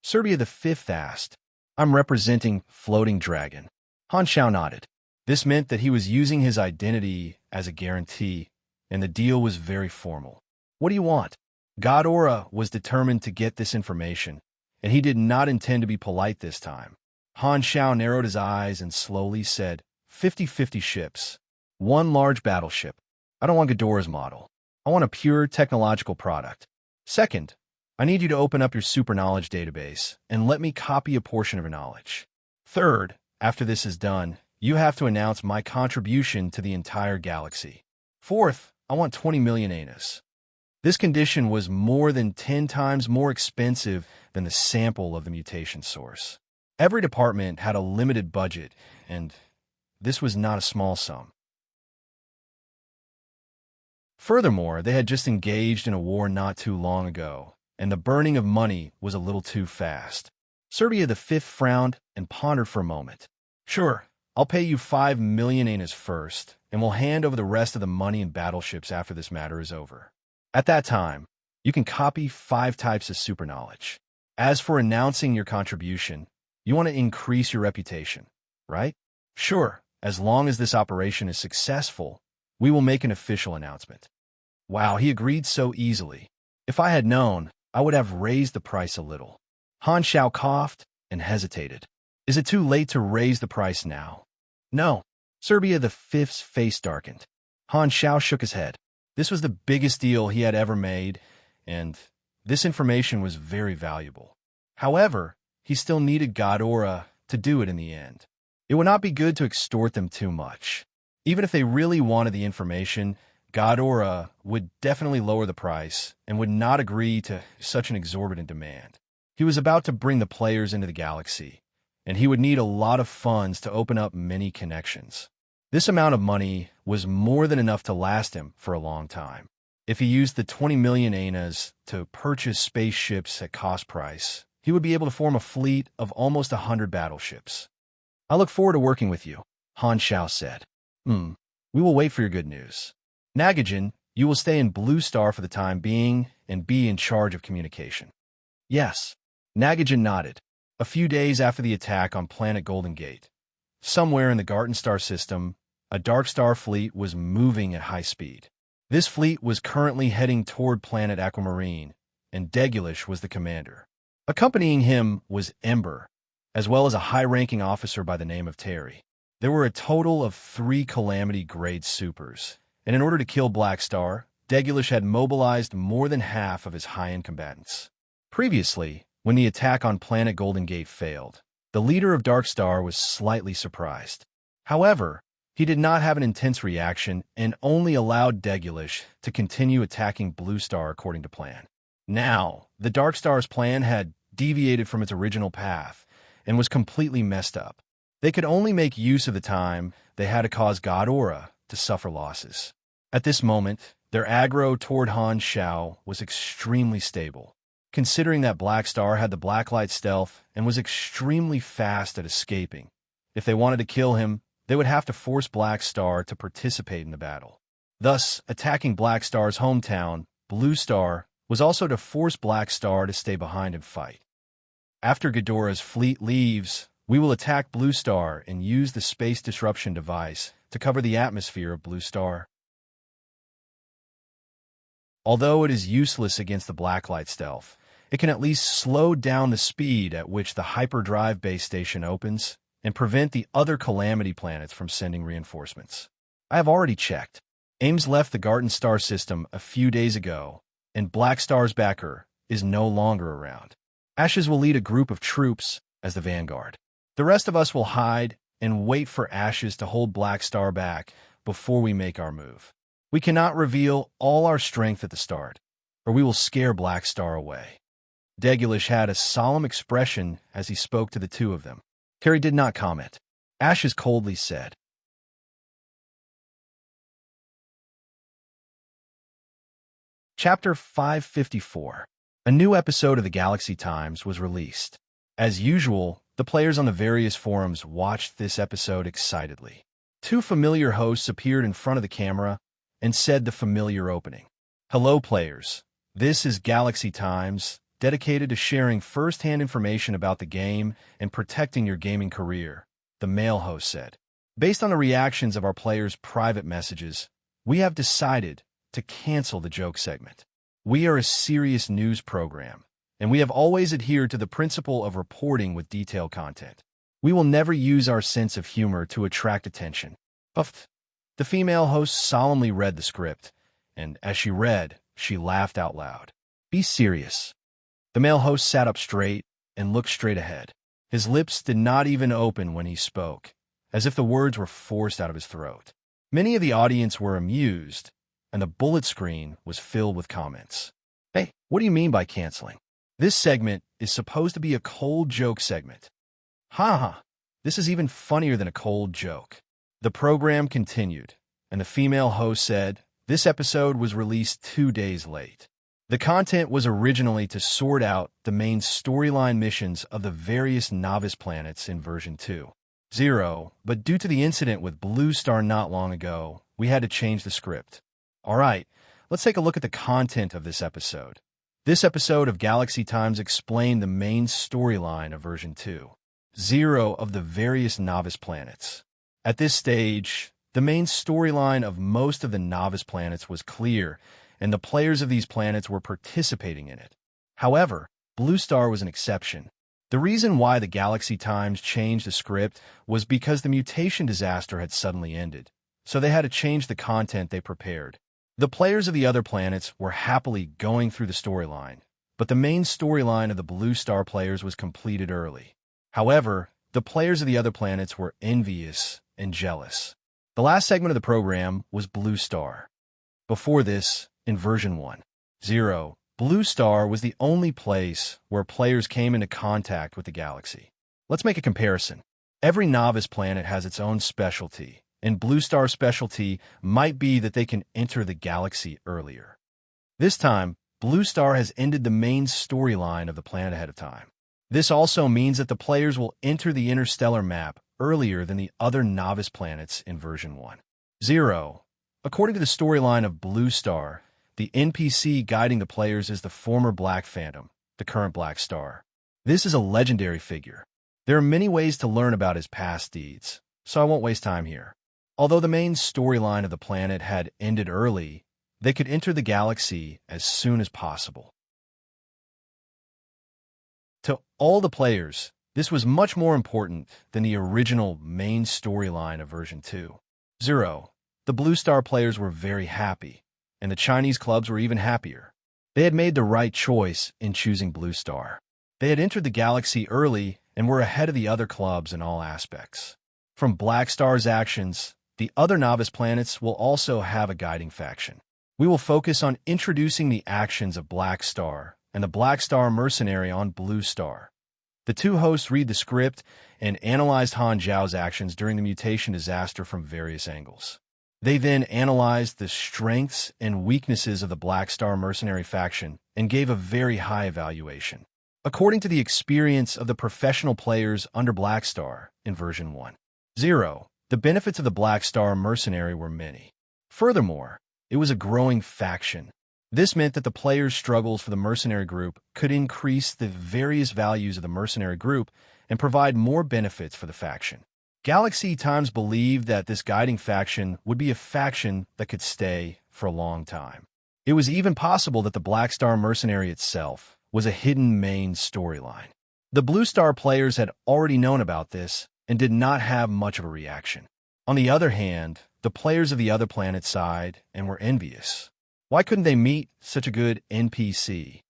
Serbia V asked. I'm representing Floating Dragon. Han Shao nodded. This meant that he was using his identity as a guarantee, and the deal was very formal. What do you want? Ghidorah was determined to get this information, and he did not intend to be polite this time. Han Shao narrowed his eyes and slowly said, 50-50 ships. One large battleship. I don't want Ghidorah's model. I want a pure technological product. Second, I need you to open up your super knowledge database and let me copy a portion of your knowledge. Third, after this is done, you have to announce my contribution to the entire galaxy. Fourth, I want 20 million anas. This condition was more than 10 times more expensive than the sample of the mutation source. Every department had a limited budget, and this was not a small sum. Furthermore, they had just engaged in a war not too long ago, and the burning of money was a little too fast. Serbia V frowned and pondered for a moment. Sure, I'll pay you 5 million anas first, and we'll hand over the rest of the money and battleships after this matter is over. At that time, you can copy 5 types of super knowledge. As for announcing your contribution, you want to increase your reputation, right? Sure, as long as this operation is successful, we will make an official announcement. Wow, he agreed so easily. If I had known, I would have raised the price a little. Han Shao coughed and hesitated. Is it too late to raise the price now? No. Serbia V's face darkened. Han Shao shook his head. This was the biggest deal he had ever made, and this information was very valuable. However, he still needed Ghidorah to do it in the end. It would not be good to extort them too much. Even if they really wanted the information, Ghidorah would definitely lower the price and would not agree to such an exorbitant demand. He was about to bring the players into the galaxy, and he would need a lot of funds to open up many connections. This amount of money was more than enough to last him for a long time. If he used the 20 million anas to purchase spaceships at cost price, he would be able to form a fleet of almost 100 battleships. I look forward to working with you, Han Shao said. We will wait for your good news. Nagajan, you will stay in Blue Star for the time being and be in charge of communication. Yes. Nagajan nodded. A few days after the attack on planet Golden Gate, somewhere in the Garten Star system, a Dark Star fleet was moving at high speed. This fleet was currently heading toward planet Aquamarine, and Degulish was the commander. Accompanying him was Ember, as well as a high-ranking officer by the name of Terry. There were a total of 3 Calamity-grade supers, and in order to kill Black Star, Degulish had mobilized more than half of his high-end combatants. Previously, when the attack on Planet Golden Gate failed, the leader of Dark Star was slightly surprised. However, he did not have an intense reaction and only allowed Degulish to continue attacking Blue Star according to plan. Now, the Dark Star's plan had deviated from its original path and was completely messed up. They could only make use of the time they had to cause God Aura to suffer losses. At this moment, their aggro toward Han Shao was extremely stable, considering that Black Star had the Blacklight stealth and was extremely fast at escaping. If they wanted to kill him, they would have to force Black Star to participate in the battle. Thus, attacking Black Star's hometown, Blue Star, was also to force Black Star to stay behind and fight. After Ghidorah's fleet leaves, we will attack Blue Star and use the space disruption device to cover the atmosphere of Blue Star. Although it is useless against the Blacklight stealth, it can at least slow down the speed at which the hyperdrive base station opens and prevent the other Calamity planets from sending reinforcements. I have already checked. Ames left the Garden Star system a few days ago, and Black Star's backer is no longer around. Ashes will lead a group of troops as the vanguard. The rest of us will hide and wait for Ashes to hold Black Star back before we make our move. We cannot reveal all our strength at the start, or we will scare Black Star away. Degulish had a solemn expression as he spoke to the two of them. Terry did not comment. Ashes coldly said, Chapter 554. A new episode of the Galaxy Times was released. As usual, the players on the various forums watched this episode excitedly. 2 familiar hosts appeared in front of the camera and said the familiar opening. Hello, players. This is Galaxy Times, dedicated to sharing first-hand information about the game and protecting your gaming career, the male host said. Based on the reactions of our players' private messages, we have decided to cancel the joke segment. We are a serious news program, and we have always adhered to the principle of reporting with detailed content. We will never use our sense of humor to attract attention. Puffed. The female host solemnly read the script, and as she read, she laughed out loud. Be serious. The male host sat up straight and looked straight ahead. His lips did not even open when he spoke, as if the words were forced out of his throat. Many of the audience were amused, and the bullet screen was filled with comments. Hey, what do you mean by canceling? This segment is supposed to be a cold joke segment. Ha ha, this is even funnier than a cold joke. The program continued, and the female host said, this episode was released 2 days late. The content was originally to sort out the main storyline missions of the various novice planets in version 2.0, but due to the incident with Blue Star not long ago, we had to change the script. Alright, let's take a look at the content of this episode. This episode of Galaxy Times explained the main storyline of version 2.0 of the various novice planets. At this stage, the main storyline of most of the novice planets was clear, and the players of these planets were participating in it. However, Blue Star was an exception. The reason why the Galaxy Times changed the script was because the mutation disaster had suddenly ended, so they had to change the content they prepared. The players of the other planets were happily going through the storyline, but the main storyline of the Blue Star players was completed early. However, the players of the other planets were envious and jealous. The last segment of the program was Blue Star. Before this, in version 1.0, Blue Star was the only place where players came into contact with the galaxy. Let's make a comparison. Every novice planet has its own specialty, and Blue Star's specialty might be that they can enter the galaxy earlier. This time, Blue Star has ended the main storyline of the planet ahead of time. This also means that the players will enter the interstellar map earlier than the other novice planets in version 1.0. According to the storyline of Blue Star, the NPC guiding the players is the former Black Phantom, the current Black Star. This is a legendary figure. There are many ways to learn about his past deeds, so I won't waste time here. Although the main storyline of the planet had ended early, they could enter the galaxy as soon as possible. To all the players, This was much more important than the original main storyline of version 2.0. The Blue Star players were very happy, and the Chinese clubs were even happier. They had made the right choice in choosing Blue Star. They had entered the galaxy early and were ahead of the other clubs in all aspects. From Black Star's actions, the other novice planets will also have a guiding faction. We will focus on introducing the actions of Black Star and the Black Star mercenary on Blue Star. The two hosts read the script and analyzed Han Zhao's actions during the mutation disaster from various angles. They then analyzed the strengths and weaknesses of the Black Star mercenary faction and gave a very high evaluation. According to the experience of the professional players under Black Star in version 1.0, the benefits of the Black Star mercenary were many. Furthermore, it was a growing faction. This meant that the players' struggles for the mercenary group could increase the various values of the mercenary group and provide more benefits for the faction. Galaxy Times believed that this guiding faction would be a faction that could stay for a long time. It was even possible that the Black Star mercenary itself was a hidden main storyline. The Blue Star players had already known about this and did not have much of a reaction. On the other hand, the players of the other planet sighed and were envious. Why couldn't they meet such a good NPC?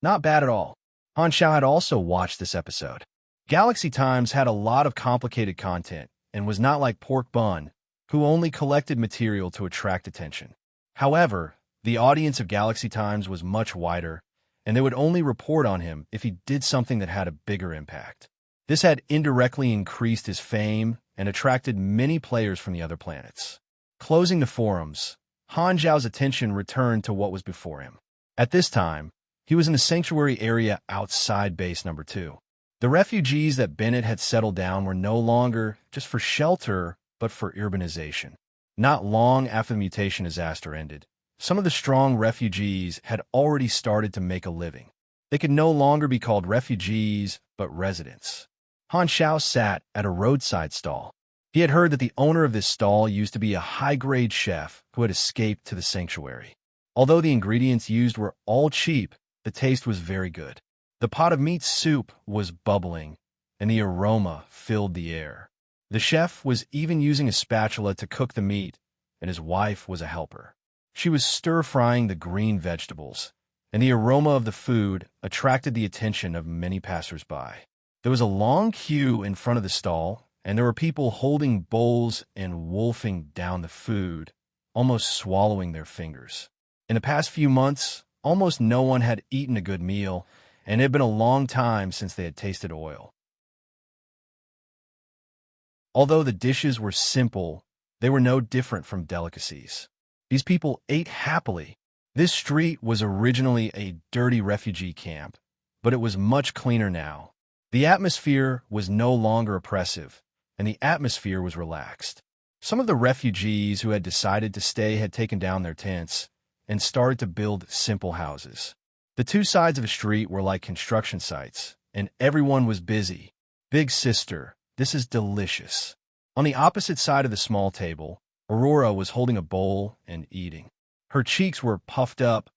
Not bad at all. Han Xiao had also watched this episode. Galaxy Times had a lot of complicated content and was not like Pork Bun, who only collected material to attract attention. However, the audience of Galaxy Times was much wider, and they would only report on him if he did something that had a bigger impact. This had indirectly increased his fame and attracted many players from the other planets. Closing the forums, Han Zhao's attention returned to what was before him. At this time, he was in the sanctuary area outside base number 2. The refugees that Bennett had settled down were no longer just for shelter, but for urbanization. Not long after the mutation disaster ended, some of the strong refugees had already started to make a living. They could no longer be called refugees, but residents. Han Xiao sat at a roadside stall. He had heard that the owner of this stall used to be a high-grade chef who had escaped to the sanctuary. Although the ingredients used were all cheap, the taste was very good. The pot of meat soup was bubbling, and the aroma filled the air. The chef was even using a spatula to cook the meat, and his wife was a helper. She was stir-frying the green vegetables, and the aroma of the food attracted the attention of many passers-by. There was a long queue in front of the stall, and there were people holding bowls and wolfing down the food, almost swallowing their fingers. In the past few months, almost no one had eaten a good meal, and it had been a long time since they had tasted oil. Although the dishes were simple, they were no different from delicacies. These people ate happily. This street was originally a dirty refugee camp, but it was much cleaner now. The atmosphere was no longer oppressive, and the atmosphere was relaxed. Some of the refugees who had decided to stay had taken down their tents and started to build simple houses. The two sides of the street were like construction sites, and everyone was busy. Big sister, this is delicious. On the opposite side of the small table, Aurora was holding a bowl and eating. Her cheeks were puffed up,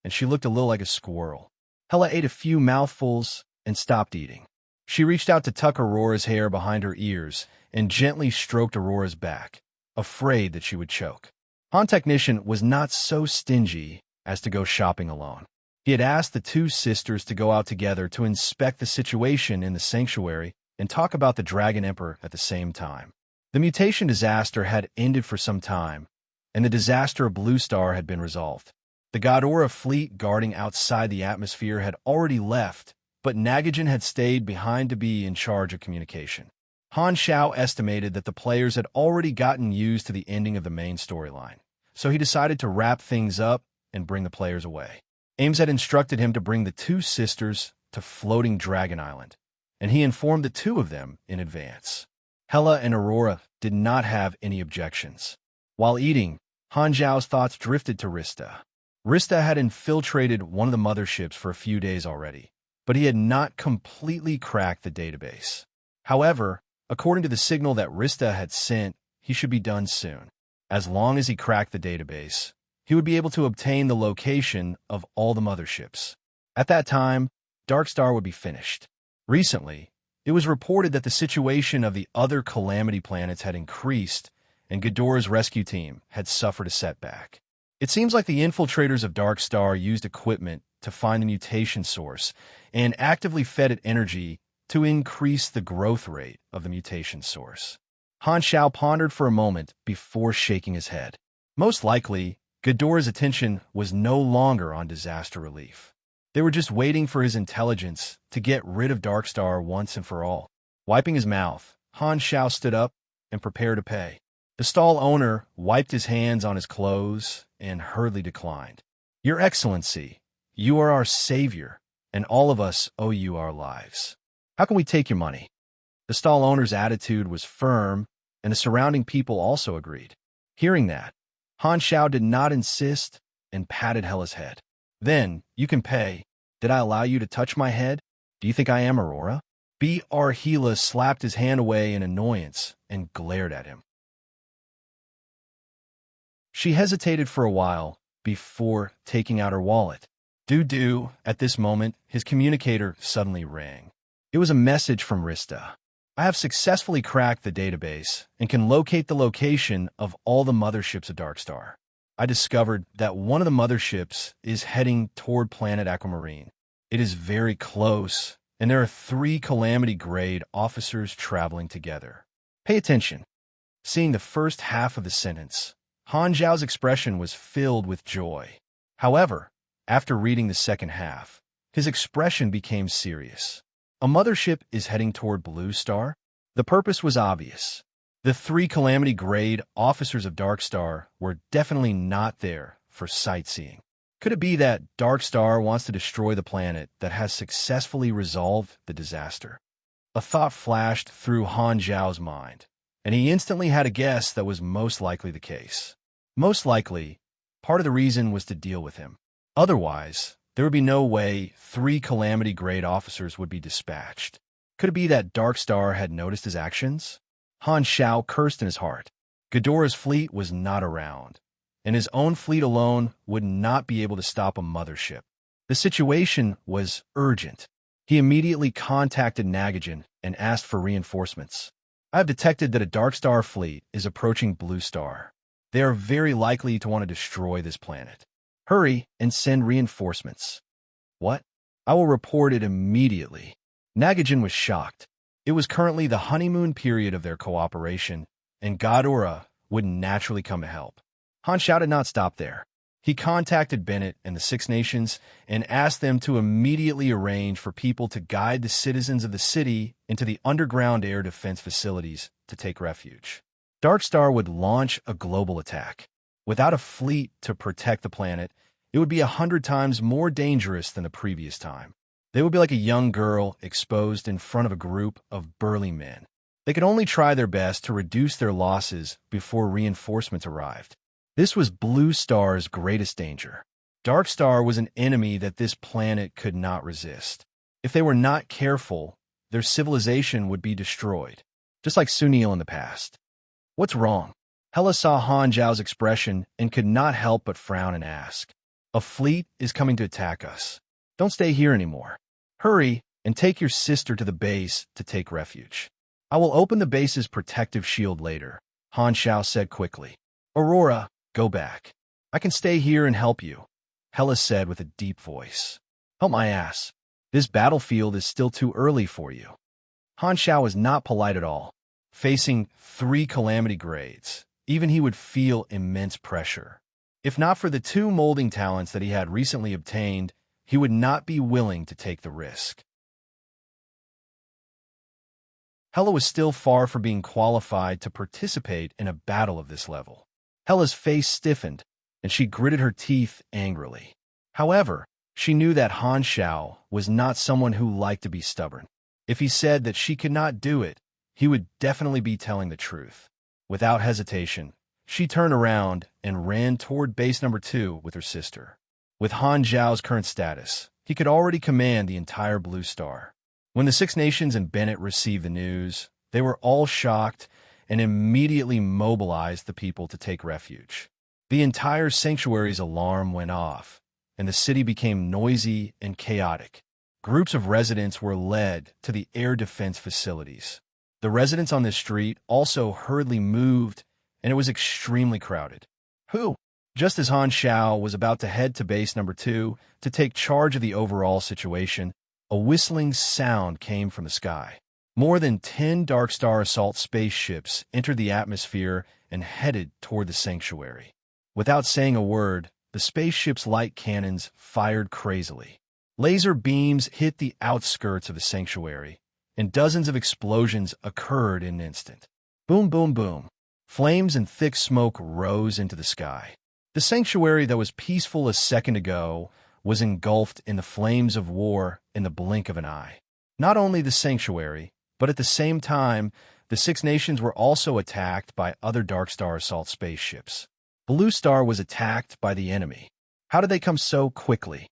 and she looked a little like a squirrel. Hella ate a few mouthfuls and stopped eating. She reached out to tuck Aurora's hair behind her ears and gently stroked Aurora's back, afraid that she would choke. Han Technician was not so stingy as to go shopping alone. He had asked the two sisters to go out together to inspect the situation in the sanctuary and talk about the Dragon Emperor at the same time. The mutation disaster had ended for some time, and the disaster of Blue Star had been resolved. The Ghidorah fleet guarding outside the atmosphere had already left, but Nagajan had stayed behind to be in charge of communication. Han Xiao estimated that the players had already gotten used to the ending of the main storyline, so he decided to wrap things up and bring the players away. Ames had instructed him to bring the two sisters to Floating Dragon Island, and he informed the two of them in advance. Hella and Aurora did not have any objections. While eating, Han Zhao's thoughts drifted to Rista. Rista had infiltrated one of the motherships for a few days already, but he had not completely cracked the database. However, according to the signal that Rista had sent, he should be done soon. As long as he cracked the database, he would be able to obtain the location of all the motherships. At that time, Dark Star would be finished. Recently, It was reported that the situation of the other Calamity planets had increased, and Ghidorah's rescue team had suffered a setback. It seems like the infiltrators of Darkstar used equipment to find the mutation source and actively fed it energy to increase the growth rate of the mutation source. Han Xiao pondered for a moment before shaking his head. Most likely, Ghidorah's attention was no longer on disaster relief. They were just waiting for his intelligence to get rid of Darkstar once and for all. Wiping his mouth, Han Xiao stood up and prepared to pay. The stall owner wiped his hands on his clothes and hurriedly declined. "Your Excellency, you are our savior, and all of us owe you our lives. How can we take your money?" The stall owner's attitude was firm, and the surrounding people also agreed. Hearing that, Han Xiao did not insist and patted Hella's head. "Then, you can pay. Did I allow you to touch my head? Do you think I am Aurora?" B.R. Hela slapped his hand away in annoyance and glared at him. She hesitated for a while before taking out her wallet. Doo-doo, at this moment, his communicator suddenly rang. It was a message from Rista. "I have successfully cracked the database and can locate the location of all the motherships of Darkstar. I discovered that one of the motherships is heading toward planet Aquamarine. It is very close, and there are 3 Calamity-grade officers traveling together." Pay attention. Seeing the first half of the sentence, Han Zhao's expression was filled with joy. However, after reading the second half, his expression became serious. A mothership is heading toward Blue Star? The purpose was obvious. The 3 Calamity-grade officers of Darkstar were definitely not there for sightseeing. Could it be that Darkstar wants to destroy the planet that has successfully resolved the disaster? A thought flashed through Han Zhao's mind, and he instantly had a guess that was most likely the case. Most likely, part of the reason was to deal with him. Otherwise, there would be no way 3 Calamity-grade officers would be dispatched. Could it be that Darkstar had noticed his actions? Han Xiao cursed in his heart. Ghidorah's fleet was not around, and his own fleet alone would not be able to stop a mothership. The situation was urgent. He immediately contacted Nagajan and asked for reinforcements. "I have detected that a Darkstar fleet is approaching Blue Star. They are very likely to want to destroy this planet. Hurry and send reinforcements." "What? I will report it immediately." Nagajan was shocked. It was currently the honeymoon period of their cooperation, and Ghidorah would naturally come to help. Han Xiao did not stop there. He contacted Bennett and the 6 Nations and asked them to immediately arrange for people to guide the citizens of the city into the underground air defense facilities to take refuge. Darkstar would launch a global attack. Without a fleet to protect the planet, it would be 100 times more dangerous than the previous time. They would be like a young girl exposed in front of a group of burly men. They could only try their best to reduce their losses before reinforcements arrived. This was Blue Star's greatest danger. Darkstar was an enemy that this planet could not resist. If they were not careful, their civilization would be destroyed, just like Sunil in the past. "What's wrong?" Hela saw Han Zhao's expression and could not help but frown and ask. "A fleet is coming to attack us. Don't stay here anymore. Hurry and take your sister to the base to take refuge. I will open the base's protective shield later," Han Xiao said quickly. "Aurora, go back. I can stay here and help you," Hela said with a deep voice. "Help my ass. This battlefield is still too early for you." Han Xiao was not polite at all. Facing 3 Calamity grades, even he would feel immense pressure. If not for the 2 molding talents that he had recently obtained, he would not be willing to take the risk. Hela was still far from being qualified to participate in a battle of this level. Hela's face stiffened, and she gritted her teeth angrily. However, she knew that Han Xiao was not someone who liked to be stubborn. If he said that she could not do it, he would definitely be telling the truth. Without hesitation, she turned around and ran toward base number 2 with her sister. With Han Zhao's current status, he could already command the entire Blue Star. When the 6 Nations and Bennett received the news, they were all shocked and immediately mobilized the people to take refuge. The entire sanctuary's alarm went off, and the city became noisy and chaotic. Groups of residents were led to the air defense facilities. The residents on this street also hurriedly moved, and it was extremely crowded. Who? Just as Han Xiao was about to head to base number 2 to take charge of the overall situation, a whistling sound came from the sky. More than 10 Dark Star assault spaceships entered the atmosphere and headed toward the sanctuary. Without saying a word, the spaceship's light cannons fired crazily. Laser beams hit the outskirts of the sanctuary, and dozens of explosions occurred in an instant. Boom, boom, boom. Flames and thick smoke rose into the sky. The sanctuary that was peaceful a second ago was engulfed in the flames of war in the blink of an eye. Not only the sanctuary, but at the same time, the Six Nations were also attacked by other Dark Star assault spaceships. Blue Star was attacked by the enemy. How did they come so quickly?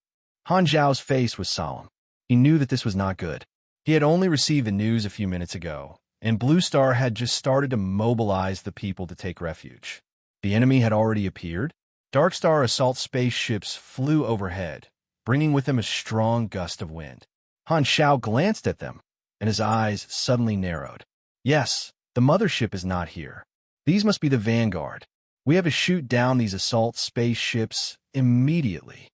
Han Zhao's face was solemn. He knew that this was not good. He had only received the news a few minutes ago, and Blue Star had just started to mobilize the people to take refuge. The enemy had already appeared. Dark Star assault spaceships flew overhead, bringing with them a strong gust of wind. Han Xiao glanced at them, and his eyes suddenly narrowed. Yes, the mothership is not here. These must be the vanguard. We have to shoot down these assault spaceships immediately.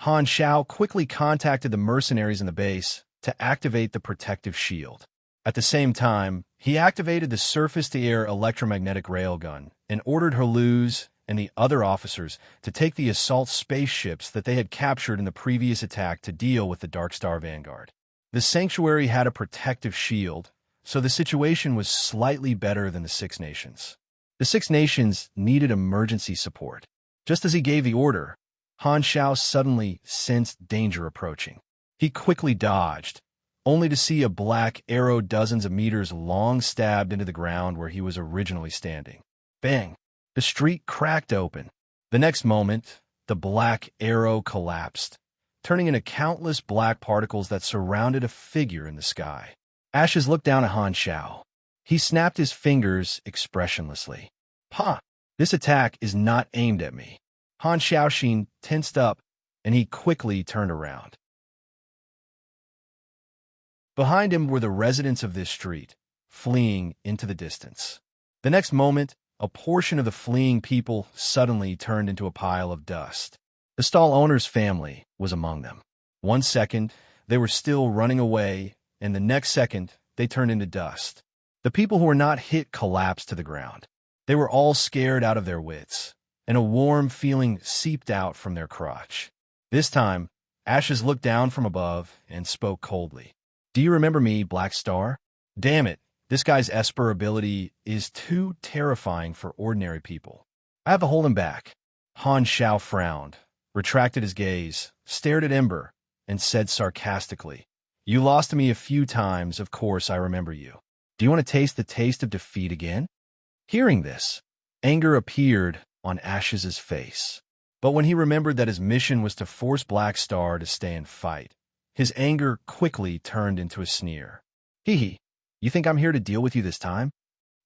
Han Xiao quickly contacted the mercenaries in the base to activate the protective shield. At the same time, he activated the surface-to-air electromagnetic railgun and ordered Herluz and the other officers to take the assault spaceships that they had captured in the previous attack to deal with the Dark Star Vanguard. The sanctuary had a protective shield, so the situation was slightly better than the Six Nations. The Six Nations needed emergency support. Just as he gave the order, Han Xiao suddenly sensed danger approaching. He quickly dodged, only to see a black arrow dozens of meters long stabbed into the ground where he was originally standing. Bang! The street cracked open. The next moment, the black arrow collapsed, turning into countless black particles that surrounded a figure in the sky. Ashes looked down at Han Xiao. He snapped his fingers expressionlessly. "Ha! This attack is not aimed at me." Han Xiaoxin tensed up, and he quickly turned around. Behind him were the residents of this street, fleeing into the distance. The next moment, a portion of the fleeing people suddenly turned into a pile of dust. The stall owner's family was among them. 1 second, they were still running away, and the next second, they turned into dust. The people who were not hit collapsed to the ground. They were all scared out of their wits, and a warm feeling seeped out from their crotch. This time, Ashes looked down from above and spoke coldly. "Do you remember me, Black Star? Damn it, this guy's Esper ability is too terrifying for ordinary people. I have to hold him back." Han Xiao frowned, retracted his gaze, stared at Ember, and said sarcastically, "You lost to me a few times, of course I remember you. Do you want to taste the taste of defeat again?" Hearing this, anger appeared on Ash's face. But when he remembered that his mission was to force Black Star to stay and fight, his anger quickly turned into a sneer. "Hee hee, you think I'm here to deal with you this time?"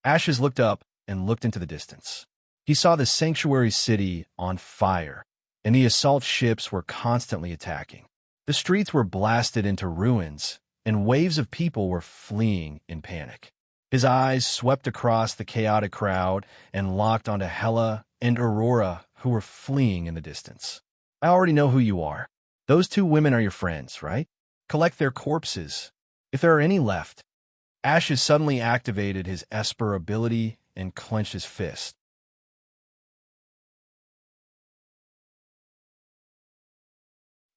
Ashes looked up and looked into the distance. He saw the sanctuary city on fire, and the assault ships were constantly attacking. The streets were blasted into ruins, and waves of people were fleeing in panic. His eyes swept across the chaotic crowd and locked onto Hela and Aurora, who were fleeing in the distance. "I already know who you are. Those 2 women are your friends, right? Collect their corpses, if there are any left." Ashes suddenly activated his Esper ability and clenched his fist.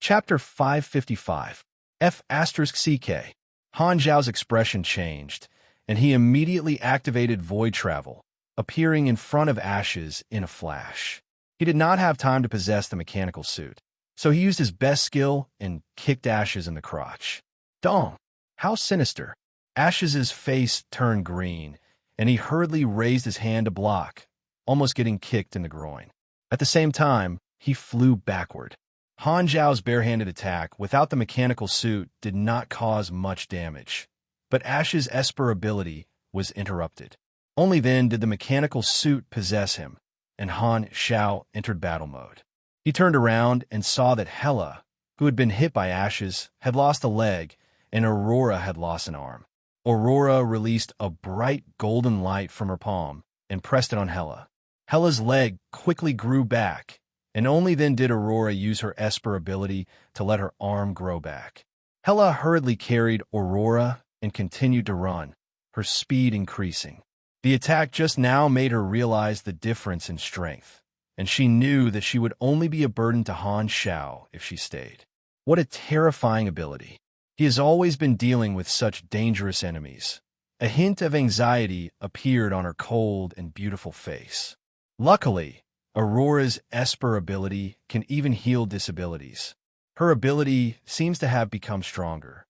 Chapter 555 F***CK. Han Zhao's expression changed, and he immediately activated void travel, appearing in front of Ashes in a flash. He did not have time to possess the mechanical suit, so he used his best skill and kicked Ashes in the crotch. Dong! How sinister! Ash's face turned green, and he hurriedly raised his hand to block, almost getting kicked in the groin. At the same time, he flew backward. Han Zhao's barehanded attack without the mechanical suit did not cause much damage, but Ash's Esper ability was interrupted. Only then did the mechanical suit possess him, and Han Xiao entered battle mode. He turned around and saw that Hela, who had been hit by Ashes, had lost a leg, and Aurora had lost an arm. Aurora released a bright golden light from her palm and pressed it on Hela. Hela's leg quickly grew back, and only then did Aurora use her Esper ability to let her arm grow back. Hela hurriedly carried Aurora and continued to run, her speed increasing. The attack just now made her realize the difference in strength, and she knew that she would only be a burden to Han Xiao if she stayed. What a terrifying ability. He has always been dealing with such dangerous enemies. A hint of anxiety appeared on her cold and beautiful face. Luckily, Aurora's Esper ability can even heal disabilities. Her ability seems to have become stronger.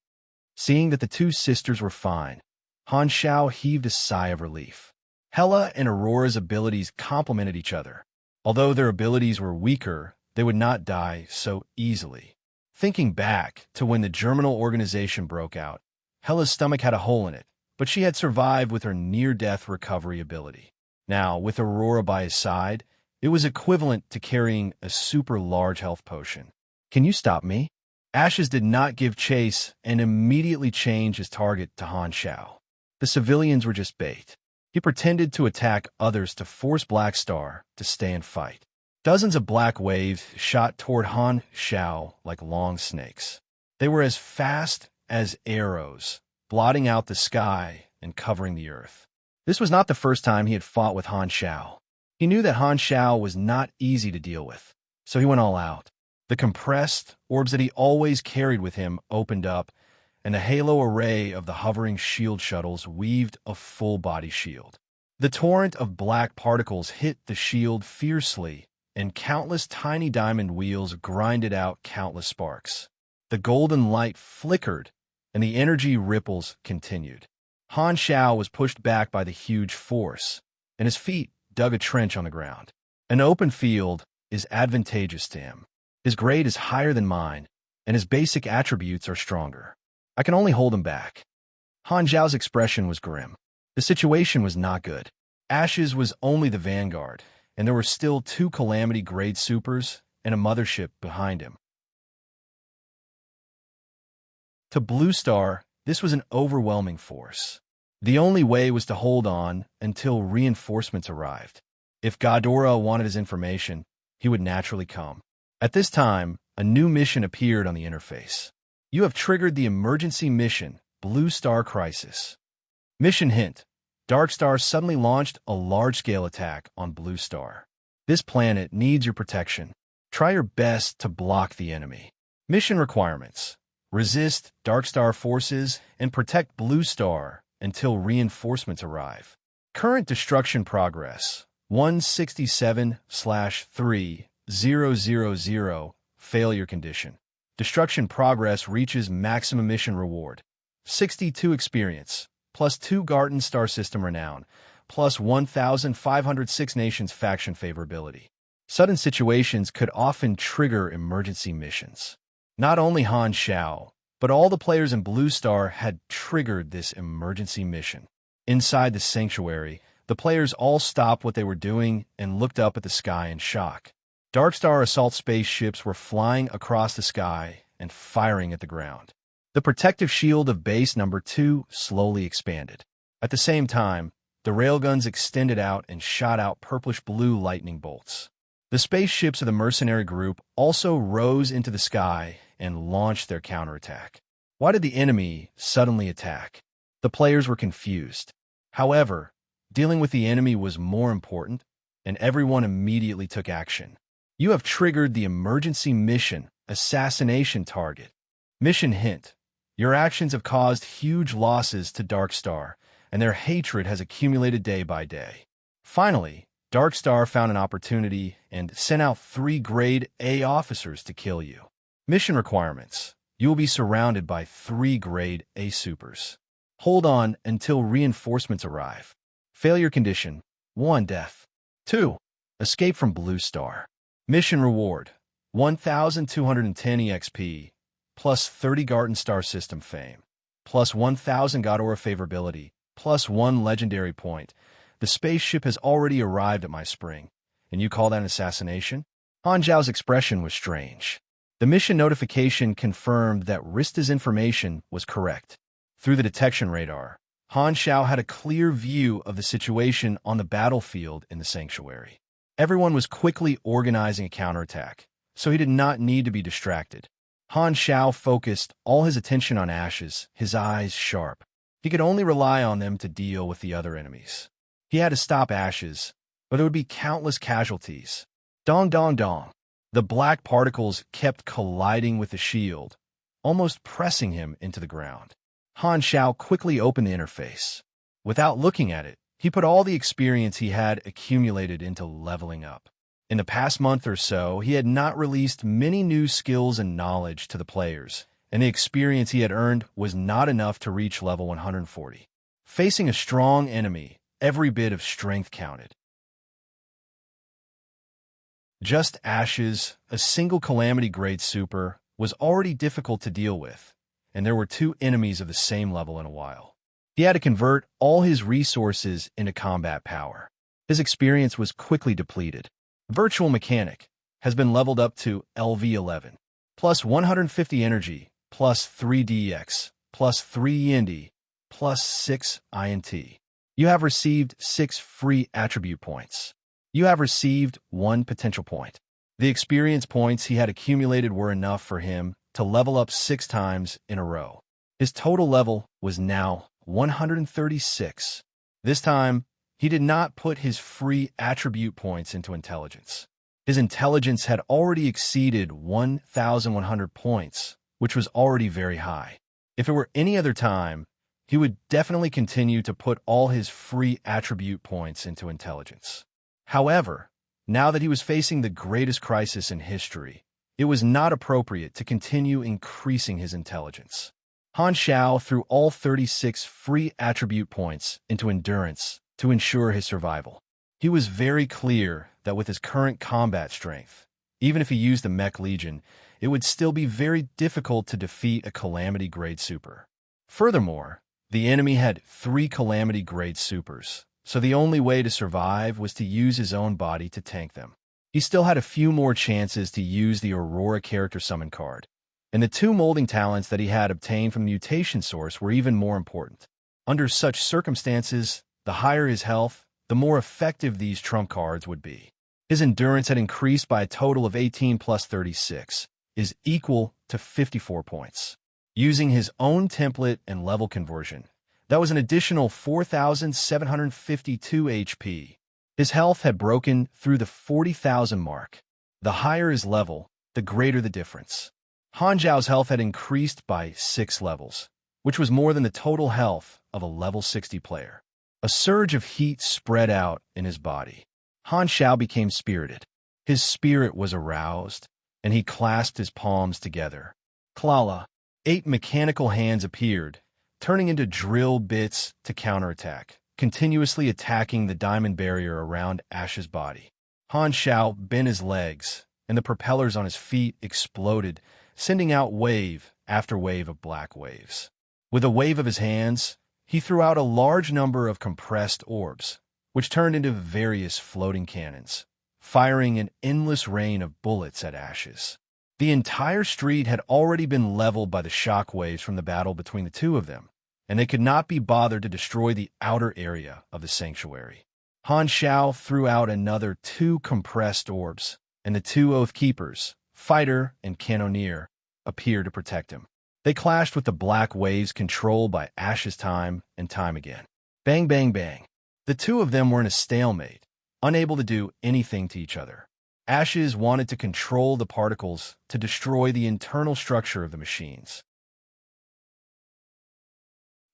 Seeing that the two sisters were fine, Han Xiao heaved a sigh of relief. Hela and Aurora's abilities complemented each other. Although their abilities were weaker, they would not die so easily. Thinking back to when the Germinal organization broke out, Hela's stomach had a hole in it, but she had survived with her near-death recovery ability. Now, with Aurora by his side, it was equivalent to carrying a super large health potion. Can you stop me? Ashes did not give chase and immediately changed his target to Han Xiao. The civilians were just bait. He pretended to attack others to force Black Star to stay and fight. Dozens of black waves shot toward Han Xiao like long snakes. They were as fast as arrows, blotting out the sky and covering the earth. This was not the first time he had fought with Han Xiao. He knew that Han Xiao was not easy to deal with, so he went all out. The compressed orbs that he always carried with him opened up, and the halo array of the hovering shield shuttles weaved a full-body shield. The torrent of black particles hit the shield fiercely, and countless tiny diamond wheels grinded out countless sparks. The golden light flickered, and the energy ripples continued. Han Xiao was pushed back by the huge force, and his feet dug a trench on the ground. An open field is advantageous to him. His grade is higher than mine, and his basic attributes are stronger. I can only hold him back. Han Xiao's expression was grim. The situation was not good. Ashes was only the vanguard, and there were still 2 Calamity-grade supers and a mothership behind him. To Blue Star, this was an overwhelming force. The only way was to hold on until reinforcements arrived. If Ghidorah wanted his information, he would naturally come. At this time, a new mission appeared on the interface. You have triggered the emergency mission, Blue Star Crisis. Mission hint: Dark Star suddenly launched a large-scale attack on Blue Star. This planet needs your protection. Try your best to block the enemy. Mission requirements: resist Dark Star forces and protect Blue Star until reinforcements arrive. Current destruction progress: 167/3000, failure condition. Destruction progress reaches maximum mission reward: 62 experience, plus 2 Garden Star System renown, plus 1,506 nations faction favorability. Sudden situations could often trigger emergency missions. Not only Han Xiao, but all the players in Blue Star had triggered this emergency mission. Inside the sanctuary, the players all stopped what they were doing and looked up at the sky in shock. Dark Star assault spaceships were flying across the sky and firing at the ground. The protective shield of base number 2 slowly expanded. At the same time, the railguns extended out and shot out purplish-blue lightning bolts. The spaceships of the mercenary group also rose into the sky and launched their counterattack. Why did the enemy suddenly attack? The players were confused. However, dealing with the enemy was more important, and everyone immediately took action. You have triggered the emergency mission, assassination target. Mission hint: your actions have caused huge losses to Dark Star, and their hatred has accumulated day by day. Finally, Dark Star found an opportunity and sent out 3 Grade A officers to kill you. Mission requirements: you will be surrounded by 3 Grade A supers. Hold on until reinforcements arrive. Failure condition: 1 death. 2. Escape from Blue Star. Mission reward: 1,210 EXP, plus 30 Garden Star System fame, plus 1,000 Ghidorah favorability, plus 1 legendary point. The spaceship has already arrived at my spring, and you call that an assassination? Han Zhao's expression was strange. The mission notification confirmed that Rista's information was correct. Through the detection radar, Han Xiao had a clear view of the situation on the battlefield in the sanctuary. Everyone was quickly organizing a counterattack, so he did not need to be distracted. Han Xiao focused all his attention on Ashes, his eyes sharp. He could only rely on them to deal with the other enemies. He had to stop Ashes, but there would be countless casualties. Dong dong dong. The black particles kept colliding with the shield, almost pressing him into the ground. Han Xiao quickly opened the interface. Without looking at it, he put all the experience he had accumulated into leveling up. In the past month or so, he had not released many new skills and knowledge to the players, and the experience he had earned was not enough to reach level 140. Facing a strong enemy, every bit of strength counted. Just Ashes, a single calamity-grade super, was already difficult to deal with, and there were 2 enemies of the same level in a while. He had to convert all his resources into combat power. His experience was quickly depleted. Virtual Mechanic has been leveled up to LV11, plus 150 energy, plus 3 DX, plus 3 END, plus 6 INT. You have received 6 free attribute points. You have received 1 potential point. The experience points he had accumulated were enough for him to level up 6 times in a row. His total level was now 136. This time, he did not put his free attribute points into intelligence. His intelligence had already exceeded 1,100 points, which was already very high. If it were any other time, he would definitely continue to put all his free attribute points into intelligence. However, now that he was facing the greatest crisis in history, it was not appropriate to continue increasing his intelligence. Han Xiao threw all 36 free attribute points into endurance to ensure his survival. He was very clear that with his current combat strength, even if he used the Mech Legion, it would still be very difficult to defeat a Calamity-grade super. Furthermore, the enemy had 3 Calamity-grade supers, so the only way to survive was to use his own body to tank them. He still had a few more chances to use the Aurora character summon card, and the 2 molding talents that he had obtained from the mutation source were even more important. Under such circumstances, the higher his health, the more effective these trump cards would be. His endurance had increased by a total of 18 plus 36, is equal to 54 points. Using his own template and level conversion, that was an additional 4,752 HP. His health had broken through the 40,000 mark. The higher his level, the greater the difference. Han Zhao's health had increased by 6 levels, which was more than the total health of a level 60 player. A surge of heat spread out in his body. Han Xiao became spirited. His spirit was aroused, and he clasped his palms together. Klala, 8 mechanical hands appeared, turning into drill bits to counterattack, continuously attacking the diamond barrier around Ash's body. Han Xiao bent his legs, and the propellers on his feet exploded, sending out wave after wave of black waves. With a wave of his hands, he threw out a large number of compressed orbs, which turned into various floating cannons, firing an endless rain of bullets at Ashes. The entire street had already been leveled by the shock waves from the battle between the 2 of them, and they could not be bothered to destroy the outer area of the sanctuary. Han Xiao threw out another 2 compressed orbs, and the 2 Oath Keepers, Fighter and Cannoneer, appeared to protect him. They clashed with the black waves controlled by Ash's time and time again. Bang, bang, bang. The 2 of them were in a stalemate, unable to do anything to each other. Ashes wanted to control the particles to destroy the internal structure of the machines.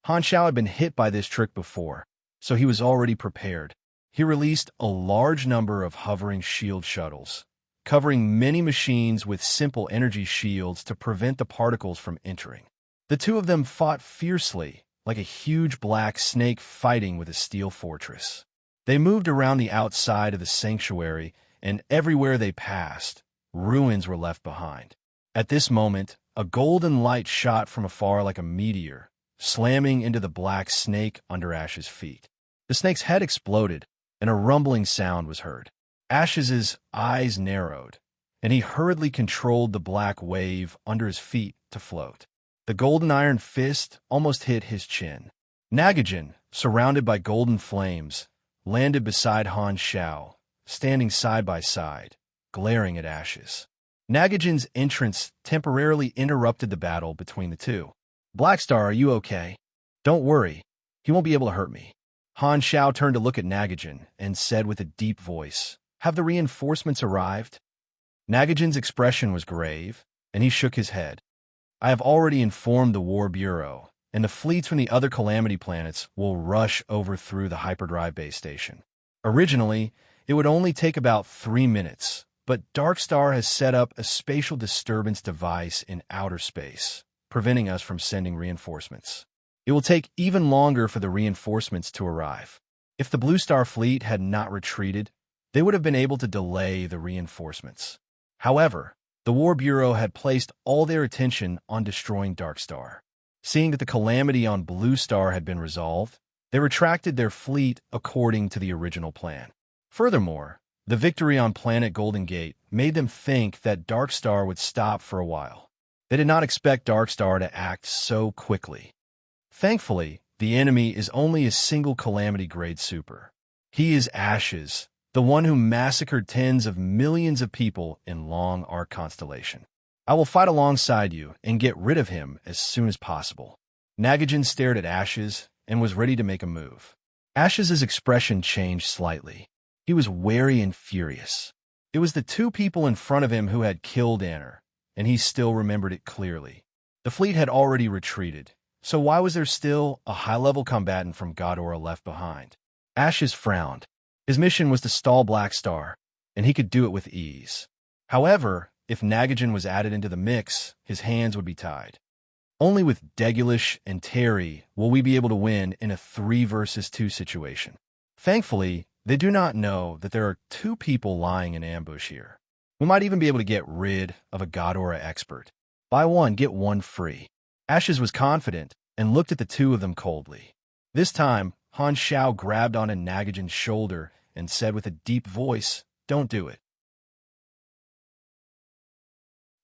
Han Xiao had been hit by this trick before, so he was already prepared. He released a large number of hovering shield shuttles, covering many machines with simple energy shields to prevent the particles from entering. The 2 of them fought fiercely, like a huge black snake fighting with a steel fortress. They moved around the outside of the sanctuary, and everywhere they passed, ruins were left behind. At this moment, a golden light shot from afar like a meteor, slamming into the black snake under Ash's feet. The snake's head exploded, and a rumbling sound was heard. Ash's eyes narrowed, and he hurriedly controlled the black wave under his feet to float. The golden iron fist almost hit his chin. Nagajin, surrounded by golden flames, landed beside Han Xiao, standing side by side, glaring at Ashes. Nagajin's entrance temporarily interrupted the battle between the two. Blackstar, are you okay? Don't worry, he won't be able to hurt me. Han Xiao turned to look at Nagajin and said with a deep voice, Have the reinforcements arrived? Nagajin's expression was grave, and he shook his head. I have already informed the War Bureau, and the fleets from the other Calamity planets will rush over through the hyperdrive base station. Originally, it would only take about 3 minutes, but Darkstar has set up a spatial disturbance device in outer space, preventing us from sending reinforcements. It will take even longer for the reinforcements to arrive. If the Blue Star fleet had not retreated, they would have been able to delay the reinforcements. However, the War Bureau had placed all their attention on destroying Darkstar. Seeing that the calamity on Blue Star had been resolved, they retracted their fleet according to the original plan. Furthermore, the victory on planet Golden Gate made them think that Darkstar would stop for a while. They did not expect Darkstar to act so quickly. Thankfully, the enemy is only a single Calamity-grade super. He is Ashes, the one who massacred tens of millions of people in Long Arc Constellation. I will fight alongside you and get rid of him as soon as possible. Nagajin stared at Ashes and was ready to make a move. Ashes' expression changed slightly. He was wary and furious. It was the two people in front of him who had killed Anner, and he still remembered it clearly. The fleet had already retreated, so why was there still a high-level combatant from Godora left behind? Ashes frowned. His mission was to stall Blackstar, and he could do it with ease. However, if Nagajin was added into the mix, his hands would be tied. Only with Degulish and Terry will we be able to win in a 3 versus 2 situation. Thankfully, they do not know that there are 2 people lying in ambush here. We might even be able to get rid of a Godora expert. Buy one, get one free. Ashes was confident and looked at the 2 of them coldly. This time, Han Xiao grabbed onto Nagajin's shoulder and said with a deep voice, Don't do it.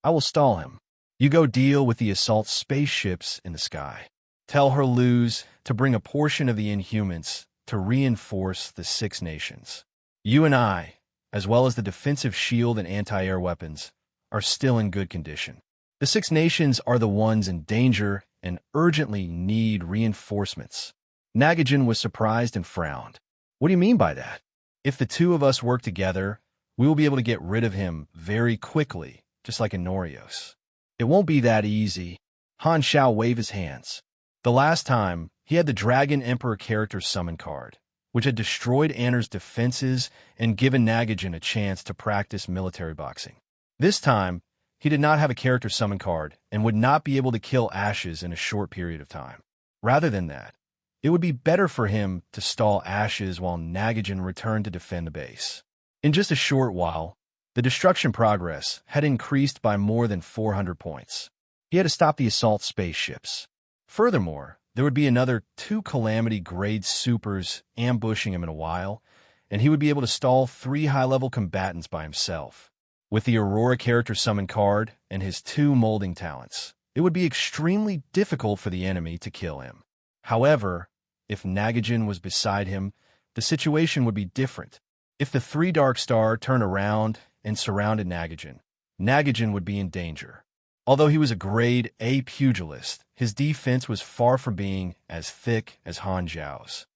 I will stall him. You go deal with the assault spaceships in the sky. Tell Herluz to bring a portion of the Inhumans to reinforce the 6 nations. You and I, as well as the defensive shield and anti-air weapons, are still in good condition. The 6 nations are the ones in danger and urgently need reinforcements. Nagajin was surprised and frowned. What do you mean by that? If the 2 of us work together, we will be able to get rid of him very quickly, just like in Norios. It won't be that easy. Han Xiao waved his hands. The last time, he had the Dragon Emperor character summon card, which had destroyed Anner's defenses and given Nagajin a chance to practice military boxing. This time, he did not have a character summon card and would not be able to kill Ashes in a short period of time. Rather than that, it would be better for him to stall Ashes while Nagajin returned to defend the base. In just a short while, the destruction progress had increased by more than 400 points. He had to stop the assault spaceships. Furthermore, there would be another 2 Calamity-grade supers ambushing him in a while, and he would be able to stall 3 high-level combatants by himself. With the Aurora character summon card and his 2 molding talents, it would be extremely difficult for the enemy to kill him. However, if Nagajin was beside him, the situation would be different. If the 3 Darkstar turned around and surrounded Nagajin, Nagajin would be in danger. Although he was a grade A pugilist, his defense was far from being as thick as Han Xiao's.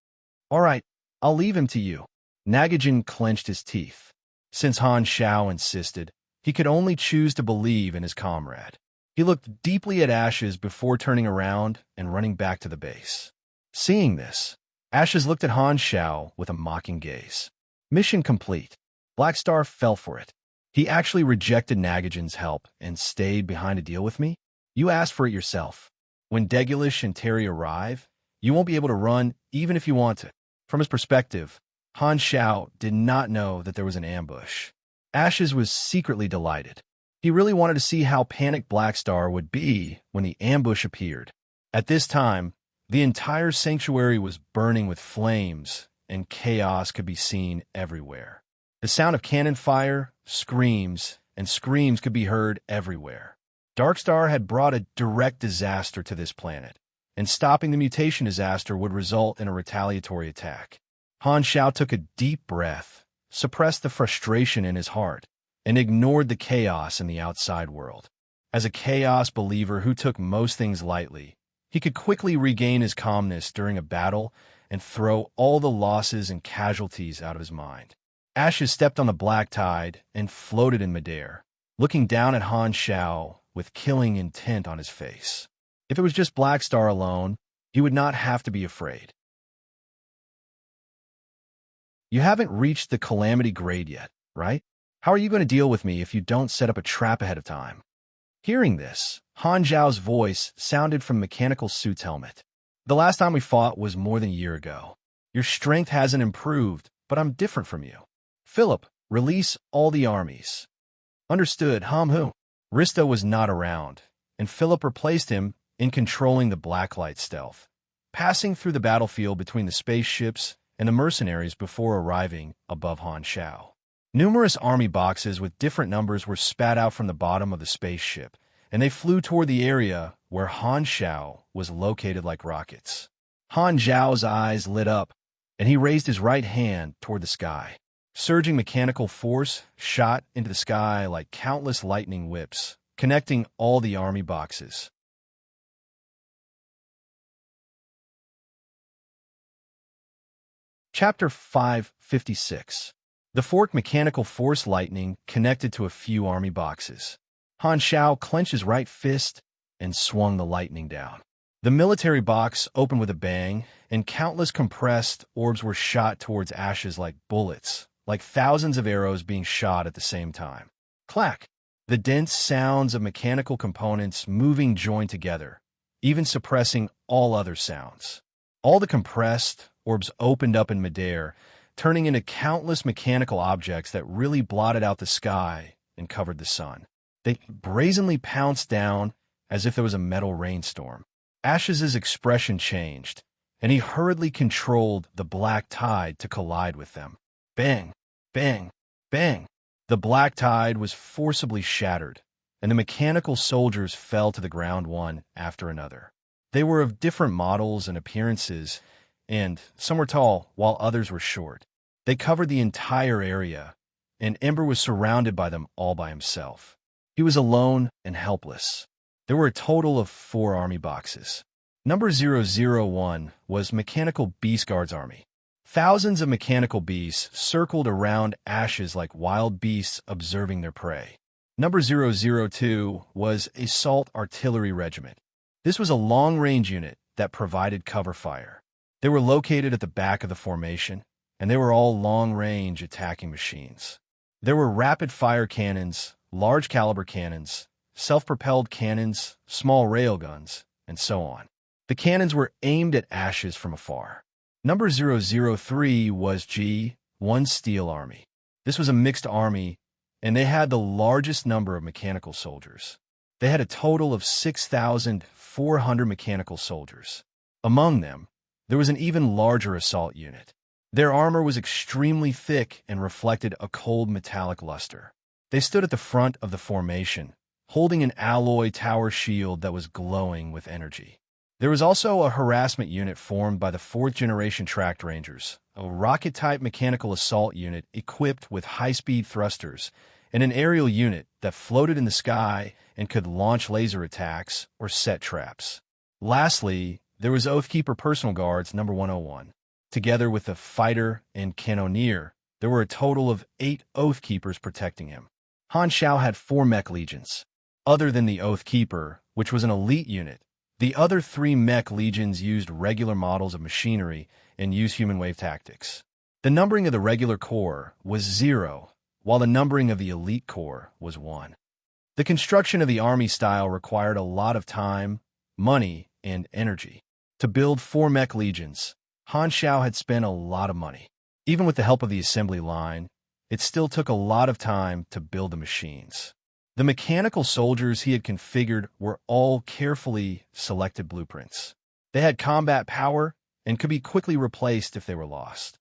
All right, I'll leave him to you. Nagajin clenched his teeth. Since Han Xiao insisted, he could only choose to believe in his comrade. He looked deeply at Ashes before turning around and running back to the base. Seeing this, Ashes looked at Han Xiao with a mocking gaze. Mission complete. Blackstar fell for it. He actually rejected Nagajin's help and stayed behind to deal with me? You asked for it yourself. When Degulish and Terry arrive, you won't be able to run even if you want to. From his perspective, Han Xiao did not know that there was an ambush. Ashes was secretly delighted. He really wanted to see how panicked Blackstar would be when the ambush appeared. At this time, the entire sanctuary was burning with flames, and chaos could be seen everywhere. The sound of cannon fire, screams, and screams could be heard everywhere. Darkstar had brought a direct disaster to this planet, and stopping the mutation disaster would result in a retaliatory attack. Han Xiao took a deep breath, suppressed the frustration in his heart, and ignored the chaos in the outside world. As a chaos believer who took most things lightly, he could quickly regain his calmness during a battle and throw all the losses and casualties out of his mind. Ashes stepped on the black tide and floated in midair, looking down at Han Xiao with killing intent on his face. If it was just Blackstar alone, he would not have to be afraid. You haven't reached the calamity grade yet, right? How are you going to deal with me if you don't set up a trap ahead of time? Hearing this, Han Zhao's voice sounded from Mechanical Suit's helmet. The last time we fought was more than a year ago. Your strength hasn't improved, but I'm different from you. Philip, release all the armies. Understood, Hamhu. Risto was not around, and Philip replaced him in controlling the Blacklight stealth, passing through the battlefield between the spaceships and the mercenaries before arriving above Han Xiao. Numerous army boxes with different numbers were spat out from the bottom of the spaceship, and they flew toward the area where Han Xiao was located like rockets. Han Zhao's eyes lit up, and he raised his right hand toward the sky. Surging mechanical force shot into the sky like countless lightning whips, connecting all the army boxes. Chapter 556. The forked mechanical force lightning connected to a few army boxes. Han Xiao clenched his right fist and swung the lightning down. The military box opened with a bang, and countless compressed orbs were shot towards Ashes like bullets, like thousands of arrows being shot at the same time. Clack! The dense sounds of mechanical components moving joined together, even suppressing all other sounds. All the compressed orbs opened up in midair, turning into countless mechanical objects that really blotted out the sky and covered the sun. They brazenly pounced down as if there was a metal rainstorm. Ash's expression changed, and he hurriedly controlled the black tide to collide with them. Bang! Bang! Bang! The black tide was forcibly shattered, and the mechanical soldiers fell to the ground one after another. They were of different models and appearances, and some were tall while others were short. They covered the entire area, and Ember was surrounded by them all by himself. He was alone and helpless. There were a total of 4 army boxes. Number 001 was Mechanical Beast Guard's army. Thousands of mechanical beasts circled around Ashes like wild beasts observing their prey. Number 002 was Assault Artillery Regiment. This was a long-range unit that provided cover fire. They were located at the back of the formation, and they were all long-range attacking machines. There were rapid-fire cannons, large-caliber cannons, self-propelled cannons, small railguns, and so on. The cannons were aimed at Ashes from afar. Number 003 was G1 Steel Army. This was a mixed army, and they had the largest number of mechanical soldiers. They had a total of 6,400 mechanical soldiers. Among them, there was an even larger assault unit. Their armor was extremely thick and reflected a cold metallic luster. They stood at the front of the formation, holding an alloy tower shield that was glowing with energy. There was also a harassment unit formed by the 4th-generation tracked rangers, a rocket-type mechanical assault unit equipped with high-speed thrusters, and an aerial unit that floated in the sky and could launch laser attacks or set traps. Lastly, there was Oathkeeper Personal Guards number 101. Together with the fighter and cannoneer, there were a total of 8 Oathkeepers protecting him. Han Xiao had 4 mech legions. Other than the Oathkeeper, which was an elite unit, the other 3 mech legions used regular models of machinery and used human wave tactics. The numbering of the regular corps was 0, while the numbering of the elite corps was 1. The construction of the army style required a lot of time, money, and energy. To build 4 mech legions, Han Xiao had spent a lot of money. Even with the help of the assembly line, it still took a lot of time to build the machines. The mechanical soldiers he had configured were all carefully selected blueprints. They had combat power and could be quickly replaced if they were lost.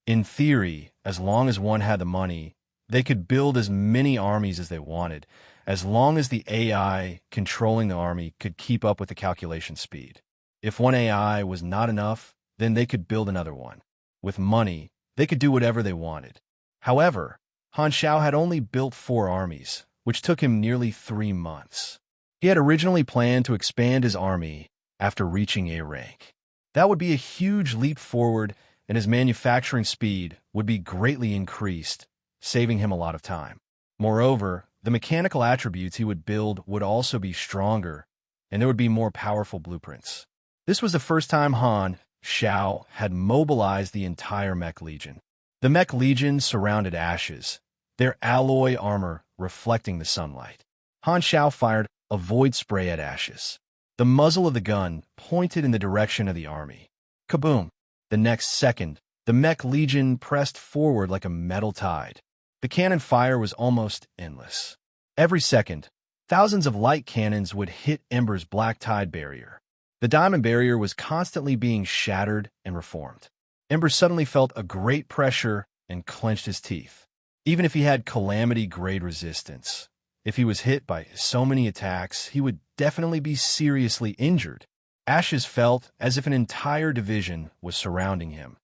In theory, as long as one had the money, they could build as many armies as they wanted, as long as the AI controlling the army could keep up with the calculation speed. If one AI was not enough, then they could build another one. With money, they could do whatever they wanted. However, Han Shao had only built 4 armies, which took him nearly 3 months. He had originally planned to expand his army after reaching A rank. That would be a huge leap forward, and his manufacturing speed would be greatly increased, saving him a lot of time. Moreover, the mechanical attributes he would build would also be stronger, and there would be more powerful blueprints. This was the first time Han Shao had mobilized the entire Mech Legion. The Mech Legion surrounded Ashes, their alloy armor reflecting the sunlight. Han Shao fired a void spray at Ashes. The muzzle of the gun pointed in the direction of the army. Kaboom! The next second, the Mech Legion pressed forward like a metal tide. The cannon fire was almost endless. Every second, thousands of light cannons would hit Ember's black tide barrier. The diamond barrier was constantly being shattered and reformed. Ember suddenly felt a great pressure and clenched his teeth. Even if he had calamity-grade resistance, if he was hit by so many attacks, he would definitely be seriously injured. Ashes felt as if an entire division was surrounding him,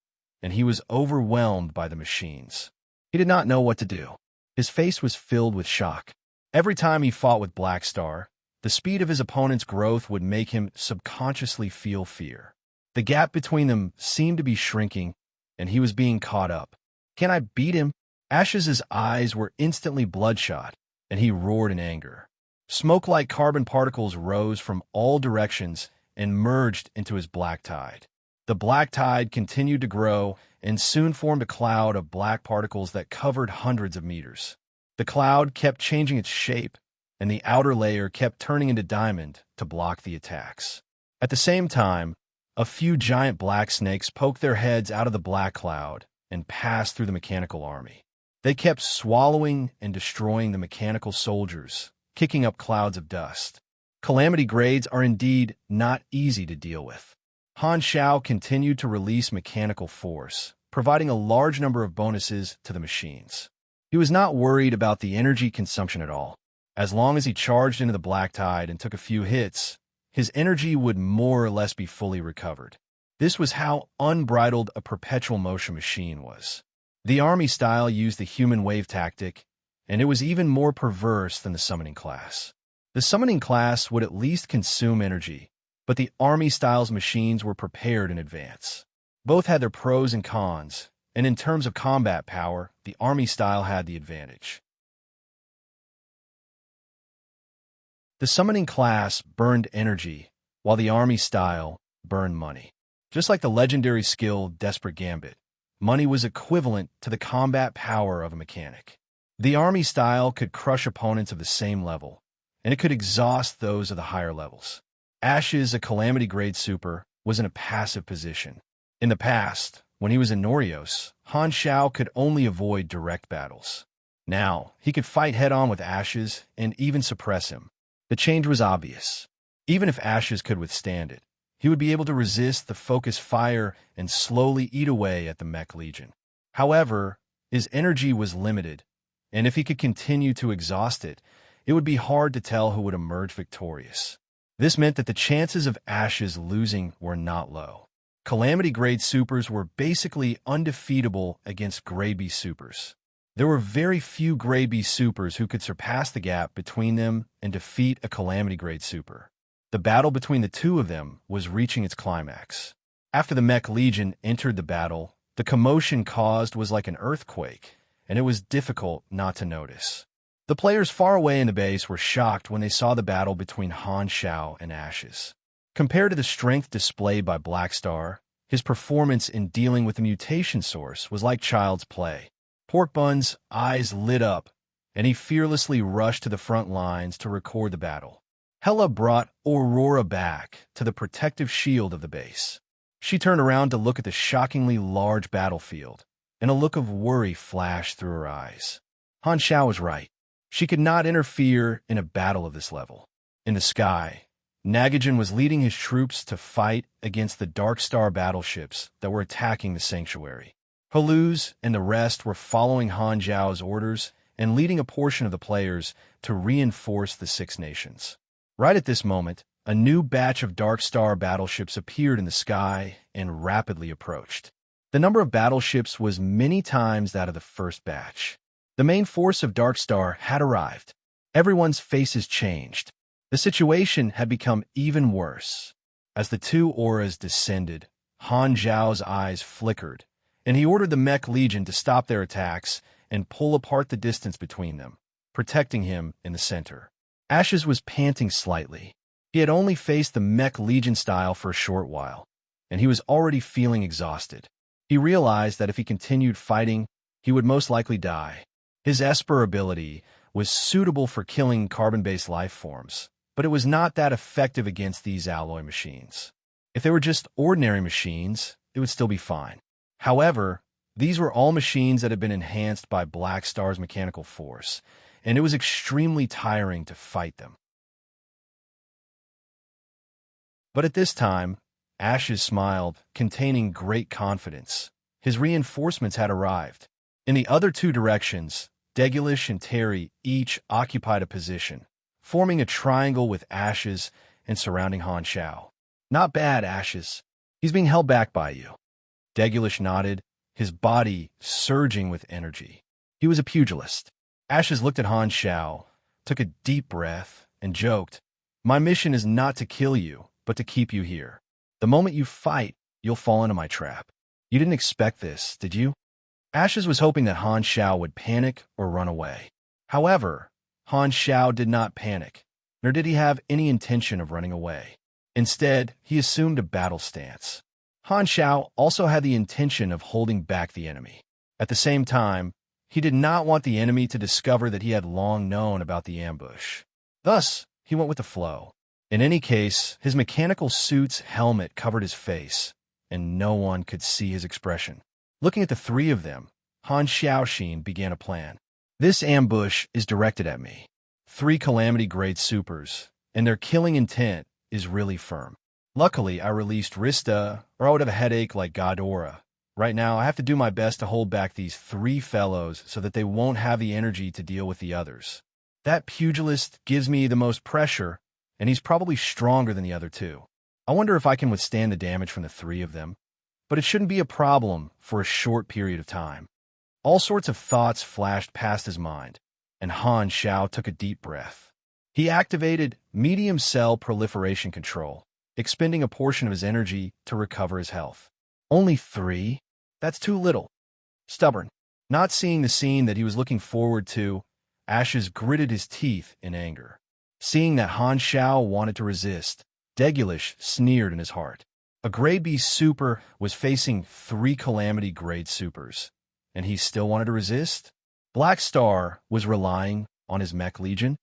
and he was overwhelmed by the machines. He did not know what to do. His face was filled with shock. Every time he fought with Black Star, the speed of his opponent's growth would make him subconsciously feel fear. The gap between them seemed to be shrinking, and he was being caught up. Can I beat him? Ash's eyes were instantly bloodshot, and he roared in anger. Smoke-like carbon particles rose from all directions and merged into his black tide. The black tide continued to grow and soon formed a cloud of black particles that covered hundreds of meters. The cloud kept changing its shape, and the outer layer kept turning into diamond to block the attacks. At the same time, a few giant black snakes poked their heads out of the black cloud and passed through the mechanical army. They kept swallowing and destroying the mechanical soldiers, kicking up clouds of dust. Calamity grades are indeed not easy to deal with. Han Shao continued to release mechanical force, providing a large number of bonuses to the machines. He was not worried about the energy consumption at all. As long as he charged into the black tide and took a few hits, his energy would more or less be fully recovered. This was how unbridled a perpetual motion machine was. The army style used the human wave tactic, and it was even more perverse than the summoning class. The summoning class would at least consume energy, but the army style's machines were prepared in advance. Both had their pros and cons, and in terms of combat power, the army style had the advantage. The summoning class burned energy, while the army style burned money. Just like the legendary skill Desperate Gambit, money was equivalent to the combat power of a mechanic. The army style could crush opponents of the same level, and it could exhaust those of the higher levels. Ashes, a calamity grade super, was in a passive position. In the past, when he was in Norios, Han Shao could only avoid direct battles. Now, he could fight head-on with Ashes and even suppress him. The change was obvious. Even if Ashes could withstand it, he would be able to resist the focus fire and slowly eat away at the Mech Legion. However, his energy was limited, and if he could continue to exhaust it, it would be hard to tell who would emerge victorious. This meant that the chances of Ashes losing were not low. Calamity grade supers were basically undefeatable against grade B supers. There were very few grade B supers who could surpass the gap between them and defeat a calamity grade super. The battle between the two of them was reaching its climax. After the Mech Legion entered the battle, the commotion caused was like an earthquake, and it was difficult not to notice. The players far away in the base were shocked when they saw the battle between Han Shao and Ashes. Compared to the strength displayed by Black Star, his performance in dealing with the mutation source was like child's play. Pork Bun's eyes lit up, and he fearlessly rushed to the front lines to record the battle. Hela brought Aurora back to the protective shield of the base. She turned around to look at the shockingly large battlefield, and a look of worry flashed through her eyes. Han Shao was right. She could not interfere in a battle of this level. In the sky, Nagajan was leading his troops to fight against the Dark Star battleships that were attacking the sanctuary. Haluz and the rest were following Han Zhao's orders and leading a portion of the players to reinforce the Six Nations. Right at this moment, a new batch of Dark Star battleships appeared in the sky and rapidly approached. The number of battleships was many times that of the first batch. The main force of Dark Star had arrived. Everyone's faces changed. The situation had become even worse. As the two auras descended, Han Zhao's eyes flickered, and he ordered the Mech Legion to stop their attacks and pull apart the distance between them, protecting him in the center. Ashes was panting slightly. He had only faced the Mech Legion style for a short while, and he was already feeling exhausted. He realized that if he continued fighting, he would most likely die. His Esper ability was suitable for killing carbon-based life forms, but it was not that effective against these alloy machines. If they were just ordinary machines, it would still be fine. However, these were all machines that had been enhanced by Black Star's mechanical force, and it was extremely tiring to fight them. But at this time, Ashes smiled, containing great confidence. His reinforcements had arrived. In the other two directions, Degulish and Terry each occupied a position, forming a triangle with Ashes and surrounding Han Zhao. Not bad, Ashes. He's being held back by you. Degulish nodded, his body surging with energy. He was a pugilist. Ashes looked at Han Zhao, took a deep breath, and joked, "My mission is not to kill you, but to keep you here. The moment you fight, you'll fall into my trap. You didn't expect this, did you?" Ashes was hoping that Han Zhao would panic or run away. However, Han Zhao did not panic, nor did he have any intention of running away. Instead, he assumed a battle stance. Han Zhao also had the intention of holding back the enemy. At the same time, he did not want the enemy to discover that he had long known about the ambush. Thus, he went with the flow. In any case, his mechanical suit's helmet covered his face, and no one could see his expression. Looking at the three of them, Han Xiaoxin began a plan. This ambush is directed at me. 3 Calamity-grade supers, and their killing intent is really firm. Luckily, I released Rista, or I would have a headache like Godora. Right now, I have to do my best to hold back these 3 fellows so that they won't have the energy to deal with the others. That pugilist gives me the most pressure, and he's probably stronger than the other 2. I wonder if I can withstand the damage from the 3 of them, but it shouldn't be a problem for a short period of time. All sorts of thoughts flashed past his mind, and Han Zhao took a deep breath. He activated medium cell proliferation control, expending a portion of his energy to recover his health. Only 3? That's too little. Stubborn. Not seeing the scene that he was looking forward to, Ashes gritted his teeth in anger. Seeing that Han Zhao wanted to resist, Degulish sneered in his heart. A Grade B super was facing 3 Calamity-grade supers, and he still wanted to resist? Black Star was relying on his Mech Legion?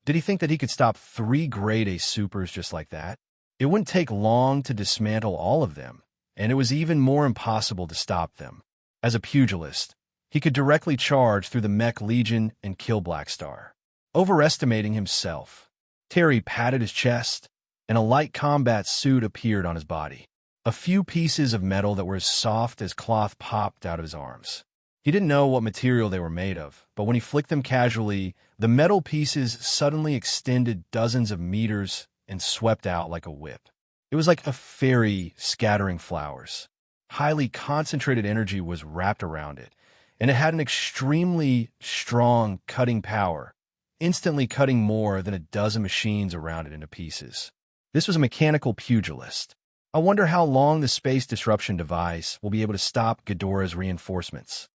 Did he think that he could stop 3 Grade A supers just like that? It wouldn't take long to dismantle all of them, and it was even more impossible to stop them. As a pugilist, he could directly charge through the Mech Legion and kill Black Star. Overestimating himself, Terry patted his chest, and a light combat suit appeared on his body. A few pieces of metal that were as soft as cloth popped out of his arms. He didn't know what material they were made of, but when he flicked them casually, the metal pieces suddenly extended dozens of meters and swept out like a whip. It was like a fairy scattering flowers. Highly concentrated energy was wrapped around it, and it had an extremely strong cutting power, instantly cutting more than a dozen machines around it into pieces. This was a mechanical pugilist. I wonder how long the space disruption device will be able to stop Ghidorah's reinforcements.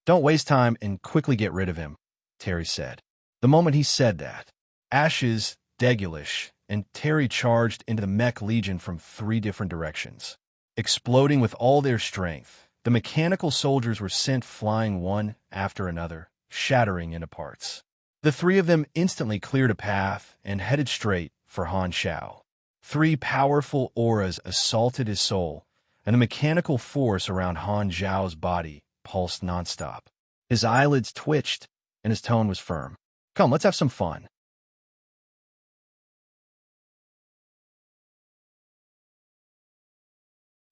"Don't waste time and quickly get rid of him," Terry said. The moment he said that, Ashes, Degulish, and Terry charged into the Mech Legion from 3 different directions. Exploding with all their strength, the mechanical soldiers were sent flying one after another, shattering into parts. The 3 of them instantly cleared a path and headed straight for Han Zhao. 3 powerful auras assaulted his soul, and the mechanical force around Han Zhao's body pulsed nonstop. His eyelids twitched, and his tone was firm. "Come, let's have some fun."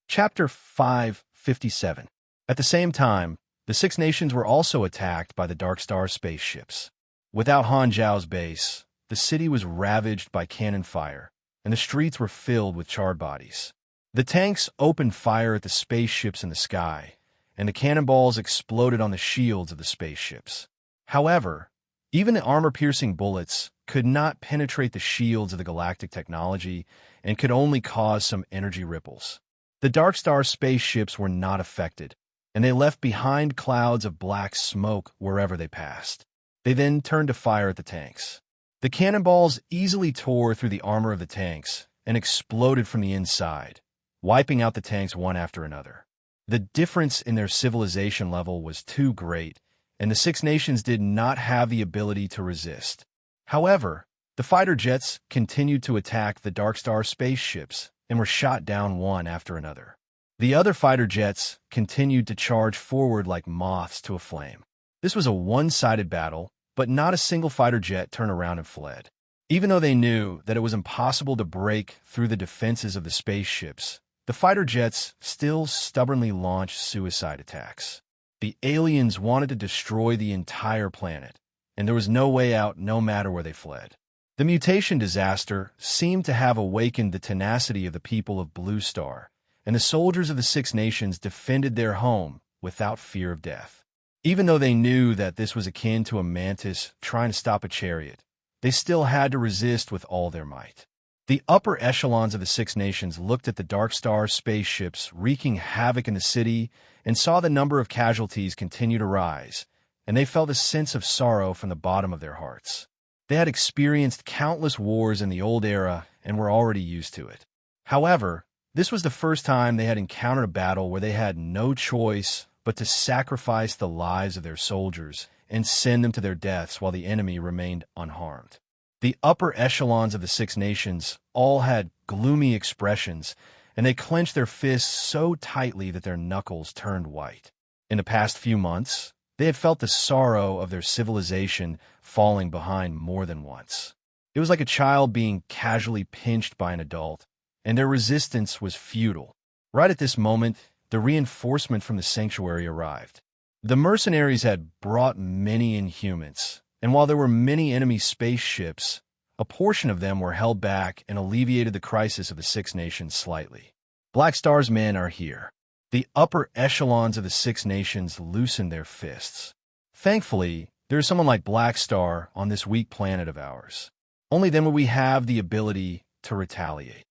Chapter 557. At the same time, the Six Nations were also attacked by the Dark Star spaceships. Without Han Zhao's base, the city was ravaged by cannon fire, and the streets were filled with charred bodies. The tanks opened fire at the spaceships in the sky, and the cannonballs exploded on the shields of the spaceships. However, even the armor-piercing bullets could not penetrate the shields of the galactic technology and could only cause some energy ripples. The Dark Star spaceships were not affected, and they left behind clouds of black smoke wherever they passed. They then turned to fire at the tanks. The cannonballs easily tore through the armor of the tanks and exploded from the inside, wiping out the tanks one after another. The difference in their civilization level was too great, and the Six Nations did not have the ability to resist. However, the fighter jets continued to attack the Dark Star spaceships and were shot down one after another. The other fighter jets continued to charge forward like moths to a flame. This was a one-sided battle, but not a single fighter jet turned around and fled. Even though they knew that it was impossible to break through the defenses of the spaceships, the fighter jets still stubbornly launched suicide attacks. The aliens wanted to destroy the entire planet, and there was no way out no matter where they fled. The mutation disaster seemed to have awakened the tenacity of the people of Blue Star, and the soldiers of the Six Nations defended their home without fear of death. Even though they knew that this was akin to a mantis trying to stop a chariot, they still had to resist with all their might. The upper echelons of the Six Nations looked at the Dark Star spaceships wreaking havoc in the city and saw the number of casualties continue to rise, and they felt a sense of sorrow from the bottom of their hearts. They had experienced countless wars in the old era and were already used to it. However, this was the first time they had encountered a battle where they had no choice but to sacrifice the lives of their soldiers and send them to their deaths while the enemy remained unharmed. The upper echelons of the Six Nations all had gloomy expressions, and they clenched their fists so tightly that their knuckles turned white. In the past few months, they had felt the sorrow of their civilization falling behind more than once. It was like a child being casually pinched by an adult, and their resistance was futile. Right at this moment, the reinforcement from the sanctuary arrived. The mercenaries had brought many Inhumans, and while there were many enemy spaceships, a portion of them were held back and alleviated the crisis of the Six Nations slightly. Black Star's men are here. The upper echelons of the Six Nations loosened their fists. Thankfully, there is someone like Black Star on this weak planet of ours. Only then will we have the ability to retaliate.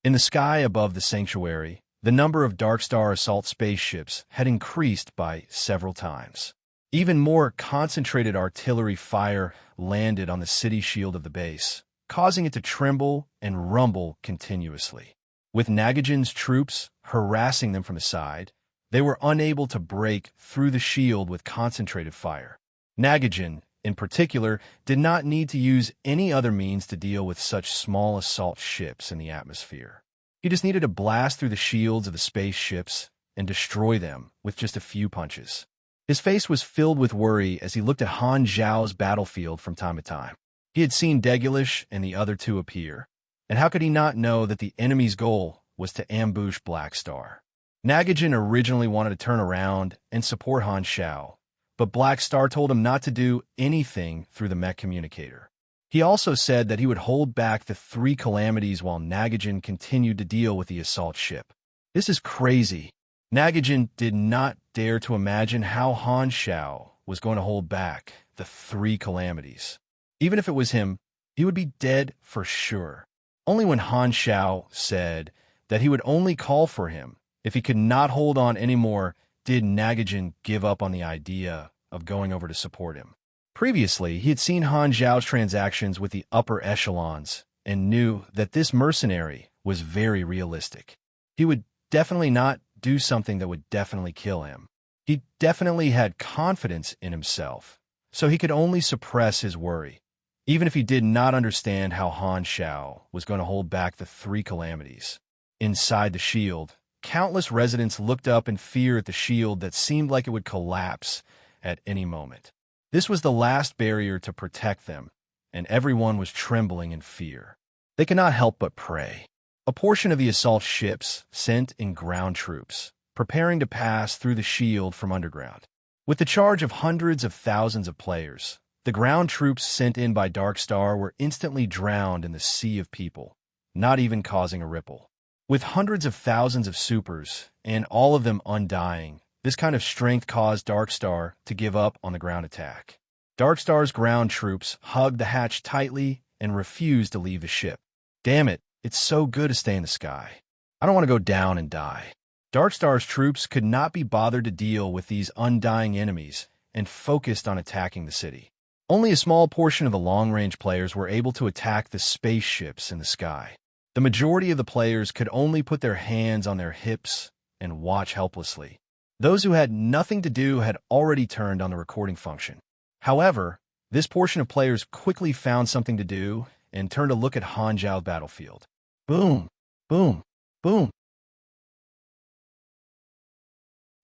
In the sky above the sanctuary, the number of Dark Star assault spaceships had increased by several times. Even more concentrated artillery fire landed on the city shield of the base, causing it to tremble and rumble continuously. With Nagajan's troops harassing them from the side, they were unable to break through the shield with concentrated fire. Nagajan, in particular, did not need to use any other means to deal with such small assault ships in the atmosphere. He just needed to blast through the shields of the spaceships and destroy them with just a few punches. His face was filled with worry as he looked at Han Zhao's battlefield from time to time. He had seen Degulish and the other two appear, and how could he not know that the enemy's goal was to ambush Black Star? Nagajan originally wanted to turn around and support Han Zhao, but Black Star told him not to do anything through the mech communicator. He also said that he would hold back the three calamities while Nagajan continued to deal with the assault ship. This is crazy. Nagajan did not dare to imagine how Han Zhao was going to hold back the three calamities. Even if it was him, he would be dead for sure. Only when Han Zhao said that he would only call for him if he could not hold on anymore did Nagajan give up on the idea of going over to support him. Previously, he had seen Han Zhao's transactions with the upper echelons and knew that this mercenary was very realistic. He would definitely not do something that would definitely kill him. He definitely had confidence in himself, so he could only suppress his worry, even if he did not understand how Han Zhao was going to hold back the three calamities. Inside the shield, countless residents looked up in fear at the shield that seemed like it would collapse at any moment. This was the last barrier to protect them, and everyone was trembling in fear. They could not help but pray. A portion of the assault ships sent in ground troops, preparing to pass through the shield from underground. With the charge of hundreds of thousands of players, the ground troops sent in by Darkstar were instantly drowned in the sea of people, not even causing a ripple. With hundreds of thousands of supers, and all of them undying, this kind of strength caused Darkstar to give up on the ground attack. Darkstar's ground troops hugged the hatch tightly and refused to leave the ship. Damn it, it's so good to stay in the sky. I don't want to go down and die. Darkstar's troops could not be bothered to deal with these undying enemies and focused on attacking the city. Only a small portion of the long-range players were able to attack the spaceships in the sky. The majority of the players could only put their hands on their hips and watch helplessly. Those who had nothing to do had already turned on the recording function. However, this portion of players quickly found something to do and turned to look at Hanjiao's battlefield. Boom, boom, boom.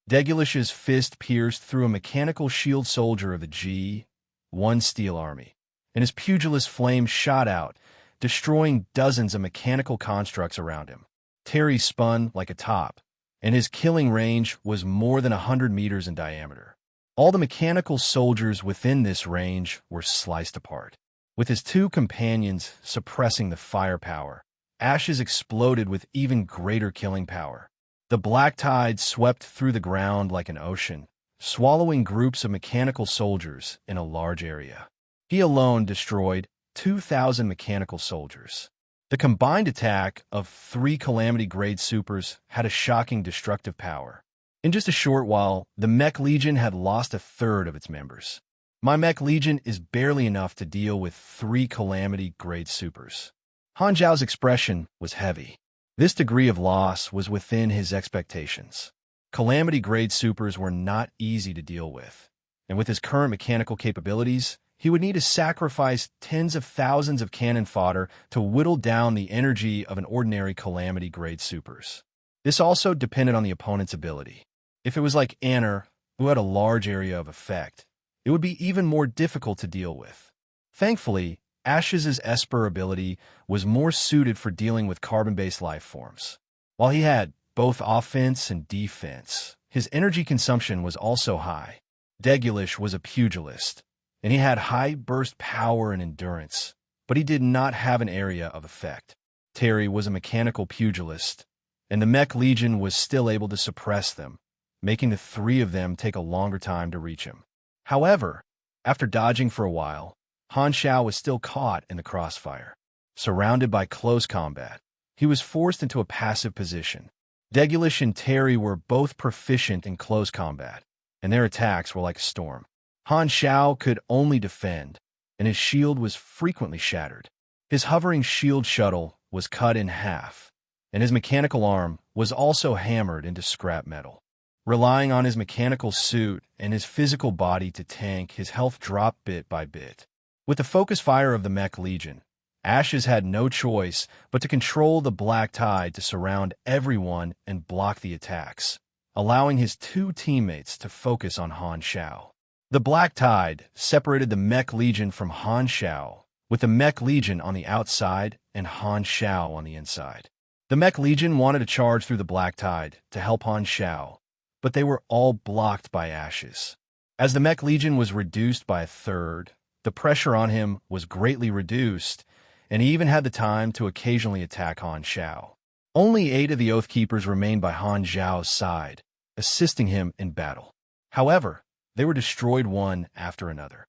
Degulish's fist pierced through a mechanical shield soldier of the G-1 Steel Army, and his pugilist flame shot out, destroying dozens of mechanical constructs around him. Terry spun like a top, and his killing range was more than 100 meters in diameter. All the mechanical soldiers within this range were sliced apart. With his two companions suppressing the firepower, Ashes exploded with even greater killing power. The black tide swept through the ground like an ocean, swallowing groups of mechanical soldiers in a large area. He alone destroyed 2,000 mechanical soldiers. The combined attack of 3 Calamity-grade supers had a shocking destructive power. In just a short while, the Mech Legion had lost a third of its members. My Mech Legion is barely enough to deal with 3 Calamity-grade supers. Hanjiao's expression was heavy. This degree of loss was within his expectations. Calamity-grade supers were not easy to deal with, and with his current mechanical capabilities, he would need to sacrifice tens of thousands of cannon fodder to whittle down the energy of an ordinary Calamity-grade supers. This also depended on the opponent's ability. If it was like Anner, who had a large area of effect, it would be even more difficult to deal with. Thankfully, Ash's Esper ability was more suited for dealing with carbon-based life forms. While he had both offense and defense, his energy consumption was also high. Degulish was a pugilist, and he had high burst power and endurance, but he did not have an area of effect. Terry was a mechanical pugilist, and the Mech Legion was still able to suppress them, making the 3 of them take a longer time to reach him. However, after dodging for a while, Hanjiao was still caught in the crossfire. Surrounded by close combat, he was forced into a passive position. Degulish and Terry were both proficient in close combat, and their attacks were like a storm. Hanjiao could only defend, and his shield was frequently shattered. His hovering shield shuttle was cut in half, and his mechanical arm was also hammered into scrap metal. Relying on his mechanical suit and his physical body to tank, his health dropped bit by bit. With the focus fire of the Mech Legion, Ashes had no choice but to control the black tide to surround everyone and block the attacks, allowing his 2 teammates to focus on Hanjiao. The black tide separated the Mech Legion from Hanjiao, with the Mech Legion on the outside and Hanjiao on the inside. The Mech Legion wanted to charge through the black tide to help Hanjiao, but they were all blocked by Ashes. As the Mech Legion was reduced by a third, the pressure on him was greatly reduced, and he even had the time to occasionally attack Hanjiao. Only 8 of the Oathkeepers remained by Hanjiao's side, assisting him in battle. However, they were destroyed one after another.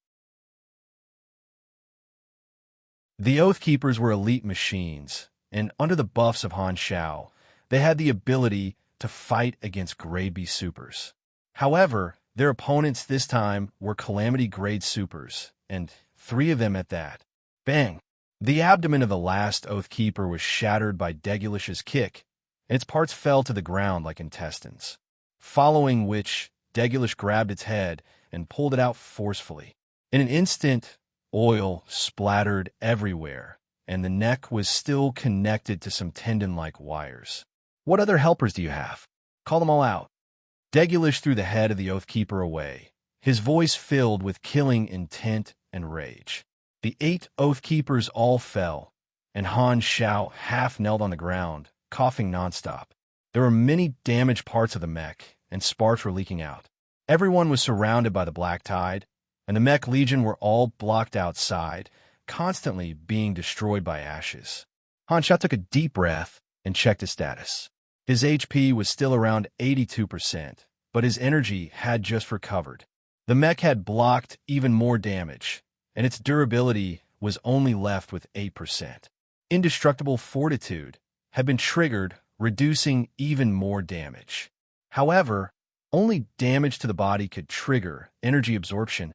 The Oathkeepers were elite machines, and under the buffs of Hanjiao, they had the ability to fight against Grade B supers. However, their opponents this time were Calamity-grade supers, and 3 of them at that. Bang! The abdomen of the last Oathkeeper was shattered by Degulish's kick, and its parts fell to the ground like intestines. Following which, Degulish grabbed its head and pulled it out forcefully. In an instant, oil splattered everywhere, and the neck was still connected to some tendon-like wires. What other helpers do you have? Call them all out. Degulish threw the head of the Oathkeeper away, his voice filled with killing intent and rage. The 8 Oathkeepers all fell, and Han Xiao half knelt on the ground, coughing nonstop. There were many damaged parts of the mech, and sparks were leaking out. Everyone was surrounded by the black tide, and the mech legion were all blocked outside, constantly being destroyed by ashes. Han Xiao took a deep breath and checked his status. His HP was still around 82%, but his energy had just recovered. The mech had blocked even more damage, and its durability was only left with 8%. Indestructible fortitude had been triggered, reducing even more damage. However, only damage to the body could trigger energy absorption.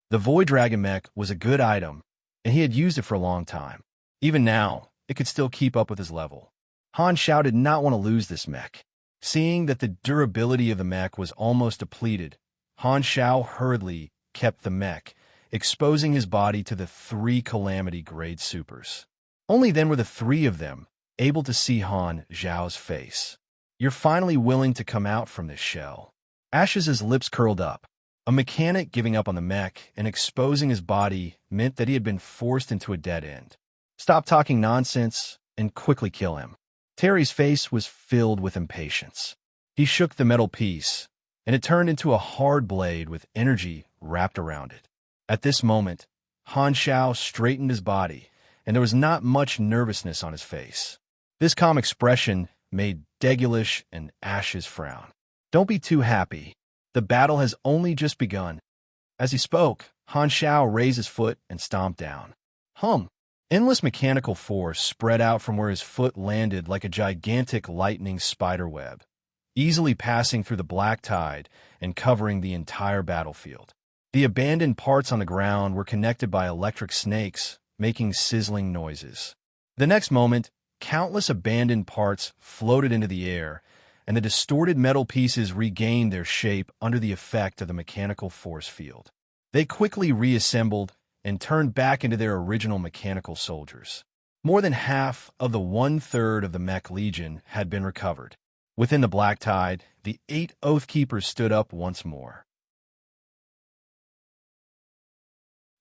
The Void Dragon mech was a good item, and he had used it for a long time. Even now, it could still keep up with his level. Han Xiao did not want to lose this mech. Seeing that the durability of the mech was almost depleted, Han Xiao hurriedly kept the mech, exposing his body to the 3 Calamity Grade Supers. Only then were the 3 of them able to see Han Xiao's face. "You're finally willing to come out from this shell." Ash's lips curled up. A mechanic giving up on the mech and exposing his body meant that he had been forced into a dead end. "Stop talking nonsense and quickly kill him." Terry's face was filled with impatience. He shook the metal piece, and it turned into a hard blade with energy wrapped around it. At this moment, Han Xiao straightened his body, and there was not much nervousness on his face. This calm expression made Degulish and Ash's frown. "Don't be too happy. The battle has only just begun." As he spoke, Han Xiao raised his foot and stomped down. Endless mechanical force spread out from where his foot landed like a gigantic lightning spider web, easily passing through the black tide and covering the entire battlefield. The abandoned parts on the ground were connected by electric snakes, making sizzling noises. The next moment, countless abandoned parts floated into the air, and the distorted metal pieces regained their shape under the effect of the mechanical force field. They quickly reassembled and turned back into their original mechanical soldiers. More than half of the 1/3 of the mech legion had been recovered. Within the black tide, the 8 Oathkeepers stood up once more.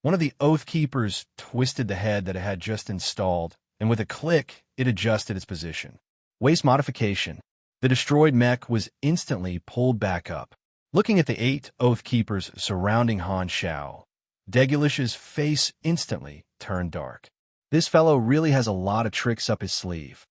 One of the Oathkeepers twisted the head that it had just installed, and with a click, it adjusted its position. Waste modification. The destroyed mech was instantly pulled back up. Looking at the 8 Oathkeepers surrounding Han Xiao, Degulish's face instantly turned dark. This fellow really has a lot of tricks up his sleeve.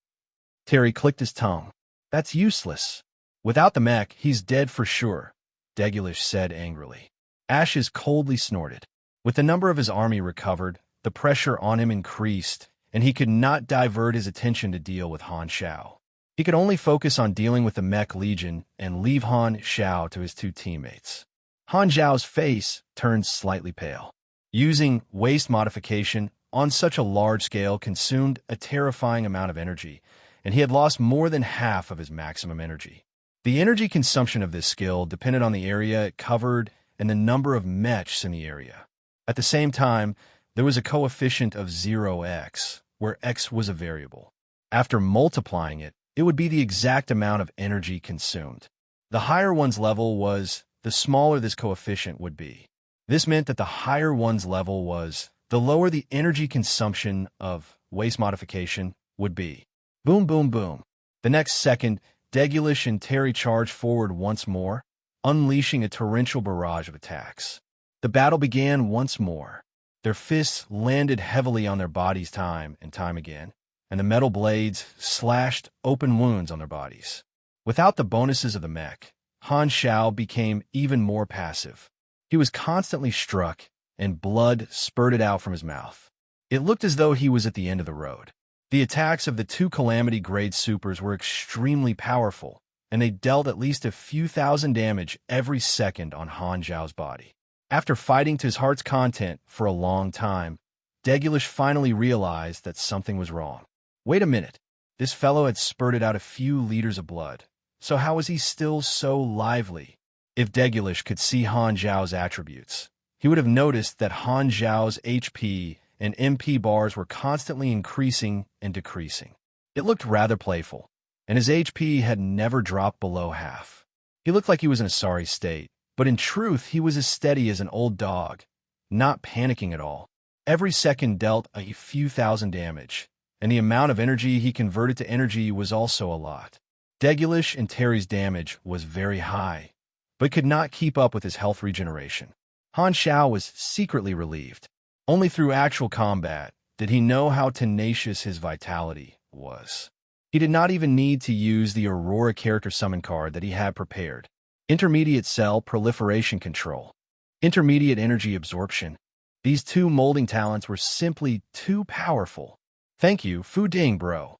Terry clicked his tongue. "That's useless. Without the mech, he's dead for sure," Degulish said angrily. Ashes coldly snorted. With the number of his army recovered, the pressure on him increased, and he could not divert his attention to deal with Han Xiao. He could only focus on dealing with the mech legion and leave Han Xiao to his 2 teammates. Han Xiao's face turned slightly pale. Using waste modification on such a large scale consumed a terrifying amount of energy, and he had lost more than half of his maximum energy. The energy consumption of this skill depended on the area it covered and the number of mechs in the area. At the same time, there was a coefficient of 0x, where x was a variable. After multiplying it, it would be the exact amount of energy consumed. The higher one's level was, the smaller this coefficient would be. This meant that the higher one's level was, the lower the energy consumption of waste modification would be. Boom, boom, boom. The next second, Degulish and Terry charged forward once more, unleashing a torrential barrage of attacks. The battle began once more. Their fists landed heavily on their bodies time and time again, and the metal blades slashed open wounds on their bodies. Without the bonuses of the mech, Han Xiao became even more passive. He was constantly struck, and blood spurted out from his mouth. It looked as though he was at the end of the road. The attacks of the 2 Calamity Grade Supers were extremely powerful, and they dealt at least a few thousand damage every second on Han Xiao's body. After fighting to his heart's content for a long time, Degulish finally realized that something was wrong. Wait a minute. This fellow had spurted out a few liters of blood. So how was he still so lively? If Degulish could see Han Xiao's attributes, he would have noticed that Han Xiao's HP and MP bars were constantly increasing and decreasing. It looked rather playful, and his HP had never dropped below half. He looked like he was in a sorry state, but in truth he was as steady as an old dog, not panicking at all. Every second dealt a few thousand damage, and the amount of energy he converted to energy was also a lot. Degulish and Terry's damage was very high, but could not keep up with his health regeneration. Han Xiao was secretly relieved. Only through actual combat did he know how tenacious his vitality was. He did not even need to use the Aurora character summon card that he had prepared. Intermediate cell proliferation control. Intermediate energy absorption. These two molding talents were simply too powerful. Thank you, Fu Ding, bro.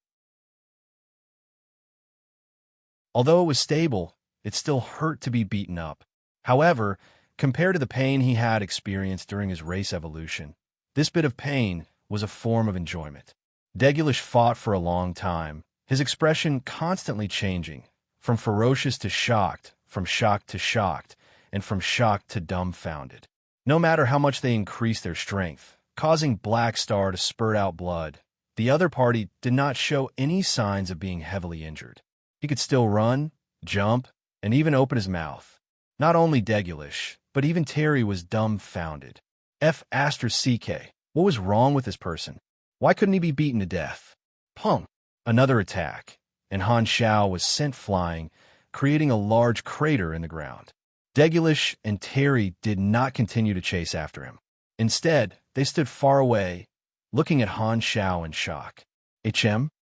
Although it was stable, it still hurt to be beaten up. However, compared to the pain he had experienced during his race evolution, this bit of pain was a form of enjoyment. Degulish fought for a long time, his expression constantly changing, from ferocious to shocked, from shocked to shocked, and from shocked to dumbfounded. No matter how much they increased their strength, causing Black Star to spurt out blood, the other party did not show any signs of being heavily injured. He could still run, jump, and even open his mouth. Not only Degulish, but even Terry was dumbfounded. CK. What was wrong with this person? Why couldn't he be beaten to death? Pung! Another attack, and Han Xiao was sent flying, creating a large crater in the ground. Degulish and Terry did not continue to chase after him. Instead, they stood far away, looking at Han Xiao in shock.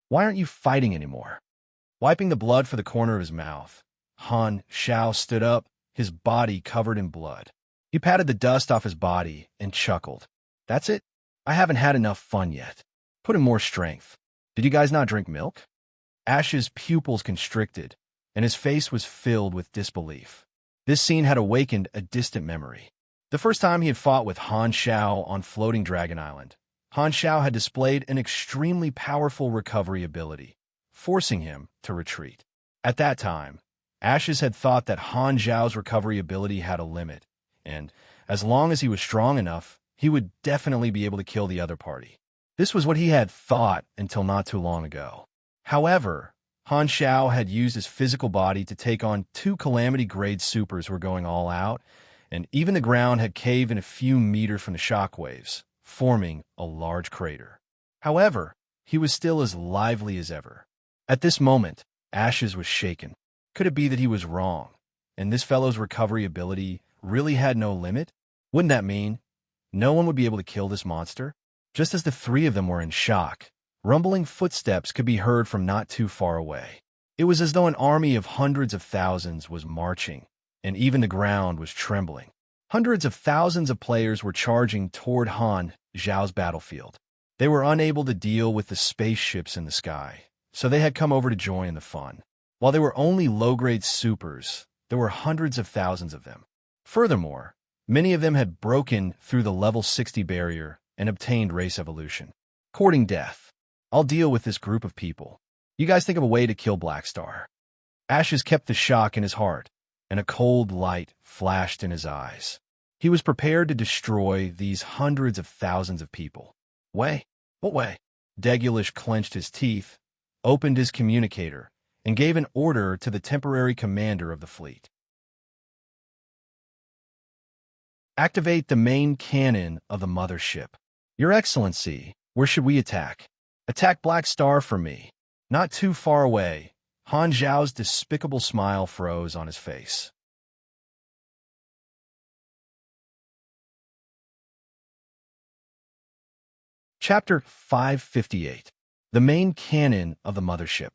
Why aren't you fighting anymore? Wiping the blood for the corner of his mouth, Han Xiao stood up, his body covered in blood. He patted the dust off his body and chuckled. That's it? I haven't had enough fun yet. Put in more strength. Did you guys not drink milk? Ash's pupils constricted, and his face was filled with disbelief. This scene had awakened a distant memory. The first time he had fought with Han Xiao on Floating Dragon Island, Han Xiao had displayed an extremely powerful recovery ability, forcing him to retreat. At that time, Ashes had thought that Han Xiao's recovery ability had a limit, and as long as he was strong enough, he would definitely be able to kill the other party. This was what he had thought until not too long ago. However, Han Xiao had used his physical body to take on two Calamity-grade supers who were going all out, and even the ground had caved in a few meters from the shockwaves, forming a large crater. However, he was still as lively as ever. At this moment, Ashes was shaken. Could it be that he was wrong, and this fellow's recovery ability really had no limit? Wouldn't that mean no one would be able to kill this monster? Just as the three of them were in shock, rumbling footsteps could be heard from not too far away. It was as though an army of hundreds of thousands was marching, and even the ground was trembling. Hundreds of thousands of players were charging toward Han Xiao's battlefield. They were unable to deal with the spaceships in the sky, so they had come over to join the fun. While they were only low-grade supers, there were hundreds of thousands of them. Furthermore, many of them had broken through the level 60 barrier and obtained race evolution. Courting death. I'll deal with this group of people. You guys think of a way to kill Black Star. Ashes kept the shock in his heart, and a cold light flashed in his eyes. He was prepared to destroy these hundreds of thousands of people. Way? What way? Degulish clenched his teeth, opened his communicator, and gave an order to the temporary commander of the fleet. Activate the main cannon of the mothership. Your Excellency, where should we attack? Attack Black Star for me. Not too far away. Han Xiao's despicable smile froze on his face. Chapter 558. The main cannon of the mothership.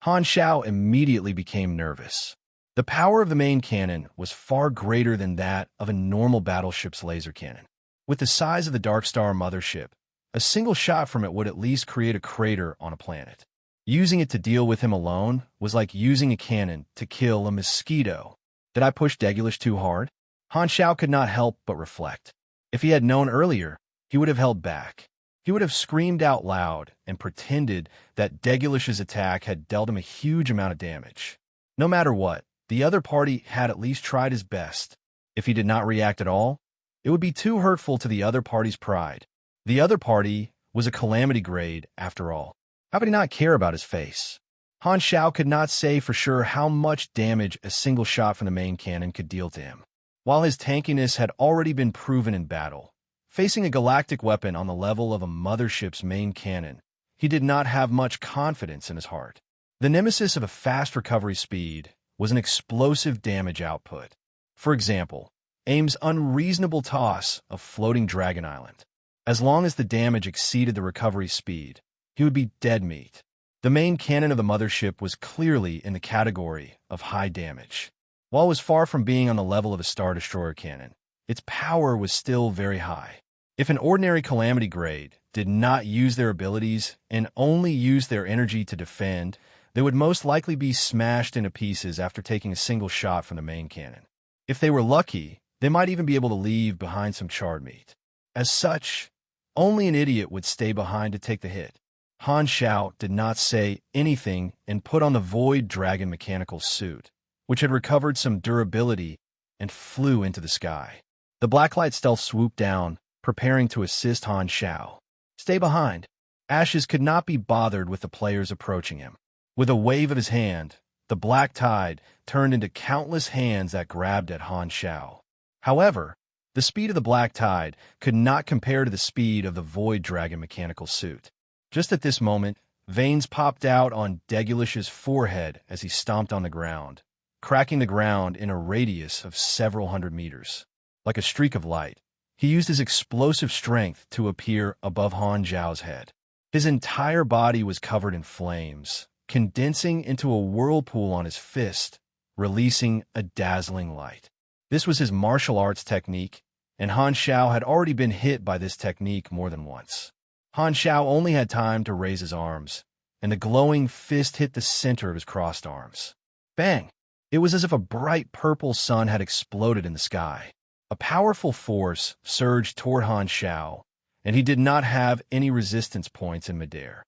Han Xiao immediately became nervous. The power of the main cannon was far greater than that of a normal battleship's laser cannon. With the size of the Dark Star mothership, a single shot from it would at least create a crater on a planet. Using it to deal with him alone was like using a cannon to kill a mosquito. Did I push Degulish too hard? Han Xiao could not help but reflect. If he had known earlier, he would have held back. He would have screamed out loud and pretended that Degulish's attack had dealt him a huge amount of damage. No matter what, the other party had at least tried his best. If he did not react at all, it would be too hurtful to the other party's pride. The other party was a calamity grade, after all. How could he not care about his face? Han Xiao could not say for sure how much damage a single shot from the main cannon could deal to him. While his tankiness had already been proven in battle, facing a galactic weapon on the level of a mothership's main cannon, he did not have much confidence in his heart. The nemesis of a fast recovery speed was an explosive damage output. For example, Aim's unreasonable toss of floating Dragon Island. As long as the damage exceeded the recovery speed, he would be dead meat. The main cannon of the mothership was clearly in the category of high damage. While it was far from being on the level of a Star Destroyer cannon, its power was still very high. If an ordinary Calamity grade did not use their abilities and only used their energy to defend, they would most likely be smashed into pieces after taking a single shot from the main cannon. If they were lucky, they might even be able to leave behind some charred meat. As such, only an idiot would stay behind to take the hit. Han Xiao did not say anything and put on the Void Dragon mechanical suit, which had recovered some durability, and flew into the sky. The Blacklight stealth swooped down, preparing to assist Han Xiao. Stay behind. Ashes could not be bothered with the players approaching him. With a wave of his hand, the black tide turned into countless hands that grabbed at Han Xiao. However, the speed of the black tide could not compare to the speed of the Void Dragon mechanical suit. Just at this moment, veins popped out on Degulish's forehead as he stomped on the ground, cracking the ground in a radius of several hundred meters. Like a streak of light, he used his explosive strength to appear above Han Xiao's head. His entire body was covered in flames, condensing into a whirlpool on his fist, releasing a dazzling light. This was his martial arts technique, and Han Xiao had already been hit by this technique more than once. Han Xiao only had time to raise his arms, and the glowing fist hit the center of his crossed arms. Bang! It was as if a bright purple sun had exploded in the sky. A powerful force surged toward Han Xiao, and he did not have any resistance points in midair.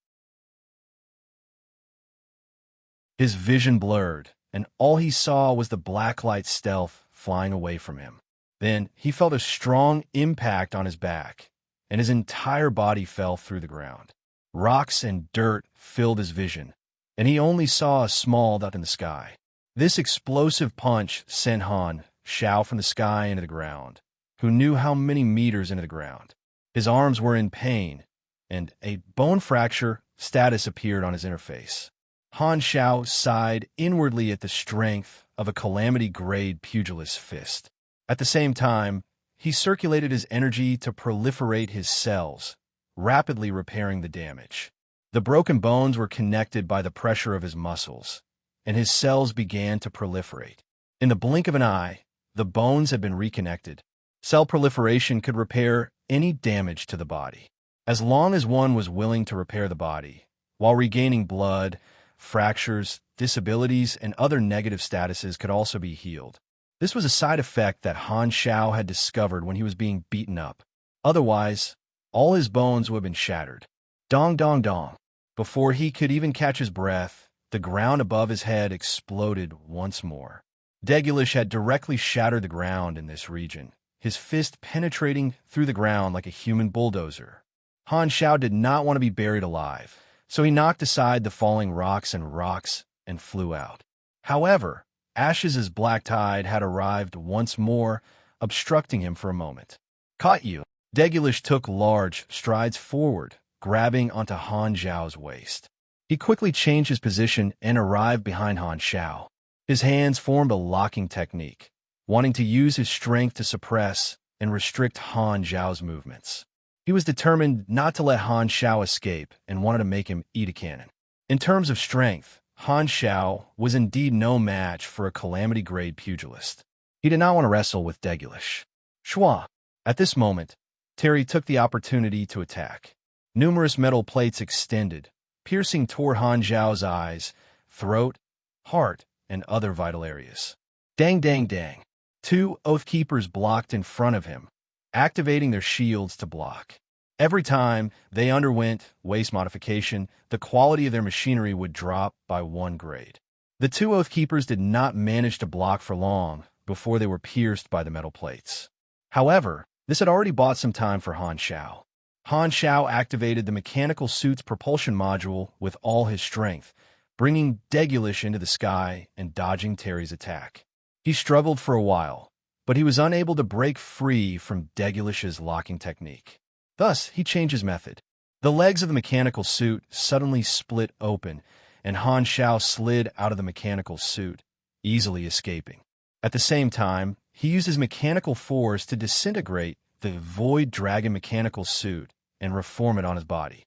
His vision blurred, and all he saw was the blacklight stealth flying away from him. Then he felt a strong impact on his back, and his entire body fell through the ground. Rocks and dirt filled his vision, and he only saw a small dot in the sky. This explosive punch sent Han Xiao from the sky into the ground. Who knew how many meters into the ground? His arms were in pain, and a bone fracture status appeared on his interface. Han Xiao sighed inwardly at the strength of a Calamity-grade pugilist's fist. At the same time, he circulated his energy to proliferate his cells, rapidly repairing the damage. The broken bones were connected by the pressure of his muscles, and his cells began to proliferate. In the blink of an eye, the bones had been reconnected. Cell proliferation could repair any damage to the body, as long as one was willing to repair the body, while regaining blood. Fractures, disabilities, and other negative statuses could also be healed. This was a side effect that Han Xiao had discovered when he was being beaten up. Otherwise, all his bones would have been shattered. Dong dong dong. Before he could even catch his breath, the ground above his head exploded once more. Degulish had directly shattered the ground in this region, his fist penetrating through the ground like a human bulldozer. Han Xiao did not want to be buried alive, so he knocked aside the falling rocks and flew out. However, Ash's black tide had arrived once more, obstructing him for a moment. Caught you! Degulish took large strides forward, grabbing onto Han Xiao's waist. He quickly changed his position and arrived behind Han Xiao. His hands formed a locking technique, wanting to use his strength to suppress and restrict Han Xiao's movements. He was determined not to let Han Xiao escape and wanted to make him eat a cannon. In terms of strength, Han Xiao was indeed no match for a Calamity-grade pugilist. He did not want to wrestle with Degulish. Shua! At this moment, Terry took the opportunity to attack. Numerous metal plates extended, piercing toward Han Xiao's eyes, throat, heart, and other vital areas. Dang dang dang. Two Oathkeepers blocked in front of him, activating their shields to block. Every time they underwent waste modification, the quality of their machinery would drop by 1 grade. The two Oathkeepers did not manage to block for long before they were pierced by the metal plates. However, this had already bought some time for Han Xiao. Han Xiao activated the mechanical suit's propulsion module with all his strength, bringing Degulish into the sky and dodging Terry's attack. He struggled for a while, but he was unable to break free from Degulish's locking technique. Thus, he changed his method. The legs of the mechanical suit suddenly split open, and Han Xiao slid out of the mechanical suit, easily escaping. At the same time, he used his mechanical force to disintegrate the Void Dragon mechanical suit and reform it on his body.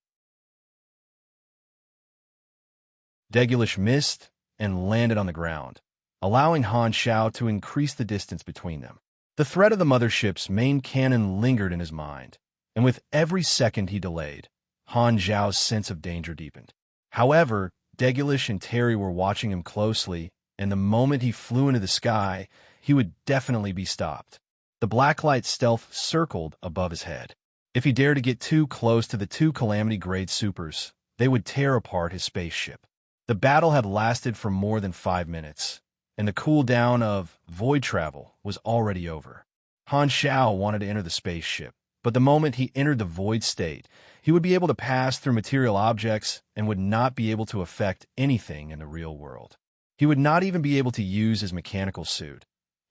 Degulish missed and landed on the ground, allowing Han Xiao to increase the distance between them. The threat of the mothership's main cannon lingered in his mind, and with every second he delayed, Han Xiao's sense of danger deepened. However, Degulish and Terry were watching him closely, and the moment he flew into the sky, he would definitely be stopped. The blacklight stealth circled above his head. If he dared to get too close to the two Calamity-grade supers, they would tear apart his spaceship. The battle had lasted for more than 5 minutes, and the cooldown of void travel was already over. Han Xiao wanted to enter the spaceship, but the moment he entered the void state, he would be able to pass through material objects and would not be able to affect anything in the real world. He would not even be able to use his mechanical suit,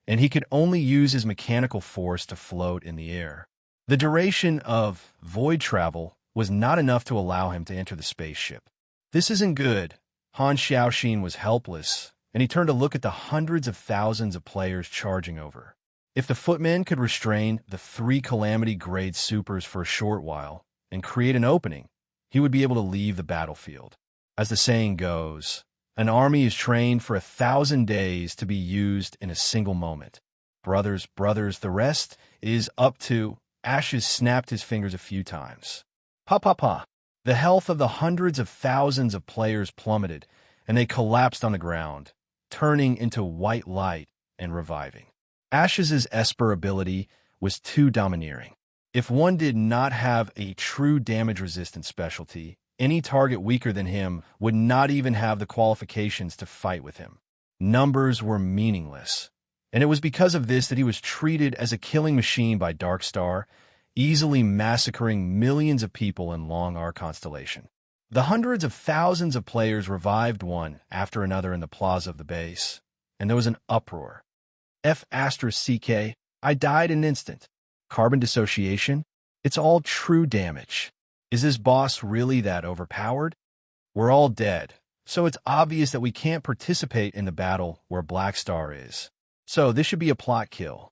and he could only use his mechanical force to float in the air. The duration of void travel was not enough to allow him to enter the spaceship. This isn't good. Han Xiaoxin was helpless, and he turned to look at the hundreds of thousands of players charging over. If the footmen could restrain the 3 Calamity-grade supers for a short while and create an opening, he would be able to leave the battlefield. As the saying goes, an army is trained for 1,000 days to be used in a single moment. Brothers, the rest is up to... Ashes snapped his fingers a few times. Pa pa pa. The health of the hundreds of thousands of players plummeted, and they collapsed on the ground, turning into white light and reviving. Ash's Esper ability was too domineering. If one did not have a true damage-resistant specialty, any target weaker than him would not even have the qualifications to fight with him. Numbers were meaningless, and it was because of this that he was treated as a killing machine by Darkstar, easily massacring millions of people in Long R Constellation. The hundreds of thousands of players revived one after another in the plaza of the base, and there was an uproar. F***CK, I died in an instant. Carbon dissociation? It's all true damage. Is this boss really that overpowered? We're all dead, so it's obvious that we can't participate in the battle where Black Star is. So this should be a plot kill.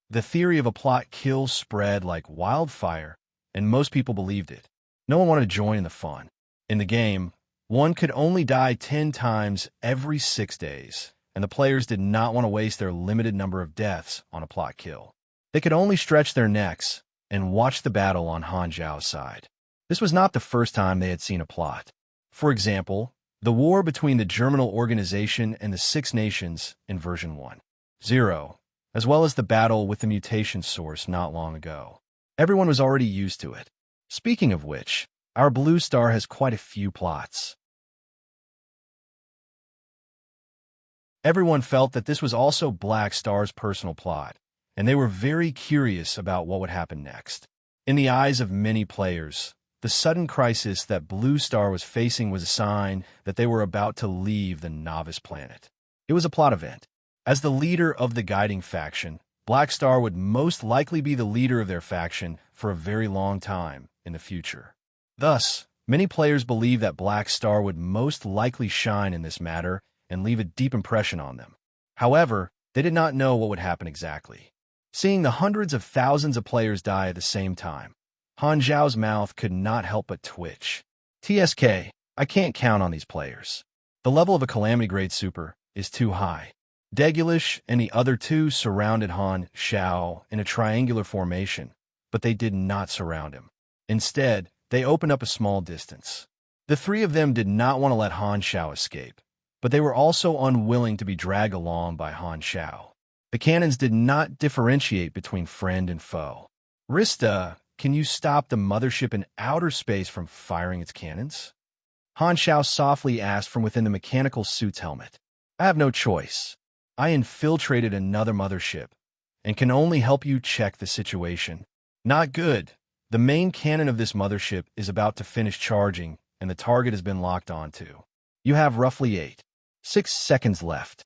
The theory of a plot kill spread like wildfire, and most people believed it. No one wanted to join in the fun. In the game, one could only die 10 times every 6 days, and the players did not want to waste their limited number of deaths on a plot kill. They could only stretch their necks and watch the battle on Han Zhao's side. This was not the first time they had seen a plot. For example, the war between the Germinal Organization and the Six Nations in version 1.0, as well as the battle with the mutation source not long ago. Everyone was already used to it. Speaking of which, our Blue Star has quite a few plots. Everyone felt that this was also Black Star's personal plot, and they were very curious about what would happen next. In the eyes of many players, the sudden crisis that Blue Star was facing was a sign that they were about to leave the novice planet. It was a plot event. As the leader of the guiding faction, Black Star would most likely be the leader of their faction for a very long time in the future. Thus, many players believed that Black Star would most likely shine in this matter and leave a deep impression on them. However, they did not know what would happen exactly. Seeing the hundreds of thousands of players die at the same time, Han Zhao's mouth could not help but twitch. TSK, I can't count on these players. The level of a Calamity-grade super is too high. Degulish and the other two surrounded Han Xiao in a triangular formation, but they did not surround him. Instead, they opened up a small distance. The three of them did not want to let Han Xiao escape, but they were also unwilling to be dragged along by Han Xiao. The cannons did not differentiate between friend and foe. Rista, can you stop the mothership in outer space from firing its cannons? Han Xiao softly asked from within the mechanical suit's helmet. I have no choice. I infiltrated another mothership and can only help you check the situation. Not good. The main cannon of this mothership is about to finish charging and the target has been locked onto. You have roughly 6 seconds left.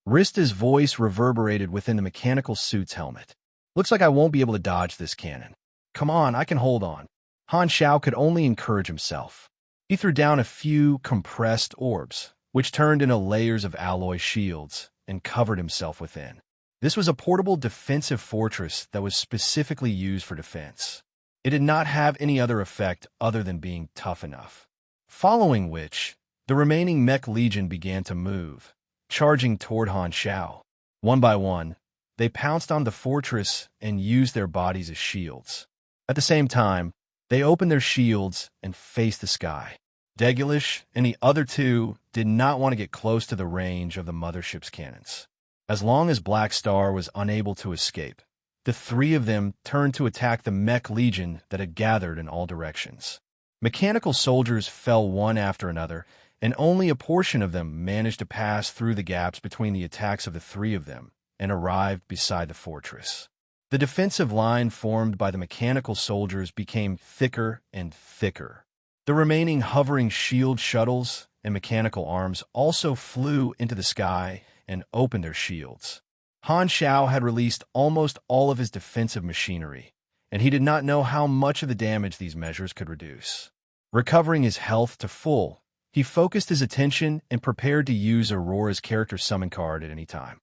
Rista's voice reverberated within the mechanical suit's helmet. Looks like I won't be able to dodge this cannon. Come on, I can hold on. Han Xiao could only encourage himself. He threw down a few compressed orbs, which turned into layers of alloy shields, and covered himself within. This was a portable defensive fortress that was specifically used for defense. It did not have any other effect other than being tough enough. Following which, the remaining mech legion began to move, charging toward Han Xiao. One by one, they pounced on the fortress and used their bodies as shields. At the same time, they opened their shields and faced the sky. Degulish and the other two did not want to get close to the range of the mothership's cannons. As long as Black Star was unable to escape, the three of them turned to attack the mech legion that had gathered in all directions. Mechanical soldiers fell one after another, and only a portion of them managed to pass through the gaps between the attacks of the three of them and arrived beside the fortress. The defensive line formed by the mechanical soldiers became thicker and thicker. The remaining hovering shield shuttles and mechanical arms also flew into the sky and opened their shields. Han Xiao had released almost all of his defensive machinery, and he did not know how much of the damage these measures could reduce. Recovering his health to full, he focused his attention and prepared to use Aurora's character summon card at any time.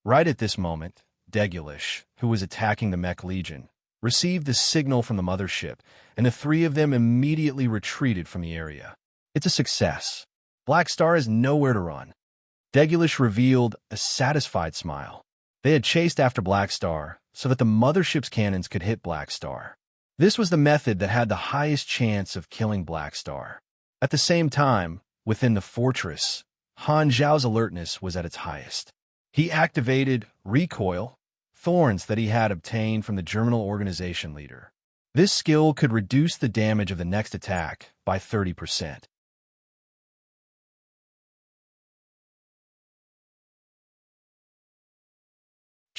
Right at this moment, Degulish, who was attacking the mech legion, received the signal from the mothership, and the three of them immediately retreated from the area. It's a success. Black Star has nowhere to run. Degulish revealed a satisfied smile. They had chased after Black Star so that the mothership's cannons could hit Black Star. This was the method that had the highest chance of killing Black Star. At the same time, within the fortress, Han Zhao's alertness was at its highest. He activated Recoil, thorns that he had obtained from the Germinal organization leader. This skill could reduce the damage of the next attack by 30%.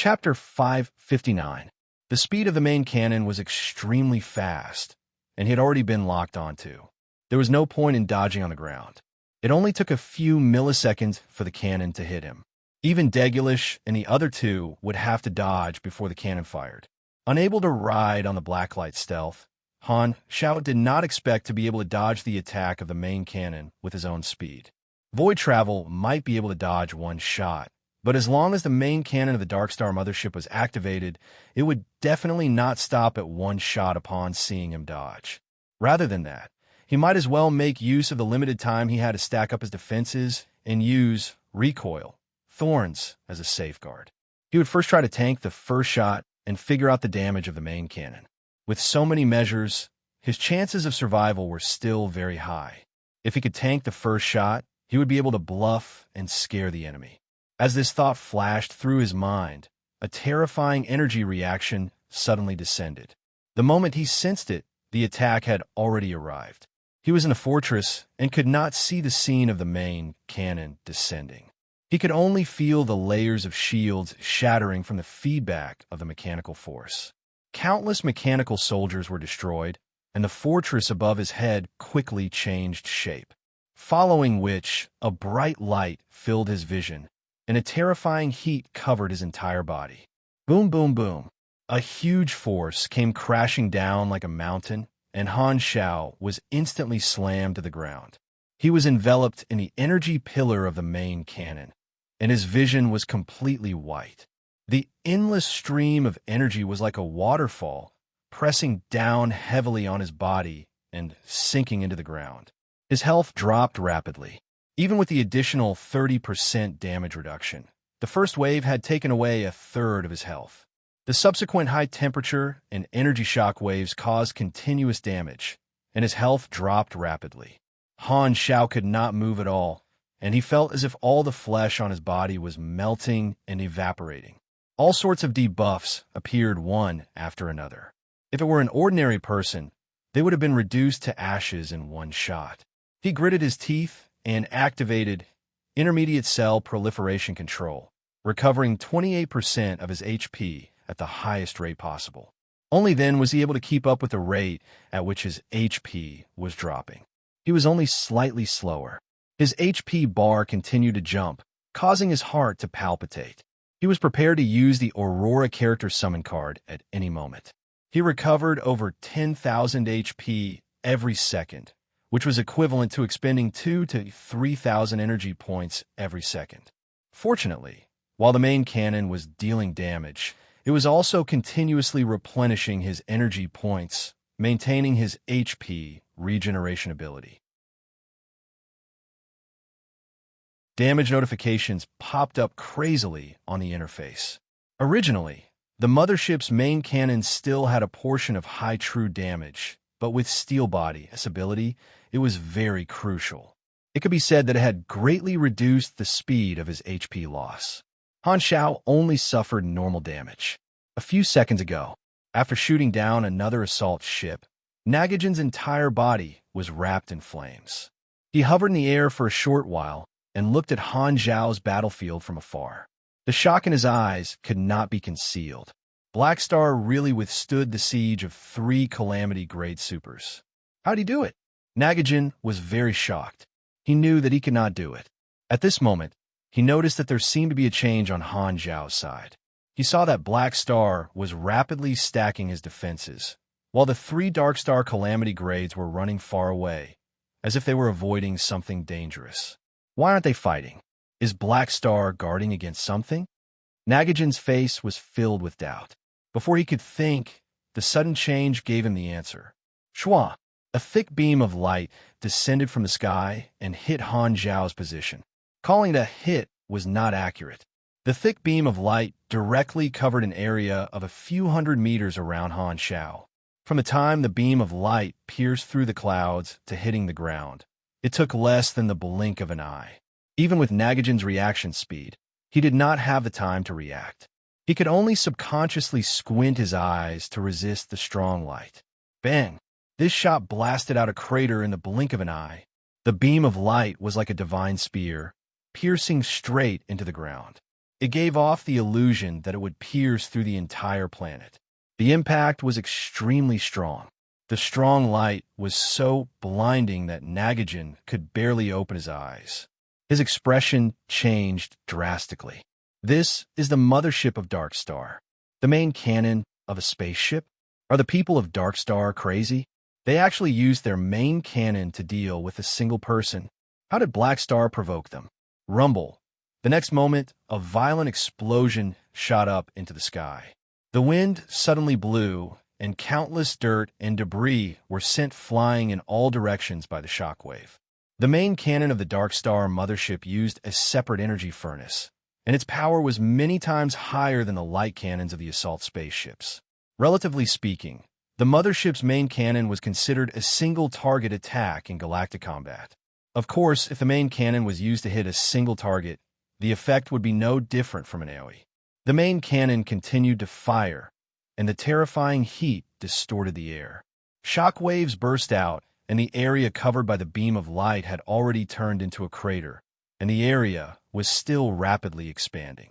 Chapter 559. The speed of the main cannon was extremely fast, and he had already been locked onto. There was no point in dodging on the ground. It only took a few milliseconds for the cannon to hit him. Even Degulish and the other two would have to dodge before the cannon fired. Unable to ride on the blacklight stealth, Han Xiao did not expect to be able to dodge the attack of the main cannon with his own speed. Void travel might be able to dodge one shot, but as long as the main cannon of the Dark Star mothership was activated, it would definitely not stop at one shot upon seeing him dodge. Rather than that, he might as well make use of the limited time he had to stack up his defenses and use Recoil, thorns, as a safeguard. He would first try to tank the first shot and figure out the damage of the main cannon. With so many measures, his chances of survival were still very high. If he could tank the first shot, he would be able to bluff and scare the enemy. As this thought flashed through his mind, a terrifying energy reaction suddenly descended. The moment he sensed it, the attack had already arrived. He was in a fortress and could not see the scene of the main cannon descending. He could only feel the layers of shields shattering from the feedback of the mechanical force. Countless mechanical soldiers were destroyed, and the fortress above his head quickly changed shape. Following which, a bright light filled his vision, and a terrifying heat covered his entire body. Boom, boom, boom. A huge force came crashing down like a mountain, and Han Xiao was instantly slammed to the ground. He was enveloped in the energy pillar of the main cannon, and his vision was completely white. The endless stream of energy was like a waterfall, pressing down heavily on his body and sinking into the ground. His health dropped rapidly. Even with the additional 30% damage reduction, the first wave had taken away a third of his health. The subsequent high temperature and energy shock waves caused continuous damage, and his health dropped rapidly. Han Xiao could not move at all, and he felt as if all the flesh on his body was melting and evaporating. All sorts of debuffs appeared one after another. If it were an ordinary person, they would have been reduced to ashes in one shot. He gritted his teeth and activated Intermediate Cell Proliferation Control, recovering 28% of his HP at the highest rate possible. Only then was he able to keep up with the rate at which his HP was dropping. He was only slightly slower. His HP bar continued to jump, causing his heart to palpitate. He was prepared to use the Aurora character summon card at any moment. He recovered over 10,000 HP every second, which was equivalent to expending 2 to 3,000 energy points every second. Fortunately, while the main cannon was dealing damage, it was also continuously replenishing his energy points, maintaining his HP regeneration ability. Damage notifications popped up crazily on the interface. Originally, the mothership's main cannon still had a portion of high true damage, but with Steel Body's ability, it was very crucial. It could be said that it had greatly reduced the speed of his HP loss. Han Xiao only suffered normal damage. A few seconds ago, after shooting down another assault ship, Nagajan's entire body was wrapped in flames. He hovered in the air for a short while and looked at Han Xiao's battlefield from afar. The shock in his eyes could not be concealed. Black Star really withstood the siege of 3 Calamity-grade supers. How'd he do it? Nagajan was very shocked. He knew that he could not do it. At this moment, he noticed that there seemed to be a change on Han Xiao's side. He saw that Black Star was rapidly stacking his defenses, while the 3 Dark Star Calamity grades were running far away, as if they were avoiding something dangerous. Why aren't they fighting? Is Black Star guarding against something? Nagajan's face was filled with doubt. Before he could think, the sudden change gave him the answer. Shua! A thick beam of light descended from the sky and hit Han Xiao's position. Calling it a hit was not accurate. The thick beam of light directly covered an area of a few hundred meters around Han Xiao. From the time the beam of light pierced through the clouds to hitting the ground, it took less than the blink of an eye. Even with Nagajan's reaction speed, he did not have the time to react. He could only subconsciously squint his eyes to resist the strong light. Bang! This shot blasted out a crater in the blink of an eye. The beam of light was like a divine spear, piercing straight into the ground. It gave off the illusion that it would pierce through the entire planet. The impact was extremely strong. The strong light was so blinding that Nagajan could barely open his eyes. His expression changed drastically. This is the mothership of Dark Star, the main cannon of a spaceship? Are the people of Dark Star crazy? They actually used their main cannon to deal with a single person. How did Black Star provoke them? Rumble. The next moment, a violent explosion shot up into the sky. The wind suddenly blew, and countless dirt and debris were sent flying in all directions by the shockwave. The main cannon of the Dark Star mothership used a separate energy furnace, and its power was many times higher than the light cannons of the assault spaceships. Relatively speaking, the mothership's main cannon was considered a single-target attack in galactic combat. Of course, if the main cannon was used to hit a single target, the effect would be no different from an AoE. The main cannon continued to fire, and the terrifying heat distorted the air. Shock waves burst out, and the area covered by the beam of light had already turned into a crater, and the area was still rapidly expanding.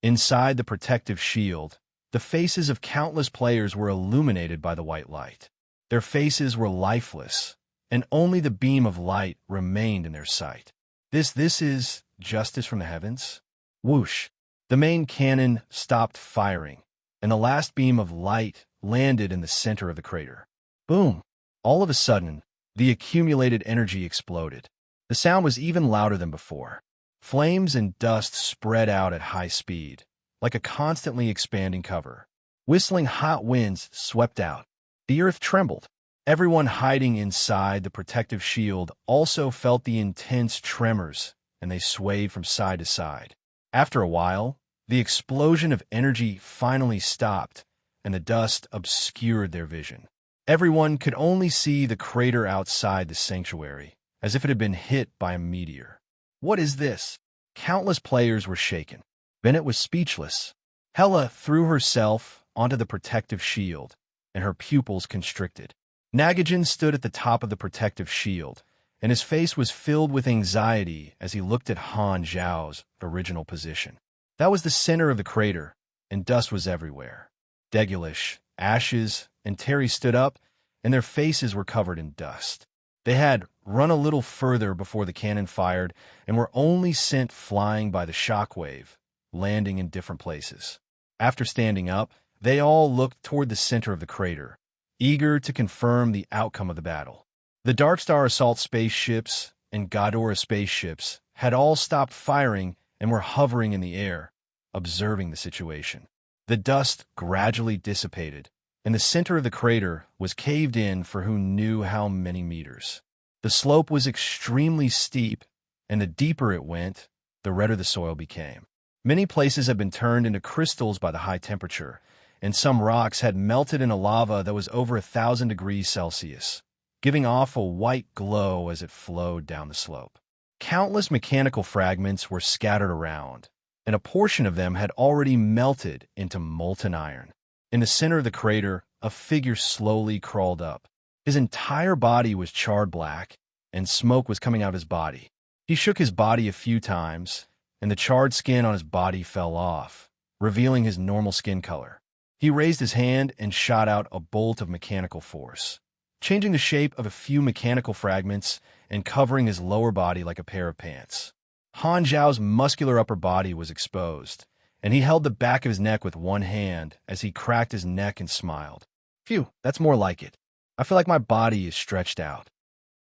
Inside the protective shield, the faces of countless players were illuminated by the white light. Their faces were lifeless, and only the beam of light remained in their sight. This is justice from the heavens? Whoosh! The main cannon stopped firing, and the last beam of light landed in the center of the crater. Boom! All of a sudden, the accumulated energy exploded. The sound was even louder than before. Flames and dust spread out at high speed, like a constantly expanding cover. Whistling hot winds swept out. The earth trembled. Everyone hiding inside the protective shield also felt the intense tremors, and they swayed from side to side. After a while, the explosion of energy finally stopped, and the dust obscured their vision. Everyone could only see the crater outside the sanctuary, as if it had been hit by a meteor. What is this? Countless players were shaken. Bennett was speechless. Hela threw herself onto the protective shield, and her pupils constricted. Nagajan stood at the top of the protective shield, and his face was filled with anxiety as he looked at Han Xiao's original position. That was the center of the crater, and dust was everywhere. Degulish, Ashes, and Terry stood up, and their faces were covered in dust. They had run a little further before the cannon fired and were only sent flying by the shockwave, landing in different places. After standing up, they all looked toward the center of the crater, eager to confirm the outcome of the battle. The Darkstar assault spaceships and Ghidorah spaceships had all stopped firing and were hovering in the air, observing the situation. The dust gradually dissipated, and the center of the crater was caved in for who knew how many meters. The slope was extremely steep, and the deeper it went, the redder the soil became. Many places had been turned into crystals by the high temperature, and some rocks had melted into lava that was over 1,000 degrees Celsius, giving off a white glow as it flowed down the slope. Countless mechanical fragments were scattered around, and a portion of them had already melted into molten iron. In the center of the crater, a figure slowly crawled up. His entire body was charred black, and smoke was coming out of his body. He shook his body a few times, and the charred skin on his body fell off, revealing his normal skin color. He raised his hand and shot out a bolt of mechanical force, changing the shape of a few mechanical fragments and covering his lower body like a pair of pants. Han Zhao's muscular upper body was exposed, and he held the back of his neck with one hand as he cracked his neck and smiled. Phew, that's more like it. I feel like my body is stretched out.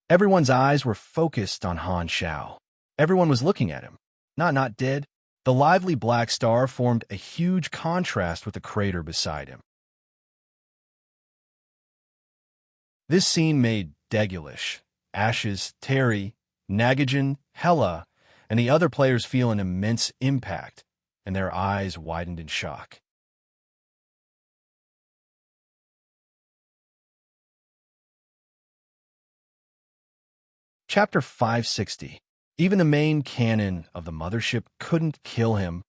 Everyone's eyes were focused on Han Zhao. Everyone was looking at him. Not dead. The lively black star formed a huge contrast with the crater beside him. This scene made Degulish, Ashes, Terry, Nagajan, Hela, and the other players feel an immense impact, and their eyes widened in shock. Chapter 560. Even the main cannon of the mothership couldn't kill him.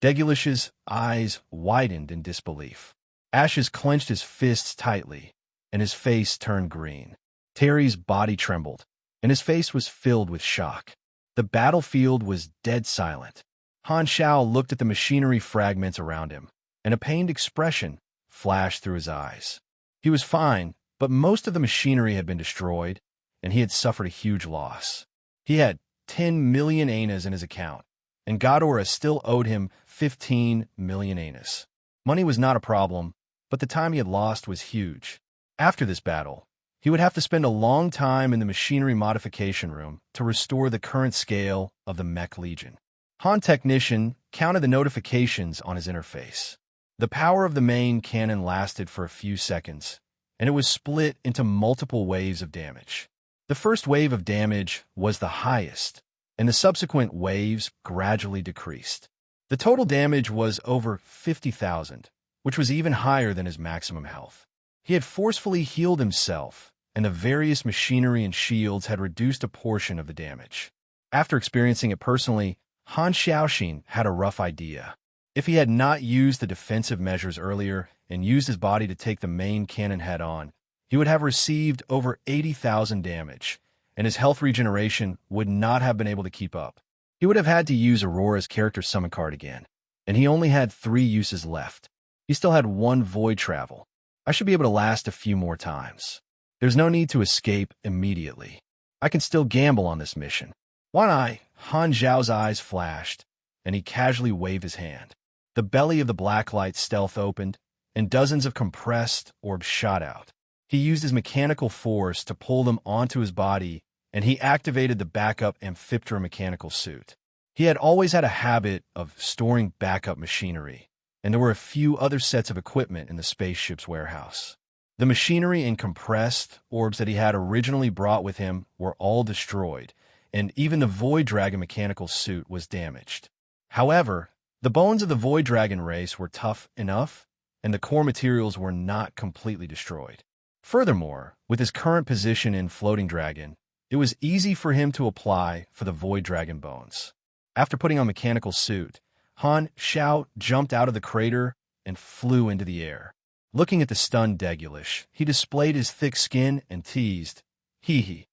Degulish's eyes widened in disbelief. Ashes clenched his fists tightly, and his face turned green. Terry's body trembled, and his face was filled with shock. The battlefield was dead silent. Han Zhao looked at the machinery fragments around him, and a pained expression flashed through his eyes. He was fine, but most of the machinery had been destroyed, and he had suffered a huge loss. He had 10 million anas in his account, and Ghidorah still owed him 15 million anas. Money was not a problem, but the time he had lost was huge. After this battle, he would have to spend a long time in the machinery modification room to restore the current scale of the Mech Legion. Han Technician counted the notifications on his interface. The power of the main cannon lasted for a few seconds, and it was split into multiple waves of damage. The first wave of damage was the highest, and the subsequent waves gradually decreased. The total damage was over 50,000, which was even higher than his maximum health. He had forcefully healed himself, and the various machinery and shields had reduced a portion of the damage. After experiencing it personally, Han Xiaoxin had a rough idea. If he had not used the defensive measures earlier and used his body to take the main cannon head-on, he would have received over 80,000 damage, and his health regeneration would not have been able to keep up. He would have had to use Aurora's character summon card again, and he only had 3 uses left. He still had 1 void travel. I should be able to last a few more times. There's no need to escape immediately. I can still gamble on this mission. One eye, Han Zhao's eyes flashed, and he casually waved his hand. The belly of the blacklight stealth opened, and dozens of compressed orbs shot out. He used his mechanical force to pull them onto his body, and he activated the backup Amphiptera mechanical suit. He had always had a habit of storing backup machinery, and there were a few other sets of equipment in the spaceship's warehouse. The machinery and compressed orbs that he had originally brought with him were all destroyed, and even the Void Dragon mechanical suit was damaged. However, the bones of the Void Dragon race were tough enough, and the core materials were not completely destroyed. Furthermore, with his current position in Floating Dragon, it was easy for him to apply for the Void Dragon bones. After putting on mechanical suit, Han Zhao jumped out of the crater and flew into the air. Looking at the stunned Degulish, he displayed his thick skin and teased, "Hee hee.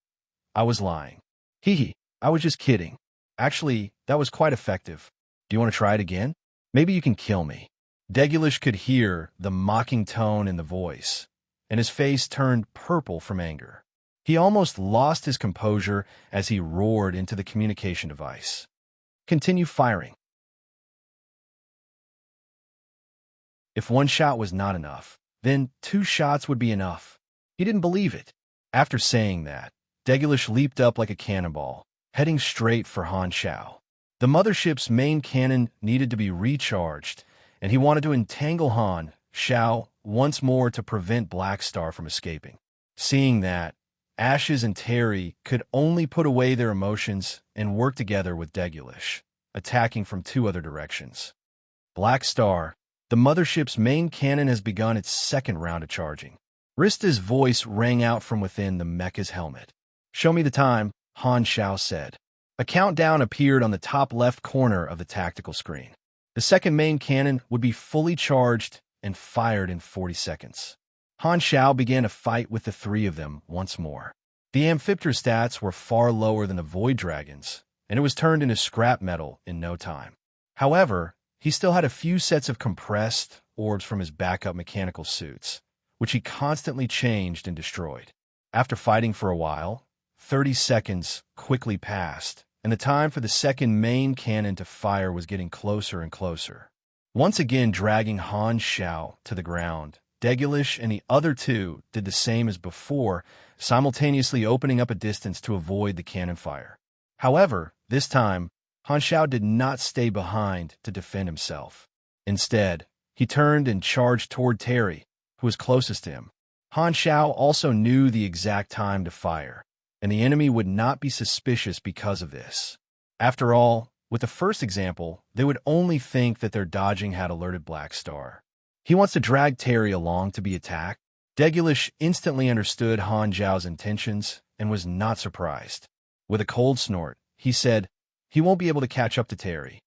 I was lying. Hee hee. I was just kidding. Actually, that was quite effective. Do you want to try it again? Maybe you can kill me." Degulish could hear the mocking tone in the voice, and his face turned purple from anger. He almost lost his composure as he roared into the communication device. Continue firing. If one shot was not enough, then 2 shots would be enough. He didn't believe it. After saying that, Degulish leaped up like a cannonball, heading straight for Han Shao. The mothership's main cannon needed to be recharged, and he wanted to entangle Han Shao once more to prevent Black Star from escaping. Seeing that, Ashes and Terry could only put away their emotions and work together with Degulish, attacking from 2 other directions. Black Star, the mothership's main cannon, has begun its second round of charging. Rista's voice rang out from within the mecha's helmet. "Show me the time," Han Shao said. A countdown appeared on the top left corner of the tactical screen. The second main cannon would be fully charged and fired in 40 seconds. Han Shao began a fight with the 3 of them once more. The Amphipter stats were far lower than the Void Dragons, and it was turned into scrap metal in no time. However, he still had a few sets of compressed orbs from his backup mechanical suits, which he constantly changed and destroyed. After fighting for a while, 30 seconds quickly passed, and the time for the second main cannon to fire was getting closer and closer. Once again dragging Han Shao to the ground, Degulish and the other 2 did the same as before, simultaneously opening up a distance to avoid the cannon fire. However, this time, Han Shao did not stay behind to defend himself. Instead, he turned and charged toward Terry, who was closest to him. Han Shao also knew the exact time to fire, and the enemy would not be suspicious because of this. After all, with the first example, they would only think that their dodging had alerted Black Star. He wants to drag Terry along to be attacked. Degulish instantly understood Han Zhao's intentions and was not surprised. With a cold snort, he said, "He won't be able to catch up to Terry."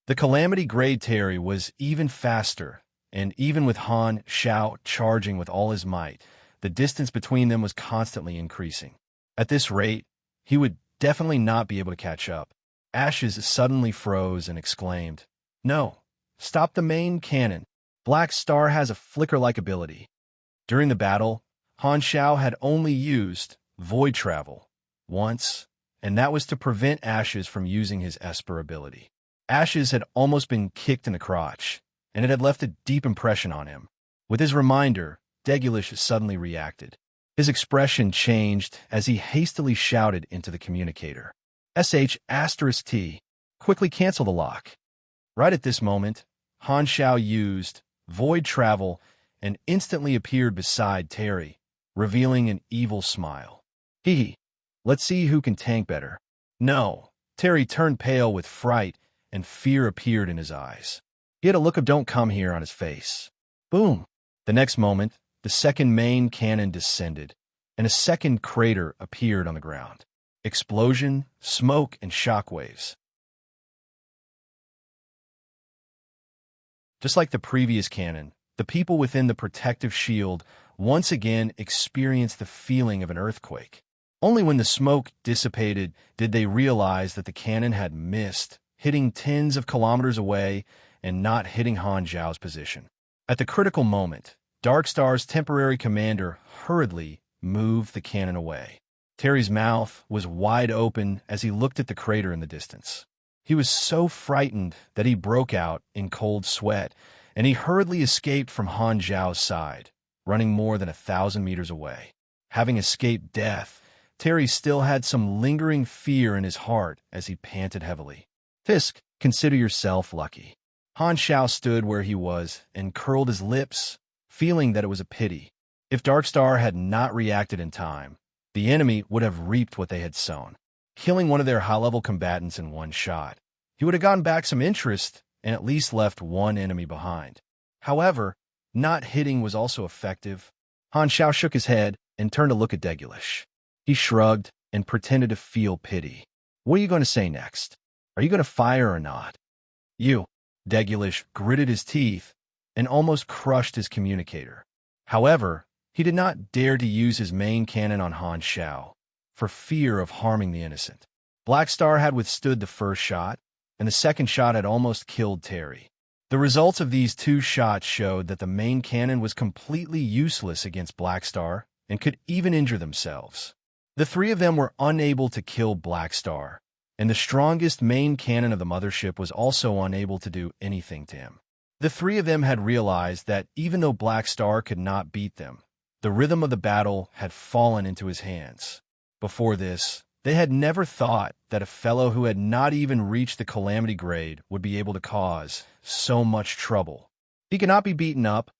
The Calamity-grade Terry was even faster, and even with Han Shao charging with all his might, the distance between them was constantly increasing. At this rate, he would definitely not be able to catch up. Ashes suddenly froze and exclaimed, "No, stop the main cannon. Black Star has a flicker-like ability." During the battle, Han Shao had only used Void Travel once, and that was to prevent Ashes from using his Esper ability. Ashes had almost been kicked in the crotch, and it had left a deep impression on him. With his reminder, Degulish suddenly reacted. His expression changed as he hastily shouted into the communicator, "SH*T, quickly cancel the lock." Right at this moment, Han Shao used Void Travel and instantly appeared beside Terry, revealing an evil smile. "Hee, let's see who can tank better." "No." Terry turned pale with fright, and fear appeared in his eyes. He had a look of "don't come here" on his face. Boom! The next moment, the second main cannon descended, and a second crater appeared on the ground. Explosion, smoke, and shockwaves. Just like the previous cannon, the people within the protective shield once again experienced the feeling of an earthquake. Only when the smoke dissipated did they realize that the cannon had missed, hitting tens of kilometers away and not hitting Han Zhao's position. At the critical moment, Darkstar's temporary commander hurriedly moved the cannon away. Terry's mouth was wide open as he looked at the crater in the distance. He was so frightened that he broke out in cold sweat, and he hurriedly escaped from Han Zhao's side, running more than 1,000 meters away. Having escaped death, Terry still had some lingering fear in his heart as he panted heavily. "Fisk, consider yourself lucky." Han Shao stood where he was and curled his lips, feeling that it was a pity. If Darkstar had not reacted in time, the enemy would have reaped what they had sown. Killing one of their high-level combatants in one shot, he would have gotten back some interest and at least left one enemy behind. However, not hitting was also effective. Han Shao shook his head and turned to look at Degulish. He shrugged and pretended to feel pity. "What are you going to say next? Are you going to fire or not?" "You." Degulish gritted his teeth and almost crushed his communicator. However, he did not dare to use his main cannon on Han Shao, for fear of harming the innocent. Black Star had withstood the first shot, and the second shot had almost killed Terry. The results of these 2 shots showed that the main cannon was completely useless against Black Star and could even injure themselves. The three of them were unable to kill Black Star, and the strongest main cannon of the mothership was also unable to do anything to him. The three of them had realized that even though Black Star could not beat them, the rhythm of the battle had fallen into his hands. Before this, they had never thought that a fellow who had not even reached the calamity grade would be able to cause so much trouble. He could not be beaten up,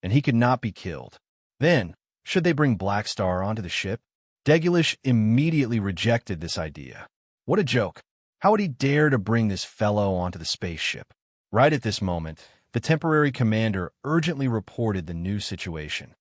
and he could not be killed. Then, should they bring Black Star onto the ship? Degulish immediately rejected this idea. What a joke! How would he dare to bring this fellow onto the spaceship? Right at this moment, the temporary commander urgently reported the new situation.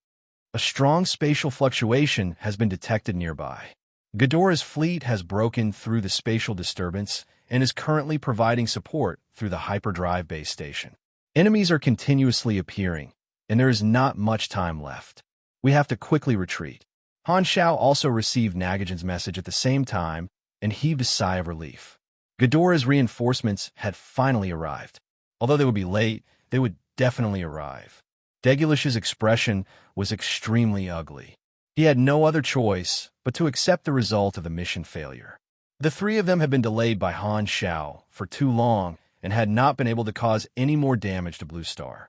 A strong spatial fluctuation has been detected nearby. Ghidorah's fleet has broken through the spatial disturbance and is currently providing support through the hyperdrive base station. Enemies are continuously appearing, and there is not much time left. We have to quickly retreat. Han Shao also received Nagajan's message at the same time and heaved a sigh of relief. Ghidorah's reinforcements had finally arrived. Although they would be late, they would definitely arrive. Degulish's expression was extremely ugly. He had no other choice but to accept the result of the mission failure. The three of them had been delayed by Han Shao for too long and had not been able to cause any more damage to Blue Star.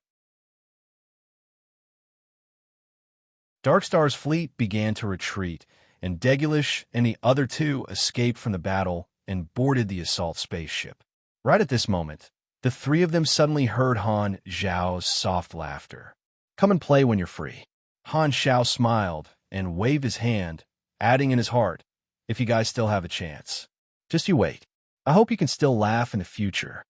Dark Star's fleet began to retreat, and Degulish and the other two escaped from the battle and boarded the assault spaceship. Right at this moment, the three of them suddenly heard Han Zhao's soft laughter. "Come and play when you're free." Han Shao smiled and waved his hand, adding in his heart, "If you guys still have a chance. Just you wait. I hope you can still laugh in the future."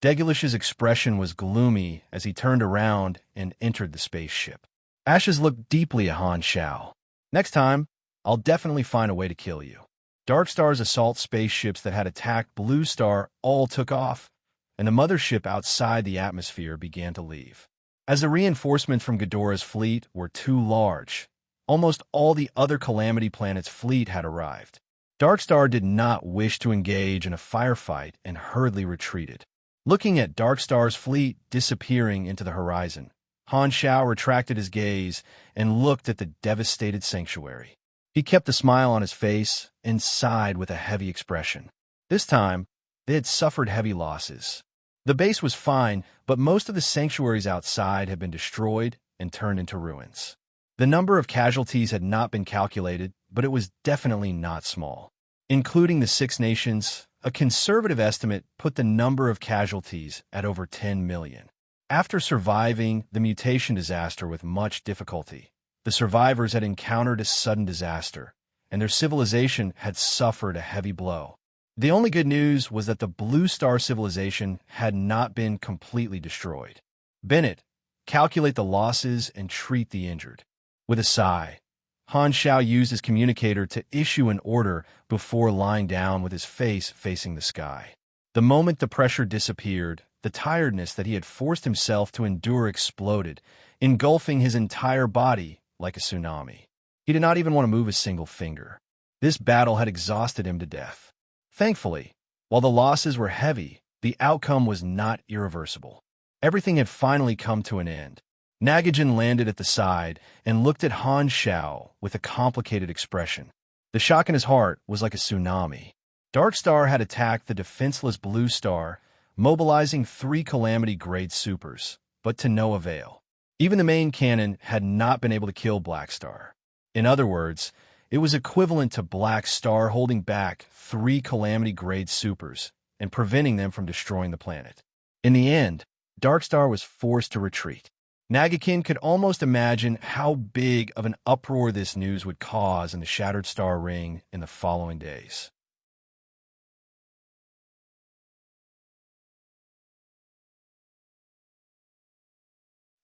Degulish's expression was gloomy as he turned around and entered the spaceship. Ashes looked deeply at Han Shao. "Next time, I'll definitely find a way to kill you." Dark Star's assault spaceships that had attacked Blue Star all took off, and the mothership outside the atmosphere began to leave. As the reinforcements from Ghidorah's fleet were too large, almost all the other Calamity Planet's fleet had arrived. Dark Star did not wish to engage in a firefight and hurriedly retreated. Looking at Dark Star's fleet disappearing into the horizon, Han Shao retracted his gaze and looked at the devastated sanctuary. He kept a smile on his face and sighed with a heavy expression. This time, they had suffered heavy losses. The base was fine, but most of the sanctuaries outside had been destroyed and turned into ruins. The number of casualties had not been calculated, but it was definitely not small. Including the Six Nations, a conservative estimate put the number of casualties at over 10 million. After surviving the mutation disaster with much difficulty, the survivors had encountered a sudden disaster, and their civilization had suffered a heavy blow. The only good news was that the Blue Star civilization had not been completely destroyed. "Bennett, calculate the losses and treat the injured." With a sigh, Han Shao used his communicator to issue an order before lying down with his face facing the sky. The moment the pressure disappeared, the tiredness that he had forced himself to endure exploded, engulfing his entire body like a tsunami. He did not even want to move a single finger. This battle had exhausted him to death. Thankfully, while the losses were heavy, the outcome was not irreversible. Everything had finally come to an end. Nagajan landed at the side and looked at Han Shao with a complicated expression. The shock in his heart was like a tsunami. Dark Star had attacked the defenseless Blue Star, mobilizing 3 Calamity-grade supers, but to no avail. Even the main cannon had not been able to kill Black Star. In other words, it was equivalent to Black Star holding back 3 Calamity-grade supers and preventing them from destroying the planet. In the end, Dark Star was forced to retreat. Nagakin could almost imagine how big of an uproar this news would cause in the Shattered Star Ring in the following days.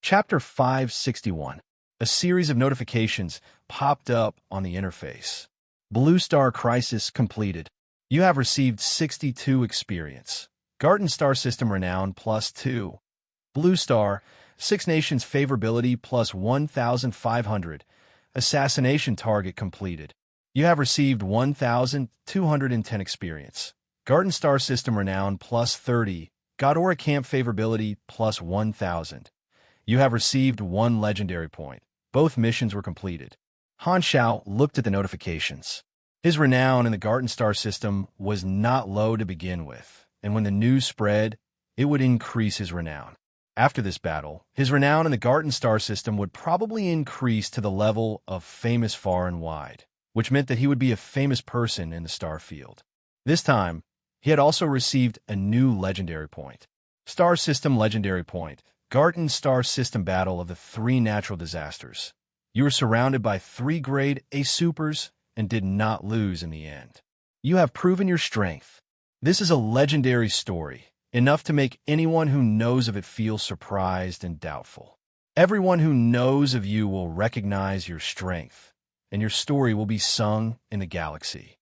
Chapter 561. A series of notifications popped up on the interface. Blue Star Crisis completed. You have received 62 experience. Garden Star System Renown +2. Blue Star, Six Nations Favorability +1,500. Assassination target completed. You have received 1,210 experience. Garden Star System Renown +30. Ghidorah Camp Favorability +1,000. You have received 1 legendary point. Both missions were completed. Han Shao looked at the notifications. His renown in the Garten star system was not low to begin with, and when the news spread, it would increase his renown. After this battle, his renown in the Garten star system would probably increase to the level of famous far and wide, which meant that he would be a famous person in the star field. This time, he had also received a new legendary point. Star System Legendary Point. Garten Star System Battle of the 3 Natural Disasters. You were surrounded by 3 grade A supers and did not lose in the end. You have proven your strength. This is a legendary story, enough to make anyone who knows of it feel surprised and doubtful. Everyone who knows of you will recognize your strength, and your story will be sung in the galaxy.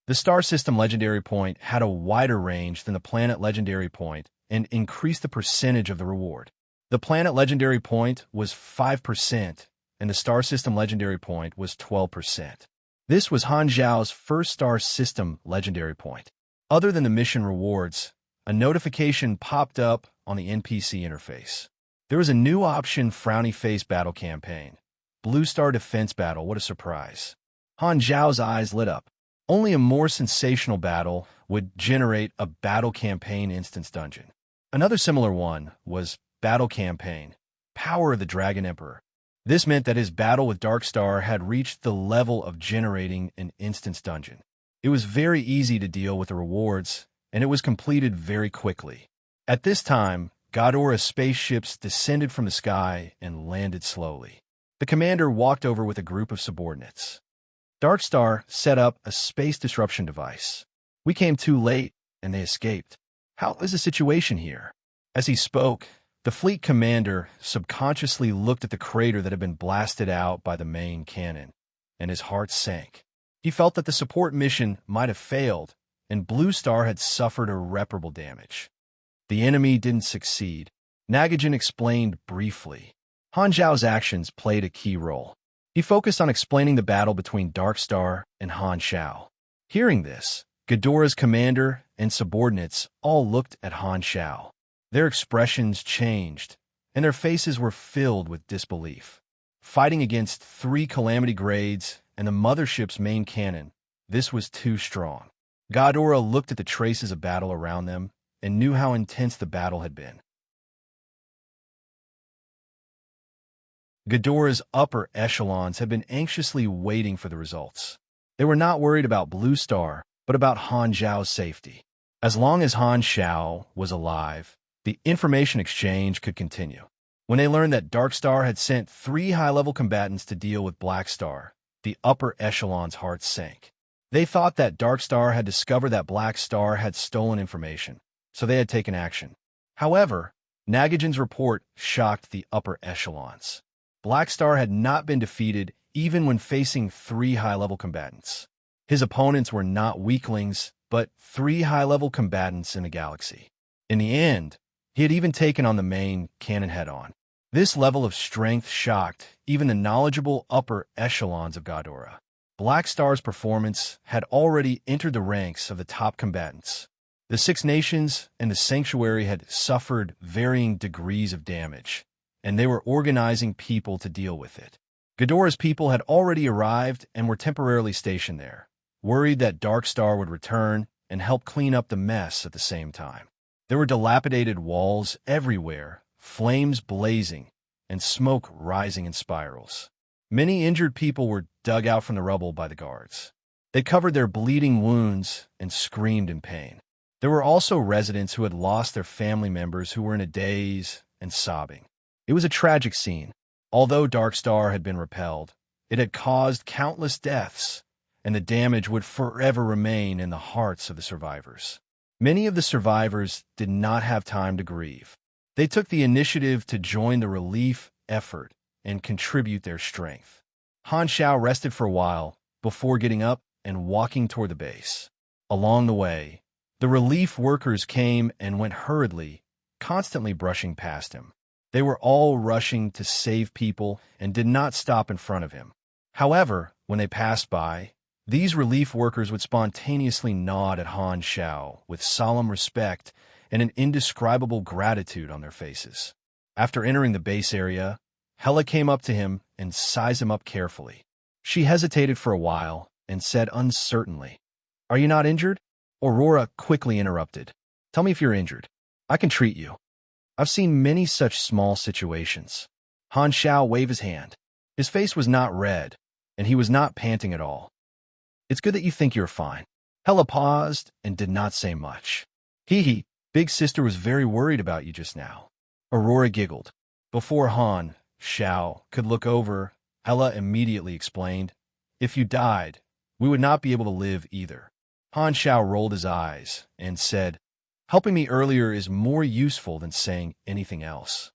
The Star System Legendary Point had a wider range than the Planet Legendary Point and increased the percentage of the reward. The Planet Legendary Point was 5%, and the Star System Legendary Point was 12%. This was Han Zhao's first Star System Legendary Point. Other than the mission rewards, a notification popped up on the NPC interface. There was a new option, Frowny Face Battle Campaign. Blue Star Defense Battle, what a surprise. Han Zhao's eyes lit up. Only a more sensational battle would generate a Battle Campaign instance dungeon. Another similar one was Battle Campaign, Power of the Dragon Emperor. This meant that his battle with Darkstar had reached the level of generating an instance dungeon. It was very easy to deal with the rewards, and it was completed very quickly. At this time, Ghidorah's spaceships descended from the sky and landed slowly. The commander walked over with a group of subordinates. Darkstar set up a space disruption device. We came too late, and they escaped. How is the situation here? As he spoke, the fleet commander subconsciously looked at the crater that had been blasted out by the main cannon, and his heart sank. He felt that the support mission might have failed, and Blue Star had suffered irreparable damage. The enemy didn't succeed. Nagajan explained briefly. Han Zhao's actions played a key role. He focused on explaining the battle between Darkstar and Han Zhao. Hearing this, Ghidorah's commander and subordinates all looked at Han Zhao. Their expressions changed, and their faces were filled with disbelief. Fighting against 3 calamity grades and the mothership's main cannon, this was too strong. Ghidorah looked at the traces of battle around them and knew how intense the battle had been. Ghidorah's upper echelons had been anxiously waiting for the results. They were not worried about Blue Star, but about Han Zhao's safety. As long as Han Zhao was alive, the information exchange could continue. When they learned that Darkstar had sent 3 high-level combatants to deal with Black Star, the upper echelon's hearts sank. They thought that Darkstar had discovered that Black Star had stolen information, so they had taken action. However, Nagajan's report shocked the upper echelons. Black Star had not been defeated even when facing 3 high-level combatants. His opponents were not weaklings, but 3 high-level combatants in the galaxy. In the end, he had even taken on the main cannon head-on. This level of strength shocked even the knowledgeable upper echelons of Ghidorah. Black Star's performance had already entered the ranks of the top combatants. The 6 nations and the sanctuary had suffered varying degrees of damage, and they were organizing people to deal with it. Ghidorah's people had already arrived and were temporarily stationed there, worried that Darkstar would return and help clean up the mess at the same time. There were dilapidated walls everywhere, flames blazing, and smoke rising in spirals. Many injured people were dug out from the rubble by the guards. They covered their bleeding wounds and screamed in pain. There were also residents who had lost their family members who were in a daze and sobbing. It was a tragic scene. Although Darkstar had been repelled, it had caused countless deaths, and the damage would forever remain in the hearts of the survivors. Many of the survivors did not have time to grieve. They took the initiative to join the relief effort and contribute their strength. Han Zhao rested for a while before getting up and walking toward the base. Along the way, the relief workers came and went hurriedly, constantly brushing past him. They were all rushing to save people and did not stop in front of him. However, when they passed by, these relief workers would spontaneously nod at Han Zhao with solemn respect and an indescribable gratitude on their faces. After entering the base area, Hela came up to him and sized him up carefully. She hesitated for a while, and said uncertainly, "Are you not injured?" Aurora quickly interrupted. "Tell me if you're injured. I can treat you. I've seen many such small situations." Han Xiao waved his hand. His face was not red, and he was not panting at all. "It's good that you think you're fine." Hela paused and did not say much. Hee, big sister was very worried about you just now." Aurora giggled. Before Han Xiao could look over, Hela immediately explained, "If you died, we would not be able to live either." Han Xiao rolled his eyes and said, "Helping me earlier is more useful than saying anything else."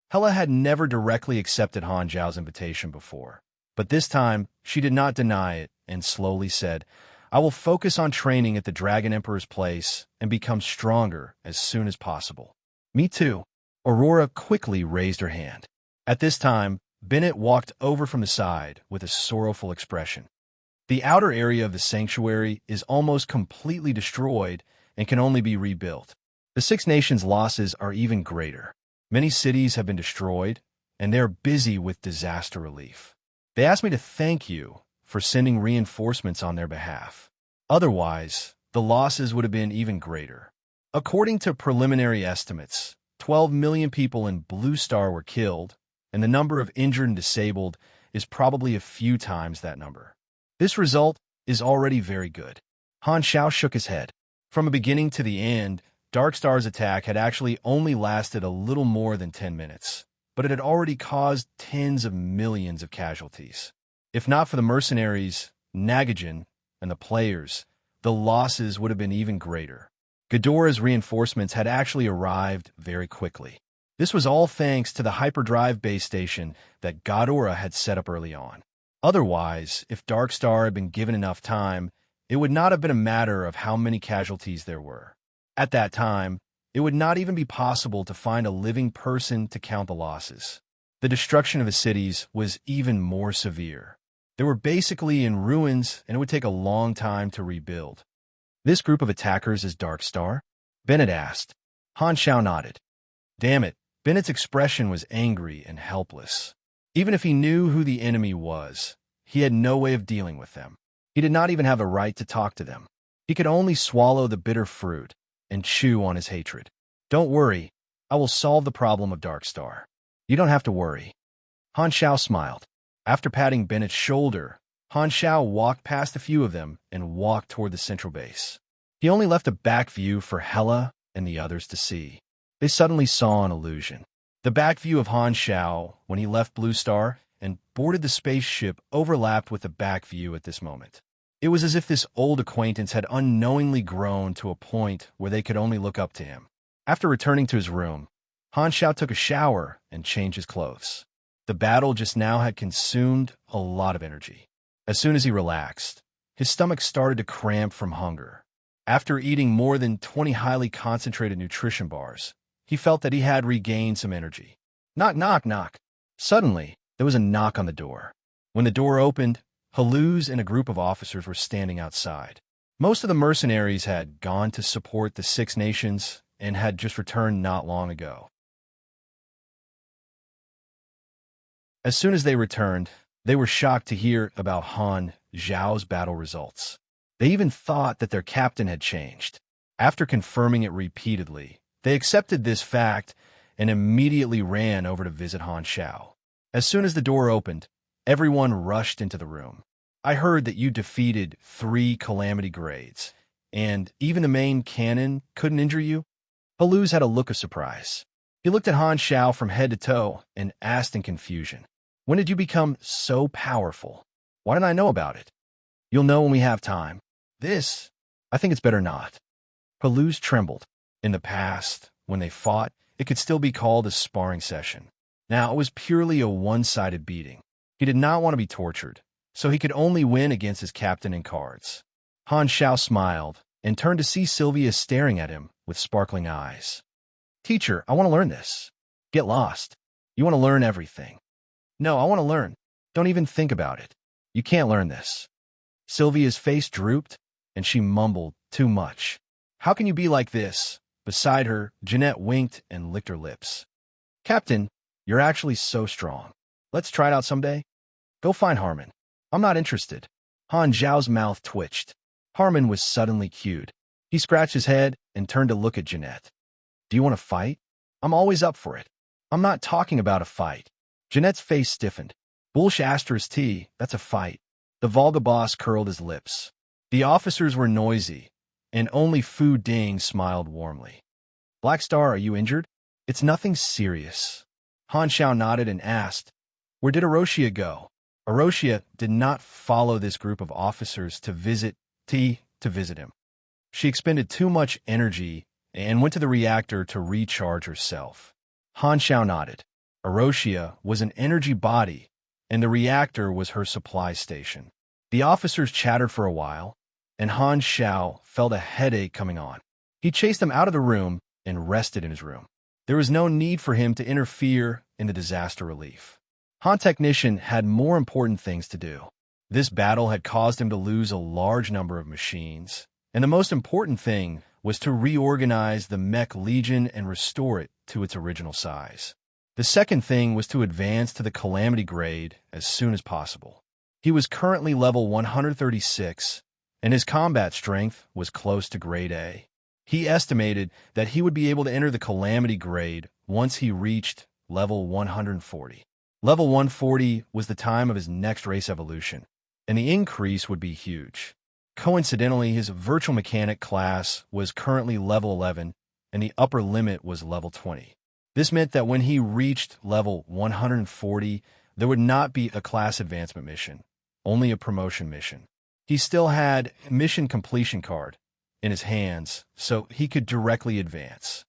Hela had never directly accepted Han Xiao's invitation before, but this time she did not deny it and slowly said, "I will focus on training at the Dragon Emperor's place and become stronger as soon as possible." "Me too." Aurora quickly raised her hand. At this time, Bennett walked over from the side with a sorrowful expression. "The outer area of the sanctuary is almost completely destroyed and can only be rebuilt. The Six Nations' losses are even greater. Many cities have been destroyed, and they're busy with disaster relief. They asked me to thank you for sending reinforcements on their behalf. Otherwise, the losses would have been even greater. According to preliminary estimates, 12 million people in Blue Star were killed, and the number of injured and disabled is probably a few times that number. This result is already very good." Han Xiao shook his head. From the beginning to the end, Dark Star's attack had actually only lasted a little more than 10 minutes, but it had already caused tens of millions of casualties. If not for the mercenaries, Nagajin, and the players, the losses would have been even greater. Ghidorah's reinforcements had actually arrived very quickly. This was all thanks to the hyperdrive base station that Ghidorah had set up early on. Otherwise, if Dark Star had been given enough time, it would not have been a matter of how many casualties there were. At that time, it would not even be possible to find a living person to count the losses. The destruction of the cities was even more severe. They were basically in ruins, and it would take a long time to rebuild. "This group of attackers is Dark Star?" Bennett asked. Han Xiao nodded. Damn it, Bennett's expression was angry and helpless. Even if he knew who the enemy was, he had no way of dealing with them. He did not even have the right to talk to them. He could only swallow the bitter fruit and chew on his hatred. "Don't worry, I will solve the problem of Dark Star. You don't have to worry." Han Xiao smiled. After patting Bennett's shoulder, Han Xiao walked past a few of them and walked toward the central base. He only left a back view for Hela and the others to see. They suddenly saw an illusion. The back view of Han Xiao when he left Blue Star and boarded the spaceship overlapped with the back view at this moment. It was as if this old acquaintance had unknowingly grown to a point where they could only look up to him. After returning to his room, Han Xiao took a shower and changed his clothes. The battle just now had consumed a lot of energy. As soon as he relaxed, his stomach started to cramp from hunger. After eating more than 20 highly concentrated nutrition bars, he felt that he had regained some energy. Knock, knock, knock. Suddenly, there was a knock on the door. When the door opened, Haluz and a group of officers were standing outside. Most of the mercenaries had gone to support the Six Nations and had just returned not long ago. As soon as they returned, they were shocked to hear about Han Xiao's battle results. They even thought that their captain had changed. After confirming it repeatedly, they accepted this fact and immediately ran over to visit Han Xiao. As soon as the door opened, everyone rushed into the room. "I heard that you defeated 3 calamity grades, and even the main cannon couldn't injure you?" Haluz had a look of surprise. He looked at Han Xiao from head to toe and asked in confusion, "When did you become so powerful? Why didn't I know about it?" "You'll know when we have time. I think it's better not." Haluz trembled. In the past, when they fought, it could still be called a sparring session. Now it was purely a one-sided beating. He did not want to be tortured, so he could only win against his captain in cards. Han Xiao smiled and turned to see Sylvia staring at him with sparkling eyes. "Teacher, I want to learn this." "Get lost. You want to learn everything." "No, I want to learn. Don't even think about it. You can't learn this." Sylvia's face drooped, and she mumbled, "Too much. How can you be like this?" Beside her, Jeanette winked and licked her lips. "Captain, you're actually so strong. Let's try it out someday." Go find Harmon. I'm not interested. Han Zhao's mouth twitched. Harmon was suddenly cued. He scratched his head and turned to look at Jeanette. Do you want to fight? I'm always up for it. I'm not talking about a fight. Jeanette's face stiffened. Bullsh asterisk T, that's a fight. The Volga boss curled his lips. The officers were noisy, and only Fu Ding smiled warmly. Black Star, are you injured? It's nothing serious. Han Xiao nodded and asked, where did Aroshia go? Aroshia did not follow this group of officers to visit him. She expended too much energy and went to the reactor to recharge herself. Han Xiao nodded. Aroshia was an energy body, and the reactor was her supply station. The officers chattered for a while, and Han Xiao felt a headache coming on. He chased them out of the room and rested in his room. There was no need for him to interfere in the disaster relief. Han Technician had more important things to do. This battle had caused him to lose a large number of machines, and the most important thing was to reorganize the Mech Legion and restore it to its original size. The second thing was to advance to the Calamity grade as soon as possible. He was currently level 136, and his combat strength was close to grade A. He estimated that he would be able to enter the Calamity grade once he reached level 140. Level 140 was the time of his next race evolution, and the increase would be huge. Coincidentally, his virtual mechanic class was currently level 11, and the upper limit was level 20. This meant that when he reached level 140, there would not be a class advancement mission, only a promotion mission. He still had a mission completion card in his hands, so he could directly advance.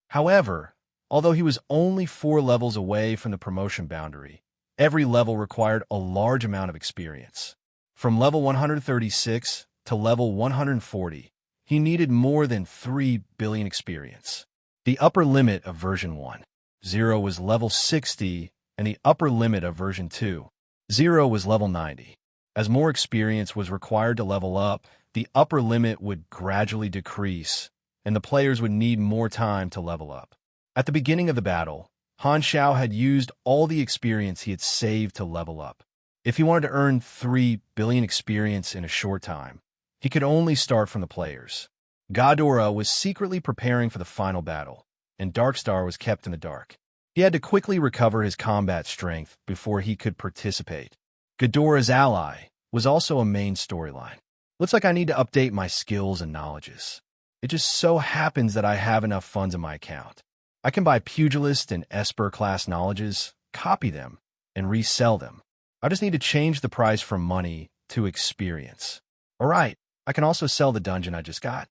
However, although he was only 4 levels away from the promotion boundary, every level required a large amount of experience. From level 136 to level 140, he needed more than 3 billion experience. The upper limit of version 1.0 was level 60, and the upper limit of version 2.0 was level 90. As more experience was required to level up, the upper limit would gradually decrease, and the players would need more time to level up. At the beginning of the battle, Han Xiao had used all the experience he had saved to level up. If he wanted to earn 3 billion experience in a short time, he could only start from the players. Ghidorah was secretly preparing for the final battle, and Darkstar was kept in the dark. He had to quickly recover his combat strength before he could participate. Ghidorah's ally was also a main storyline. Looks like I need to update my skills and knowledges. It just so happens that I have enough funds in my account. I can buy Pugilist and Esper class knowledges, copy them, and resell them. I just need to change the price from money to experience. Alright, I can also sell the dungeon I just got.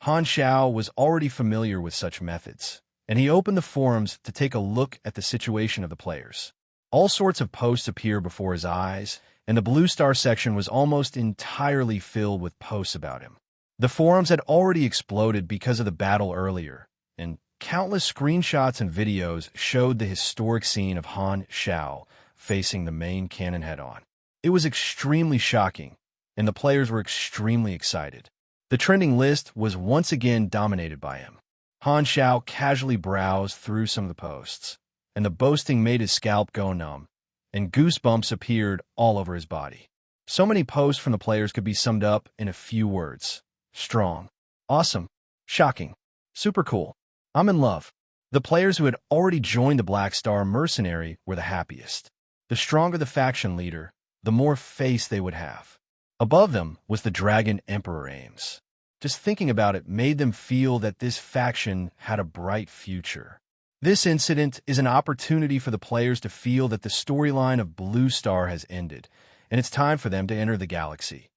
Han Xiao was already familiar with such methods, and he opened the forums to take a look at the situation of the players. All sorts of posts appear before his eyes, and the Blue Star section was almost entirely filled with posts about him. The forums had already exploded because of the battle earlier, and countless screenshots and videos showed the historic scene of Han Xiao facing the main cannon head-on. It was extremely shocking, and the players were extremely excited. The trending list was once again dominated by him. Han Xiao casually browsed through some of the posts, and the boasting made his scalp go numb, and goosebumps appeared all over his body. So many posts from the players could be summed up in a few words. Strong. Awesome. Shocking. Super cool. I'm in love. The players who had already joined the Black Star Mercenary were the happiest. The stronger the faction leader, the more face they would have. Above them was the Dragon Emperor Ames. Just thinking about it made them feel that this faction had a bright future. This incident is an opportunity for the players to feel that the storyline of Blue Star has ended, and it's time for them to enter the galaxy.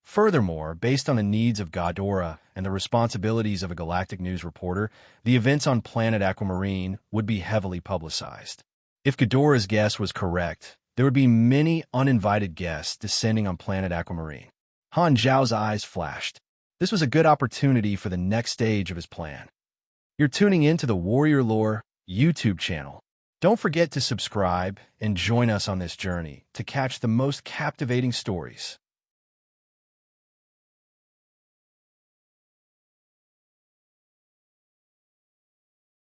Furthermore, based on the needs of Ghidorah and the responsibilities of a galactic news reporter, the events on planet Aquamarine would be heavily publicized. If Ghidorah's guess was correct, there would be many uninvited guests descending on planet Aquamarine. Han Zhao's eyes flashed. This was a good opportunity for the next stage of his plan. You're tuning in to the Warrior Lore YouTube channel. Don't forget to subscribe and join us on this journey to catch the most captivating stories.